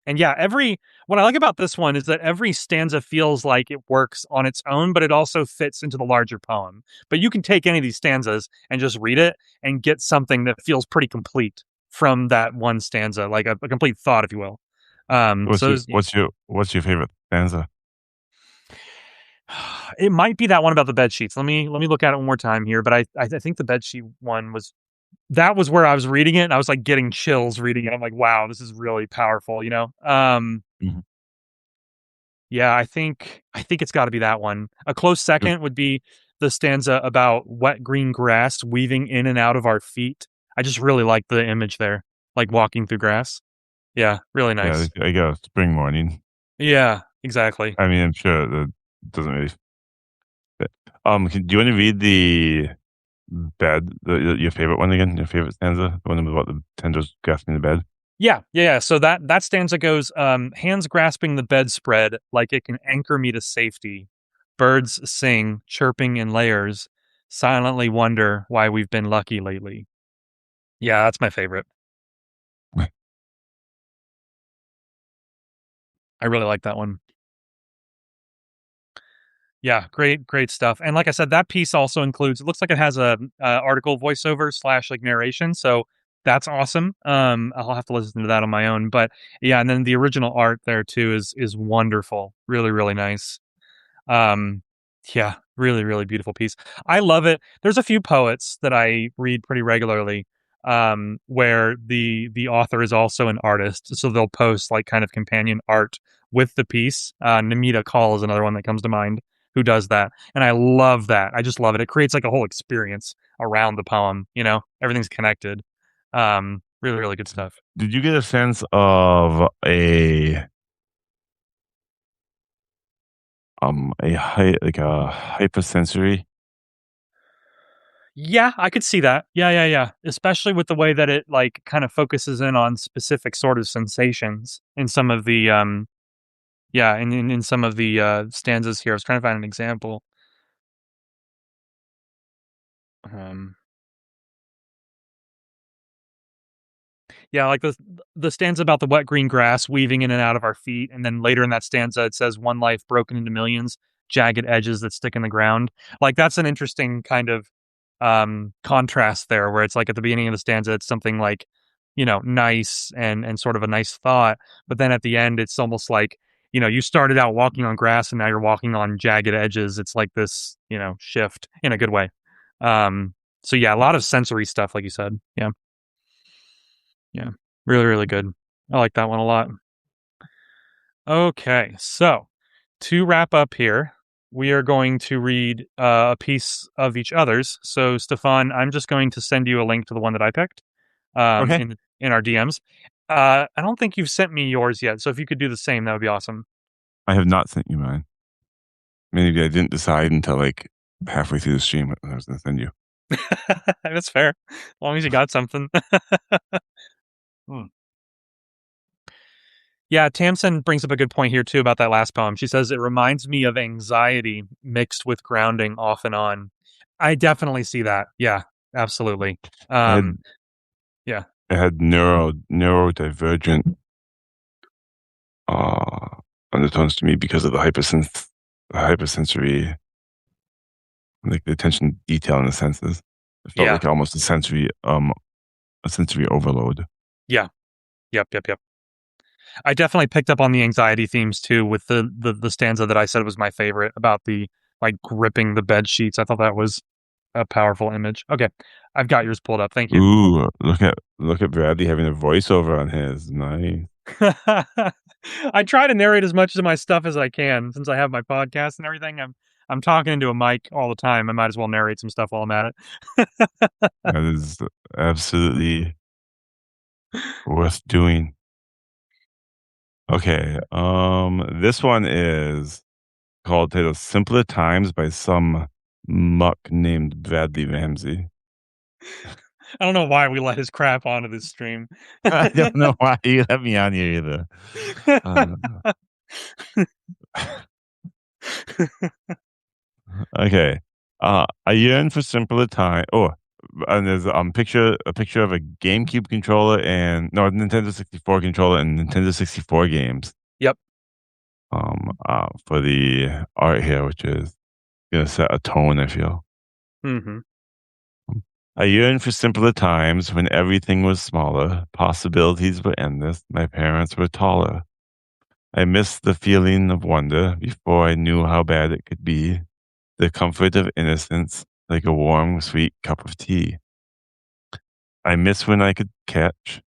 and yeah, every what I like about this one is that every stanza feels like it works on its own, but it also fits into the larger poem. But you can take any of these stanzas and just read it and get something that feels pretty complete from that one stanza, like a complete thought, if you will. So What's your favorite stanza? it might be that one about the bed sheets. Let me look at it one more time here. But I think the bed sheet one was where I was reading it. And I was like getting chills reading it. I'm like, wow, this is really powerful. Mhm. Yeah, I think it's got to be that one. A close Yep. second would be the stanza about wet green grass weaving in and out of our feet. I just really like the image there, like walking through grass. Yeah, really Yeah, nice. I got a spring morning. Yeah, exactly. I mean, I'm sure that doesn't really fit. Do you want to read the bed, your favorite one again? Your favorite stanza, the one about the tenders grasping the bed. Yeah, yeah, yeah. So that stanza goes, hands grasping the bedspread like it can anchor me to safety. Birds sing, chirping in layers, silently wonder why we've been lucky lately. Yeah, that's my favorite. I really like that one. Yeah, great stuff. And like I said, that piece also includes. It looks like it has a article voiceover slash like narration. So that's awesome. I'll have to listen to that on my own. But yeah, and then the original art there too is wonderful. Really nice. Um, yeah, really beautiful piece. I love it. There's a few poets that I read pretty regularly, where the author is also an artist, so they'll post like kind of companion art with the piece. Namita Call is another one that comes to mind who does that, and I love that. I just love it. It creates like a whole experience around the poem. Everything's connected. Really good stuff. Did you get a sense of a hypersensory? Yeah, I could see that. Yeah. Especially with the way that it like kind of focuses in on specific sort of sensations in some of the yeah, in some of the stanzas here. I was trying to find an example. Um Yeah, like the stanza about the wet green grass weaving in and out of our feet, and then later in that stanza it says one life broken into millions, jagged edges that stick in the ground. Like that's an interesting kind of contrast there where it's like at the beginning of the stanza it's something like, nice and sort of a nice thought, but then at the end it's almost like, you started out walking on grass and now you're walking on jagged edges. It's like this, shift in a good way. So yeah, a lot of sensory stuff like you said. Yeah. Yeah. Really good. I like that one a lot. Okay. So, to wrap up here, we are going to read a piece of each other's. So, Stefan, I'm just going to send you a link to the one that I picked Okay. in our DMs. I don't think you've sent me yours yet. So, if you could do the same, that would be awesome. I have not sent you mine. Maybe I didn't decide until like halfway through the stream what I was going to send you. That's fair. As long as you got something. Hmm. Yeah, Tamsin brings up a good point here too about that last poem. She says it reminds me of anxiety mixed with grounding off and on. I definitely see that. Yeah, absolutely. I had Um, yeah. I had neurodivergent uh undertones to me because of the hypersensory, like the attention to detail in the senses. It felt Yeah. like almost a sensory overload. Yeah. Yep. I definitely picked up on the anxiety themes too with the stanza that I said was my favorite about the like gripping the bed sheets. I thought that was a powerful image. Okay. I've got yours pulled up. Thank you. Ooh, look at Bradley having a voiceover on his. Nice. I try to narrate as much of my stuff as I can since I have my podcast and everything. I'm talking into a mic all the time. I might as well narrate some stuff while I'm at it. That is absolutely worth doing. Okay. This one is called "Titled Simpler Times" by some muck named Bradley Ramsey. I don't know why we let his crap onto this stream. I don't know why you let me on here either. Okay. I yearn for simpler time. Oh, and there's a picture of a GameCube controller and no, a Nintendo 64 controller and Nintendo 64 games. Yep. For the art here, which is gonna set a tone, I feel. Mm-hmm. I yearn for simpler times when everything was smaller, possibilities were endless, my parents were taller. I miss the feeling of wonder before I knew how bad it could be, the comfort of innocence like a warm, sweet cup of tea. I miss when I could catch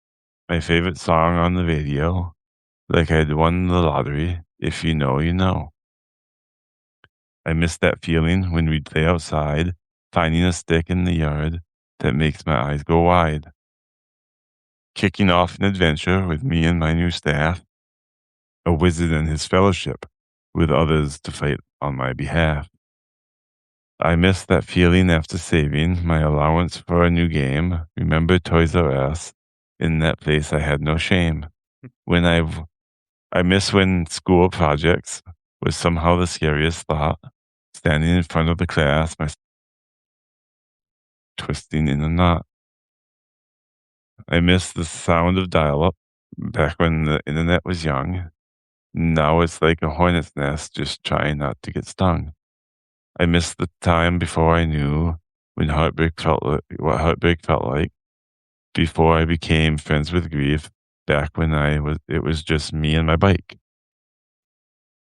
my favorite song on the radio, like I'd won the lottery. If you know, you know. I miss that feeling when we'd play outside, finding a stick in the yard that makes my eyes go wide. Kicking off an adventure with me and my new staff, a wizard and his fellowship, with others to fight on my behalf. I miss that feeling after saving my allowance for a new game. Remember Toys R Us? In that place I had no shame. When I miss when school projects was somehow the scariest thought. Standing in front of the class, my twisting in a knot. I miss the sound of dial-up back when the internet was young. Now it's like a hornet's nest, just trying not to get stung. I miss the time before I knew when what heartbreak felt like. Before I became friends with grief, back when it was just me and my bike.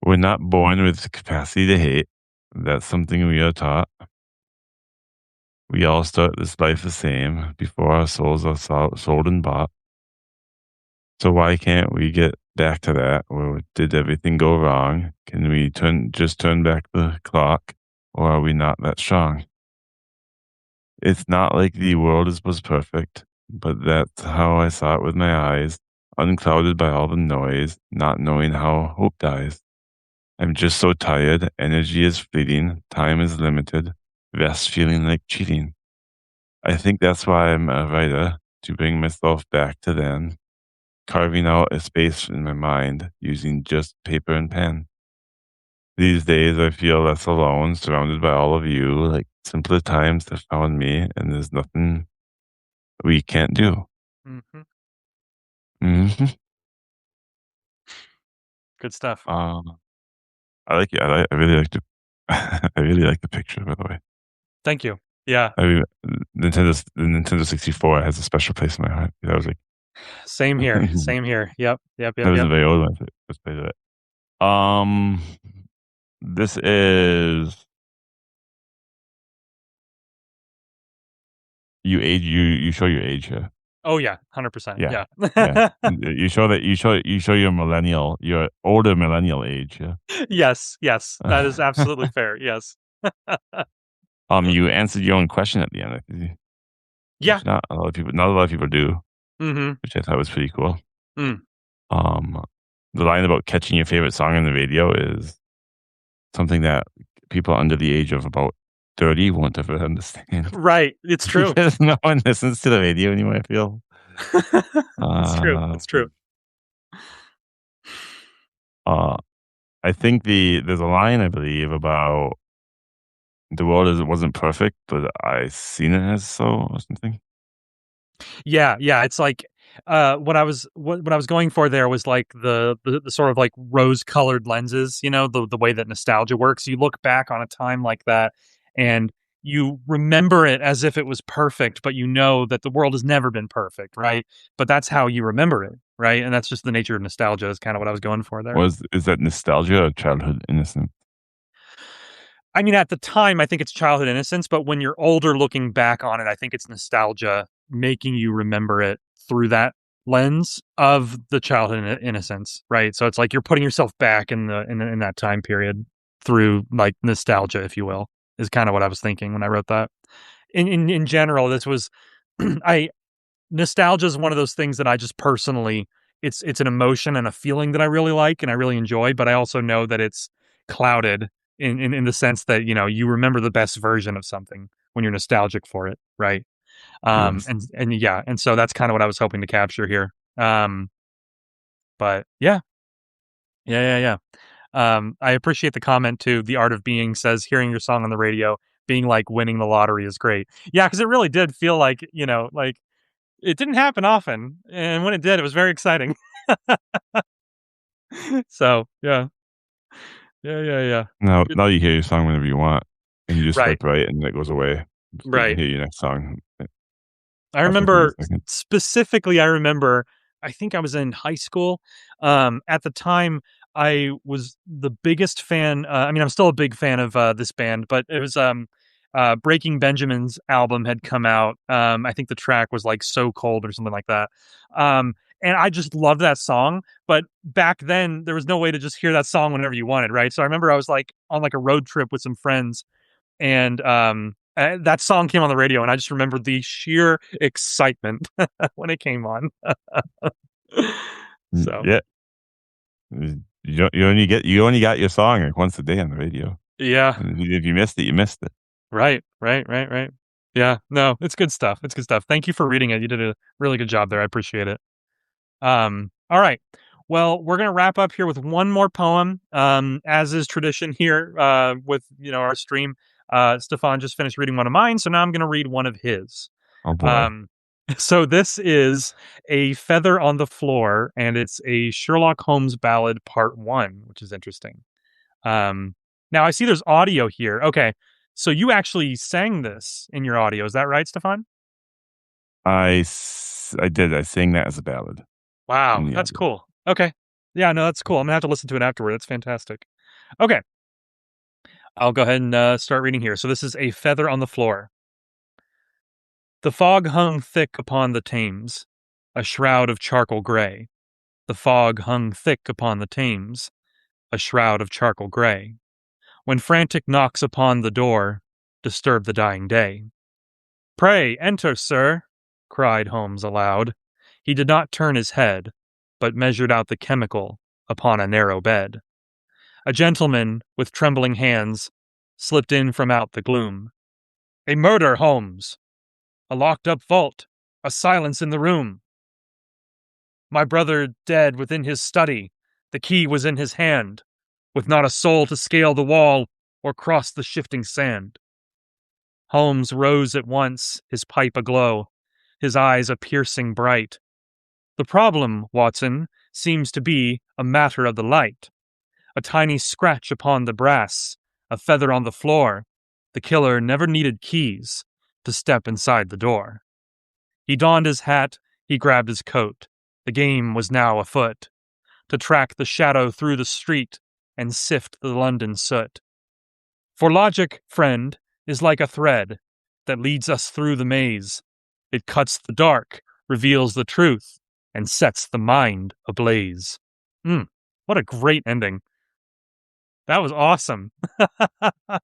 We're not born with the capacity to hate. That's something we are taught. We all start this life the same before our souls are sold and bought. So why can't we get back to that? Or did everything go wrong? Can we just turn back the clock? Or are we not that strong? It's not like the world was perfect, but that's how I saw it with my eyes, unclouded by all the noise, not knowing how hope dies. I'm just so tired, energy is fleeting, time is limited, rest feeling like cheating. I think that's why I'm a writer, to bring myself back to then, carving out a space in my mind using just paper and pen. These days, I feel less alone, surrounded by all of you, like simpler times have found me, and there's nothing we can't do. Mm-hmm. Hmm. Good stuff. I like it. I really like the, I really like the picture, by the way. Thank you. Yeah. I mean, the Nintendo 64 has a special place in my heart. I was like, Same here. Same here. Yep. that was a very old one. Let's play that. This is you show your age here. Oh yeah, 100%. Yeah. Yeah. Yeah. You show your older millennial age. Yeah. Yes. That is absolutely fair. Yes. You answered your own question at the end. Yeah. Which not a lot of people do, Mm-hmm. which I thought was pretty cool. Mm. The line about catching your favorite song on the radio is something that people under the age of about 30 won't ever understand. Right. It's true. Because no one listens to the radio anymore, I feel. It's true. It's true. I think there's a line, I believe, about the world wasn't perfect, but I seen it as so or something. Yeah. It's like What I was going for there was like the sort of like rose colored lenses, the way that nostalgia works. You look back on a time like that and you remember it as if it was perfect, but you know that the world has never been perfect, right? But that's how you remember it, right? And that's just the nature of nostalgia is kind of what I was going for there. Is that nostalgia or childhood innocence? I mean, at the time, I think it's childhood innocence, but when you're older looking back on it, I think it's nostalgia making you remember it through that lens of the childhood innocence, right? So it's like you're putting yourself back in that time period through like nostalgia, if you will, is kind of what I was thinking when I wrote that. In general, this was I nostalgia is one of those things that I just personally it's an emotion and a feeling that I really like and I really enjoy, but I also know that it's clouded in the sense that, you remember the best version of something when you're nostalgic for it, right? Yes. And yeah, and so that's kind of what I was hoping to capture here. But yeah. Yeah, yeah, yeah. I appreciate the comment too. The Art of Being says hearing your song on the radio being like winning the lottery is great. Yeah, because it really did feel like, like it didn't happen often, and when it did, it was very exciting. So, yeah. Yeah, yeah, yeah. Good Now you hear your song whenever you want, and you just right, swipe right, and it goes away. So you can right. hear your next song I after 30 remember seconds. specifically, I think I was in high school. At the time, I was the biggest fan. I mean, I'm still a big fan of this band, but it was Breaking Benjamin's album had come out. I think the track was like "So Cold" or something like that. And I just loved that song. But back then, there was no way to just hear that song whenever you wanted, right? So I remember I was like on like a road trip with some friends, and that song came on the radio, and I just remember the sheer excitement when it came on. So Yeah. You only got your song, like, once a day on the radio. yeah, And if you missed it, you missed it. right, right, right, right. Yeah, no, it's good stuff. It's good stuff. Thank you for reading it. You did a really good job there. I appreciate it. All right. Well, we're gonna wrap up here with one more poem. As is tradition here, with our stream. Stefan just finished reading one of mine, so now I'm gonna read one of his. Oh, boy. Um, so this is A Feather on the Floor, and it's a Sherlock Holmes ballad part one, which is interesting. Now I see there's audio here. Okay. So you actually sang this in your audio. Is that right, Stefan? I did. I sang that as a ballad in Wow, the that's audio. cool. Okay. Yeah, no, that's cool. I'm gonna have to listen to it afterward. That's fantastic. Okay. I'll go ahead and start reading here. So this is A Feather on the Floor. The fog hung thick upon the Thames, a shroud of charcoal gray. The fog hung thick upon the Thames, a shroud of charcoal gray. When frantic knocks upon the door disturb the dying day. "Pray, enter, sir," cried Holmes aloud. He did not turn his head, but measured out the chemical upon a narrow bed. A gentleman, with trembling hands, slipped in from out the gloom. "A murder, Holmes! A locked-up vault! A silence in the room! My brother dead within his study. The key was in his hand, with not a soul to scale the wall or cross the shifting sand." Holmes rose at once, his pipe aglow, his eyes a piercing bright. "The problem, Watson, seems to be a matter of the light. A tiny scratch upon the brass, a feather on the floor. The killer never needed keys to step inside the door." He donned his hat, he grabbed his coat. The game was now afoot, to track the shadow through the street and sift the London soot. For logic, friend, is like a thread that leads us through the maze. It cuts the dark, reveals the truth, and sets the mind ablaze. What a great ending. That was awesome. That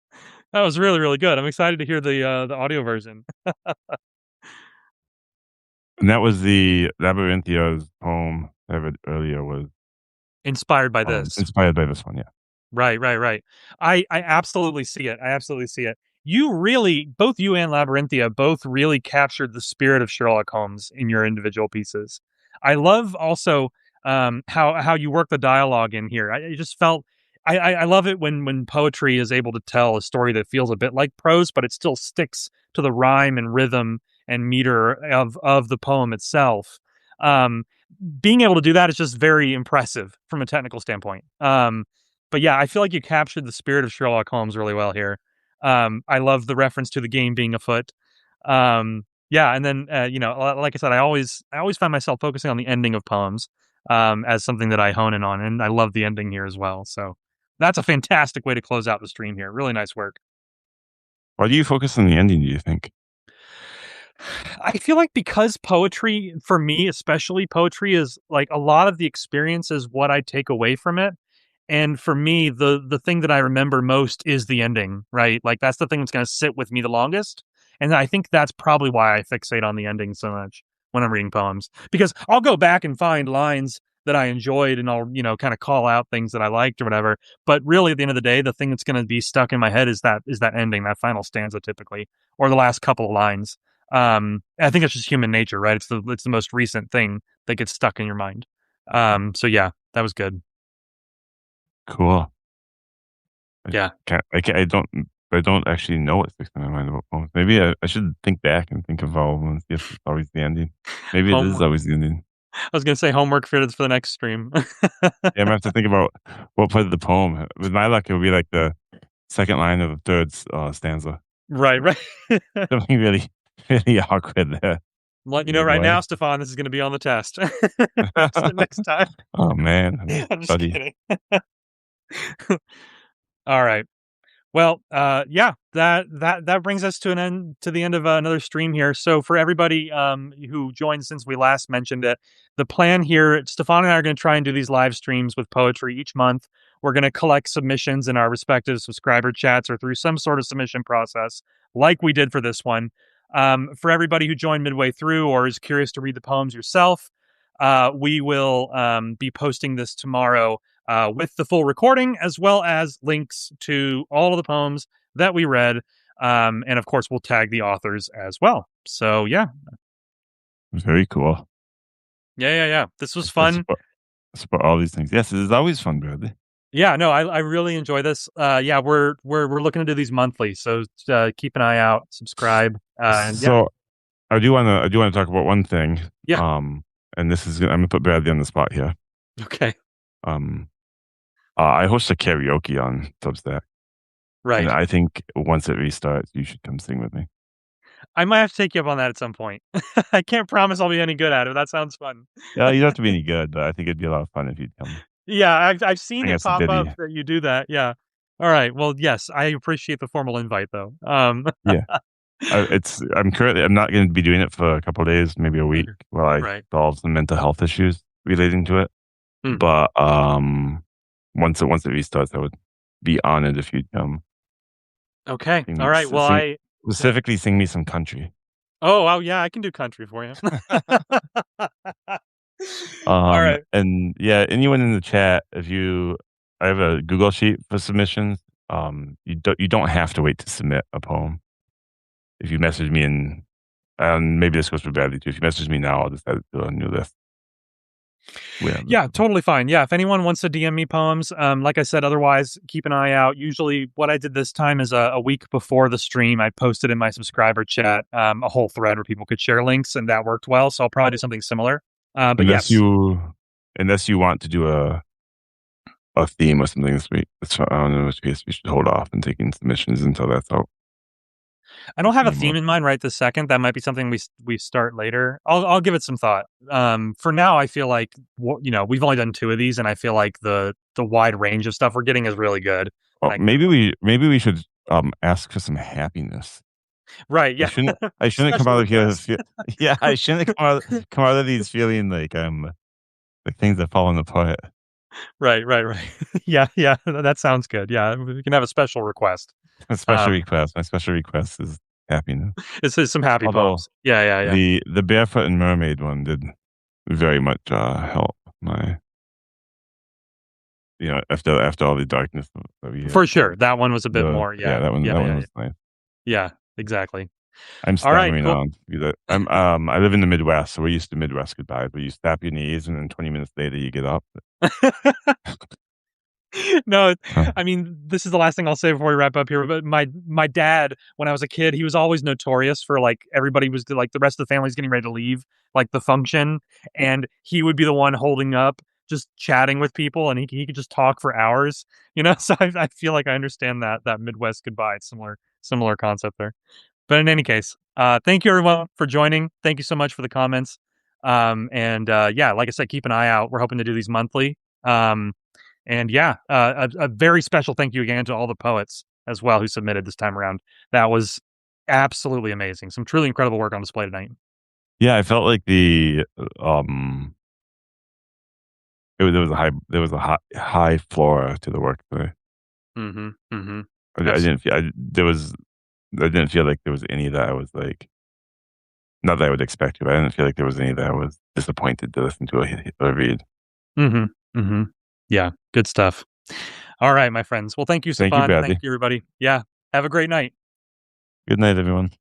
was really, really good. I'm excited to hear the audio version. And that was the Labyrinthia's poem I read earlier was, Inspired by this. inspired by this one, yeah. Right, right, right. I absolutely see it. I absolutely see it. You really, both you and Labyrinthia, both really captured the spirit of Sherlock Holmes in your individual pieces. I love also how you work the dialogue in here. I just felt I love it when poetry is able to tell a story that feels a bit like prose, but it still sticks to the rhyme and rhythm and meter of the poem itself. Um, Being able to do that is just very impressive from a technical standpoint. But yeah, I feel like you captured the spirit of Sherlock Holmes really well here. I love the reference to the game being afoot. Yeah, and then like I said, I always find myself focusing on the ending of poems as something that I hone in on, and I love the ending here as well. So that's a fantastic way to close out the stream here. Really nice work. Why do you focus on the ending, do you think? I feel like because poetry, for me especially, poetry is like a lot of the experience is what I take away from it. And for me, the thing that I remember most is the ending, right? Like that's the thing that's going to sit with me the longest. And I think that's probably why I fixate on the ending so much when I'm reading poems. Because I'll go back and find lines that I enjoyed and I'll, kind of call out things that I liked or whatever. But really at the end of the day, the thing that's going to be stuck in my head is that ending, that final stanza typically, or the last couple of lines. I think it's just human nature, right? It's the most recent thing that gets stuck in your mind. So yeah, that was good. Cool. Yeah. I don't actually know what sticks in my mind about poems. Maybe I should think back and think of all of them and see if it's always the ending. Maybe it is Homework. always the ending. I was gonna say homework for the next stream. Yeah, I'm gonna have to think about what part of the poem. With my luck, it would be like the second line of the third stanza. Right, right. Something really, really awkward there. I'm letting you know Like, right now, what? Stefan, this is gonna be on the test. The next time. Oh man, I'm just buddy. kidding. All right. Well, yeah, that brings us to the end of another stream here. So for everybody who joined since we last mentioned it, the plan here, Stefan and I are going to try and do these live streams with poetry each month. We're going to collect submissions in our respective subscriber chats or through some sort of submission process, like we did for this one. For everybody who joined midway through or is curious to read the poems yourself, we will be posting this tomorrow with the full recording, as well as links to all of the poems that we read. And of course, we'll tag the authors as well. So, yeah. Very cool. Yeah. This was fun. Support all these things. Yes, it is always fun, Bradley. Yeah, no, I really enjoy this. Yeah, we're looking to do these monthly, so keep an eye out, subscribe. And yeah. So I do want to talk about one thing. Yeah. And this is I'm gonna put Bradley on the spot here. Okay. I host a karaoke on Substack. Right. And I think once it restarts, you should come sing with me. I might have to take you up on that at some point. I can't promise I'll be any good at it. That sounds fun. Yeah, you don't have to be any good, but I think it'd be a lot of fun if you'd come. Yeah, I've seen I it guess pop up Diddy. that you do that. Yeah. All right. Well, yes, I appreciate the formal invite though. Yeah. I'm not going to be doing it for a couple of days, maybe a week, while I Right. solve some mental health issues relating to it. Hmm. But once it restarts, I would be honored if you'd come. Okay. All right. Well, specifically sing me some country. Oh, yeah, I can do country for you. All right. And yeah, anyone in the chat, I have a Google sheet for submissions. You don't have to wait to submit a poem. If you message me and maybe this goes for Bradley too. If you message me now, I'll just add it to a new list. Yeah, totally fine. Yeah, if anyone wants to DM me poems, like I said, otherwise keep an eye out. Usually, what I did this time is a week before the stream, I posted in my subscriber chat a whole thread where people could share links, and that worked well. So I'll probably do something similar. But unless yes, unless you want to do a theme or something this week, I don't know. In which case, we should hold off and taking submissions until that's out. I don't have a theme in mind right this second. That might be something we start later. I'll give it some thought. For now, I feel like we've only done 2 of these, and I feel like the wide range of stuff we're getting is really good. Well, maybe we should ask for some happiness. Right? Yeah. I shouldn't come out of here. Yeah, I shouldn't come out of these feeling like things that fall apart. Right. Yeah. That sounds good. Yeah, we can have a special request. A special request. My special request is happiness. It's some happy poems. Yeah. The Barefoot and Mermaid one did very much help my, after all the darkness that we had. For sure, that one was a bit more. Yeah, that one was nice. Yeah, exactly. I'm stammering on. I live in the Midwest, so we're used to Midwest goodbyes, where you snap your knees and then 20 minutes later you get up. No, Huh. I mean, this is the last thing I'll say before we wrap up here. But my dad, when I was a kid, he was always notorious for like everybody was like the rest of the family's getting ready to leave like the function, and he would be the one holding up, just chatting with people, and he could just talk for hours. So I feel like I understand that Midwest goodbye. It's similar concept there. But in any case, thank you everyone for joining. Thank you so much for the comments. And yeah, like I said, keep an eye out. We're hoping to do these monthly. And yeah, a very special thank you again to all the poets as well who submitted this time around. That was absolutely amazing. Some truly incredible work on display tonight. Yeah, I felt like um there was a high floor to the work today. Mm-hmm. Mm-hmm. I didn't feel I didn't feel like there was any that I was like, not that I would expect to, but I didn't feel like there was any that I was disappointed to listen to or read. Mm-hmm. Mm-hmm. Yeah, good stuff. All right, my friends. Well, thank you, Thank you, Stefan. Thank Bradley. you, everybody. Yeah, have a great night. Good night, everyone.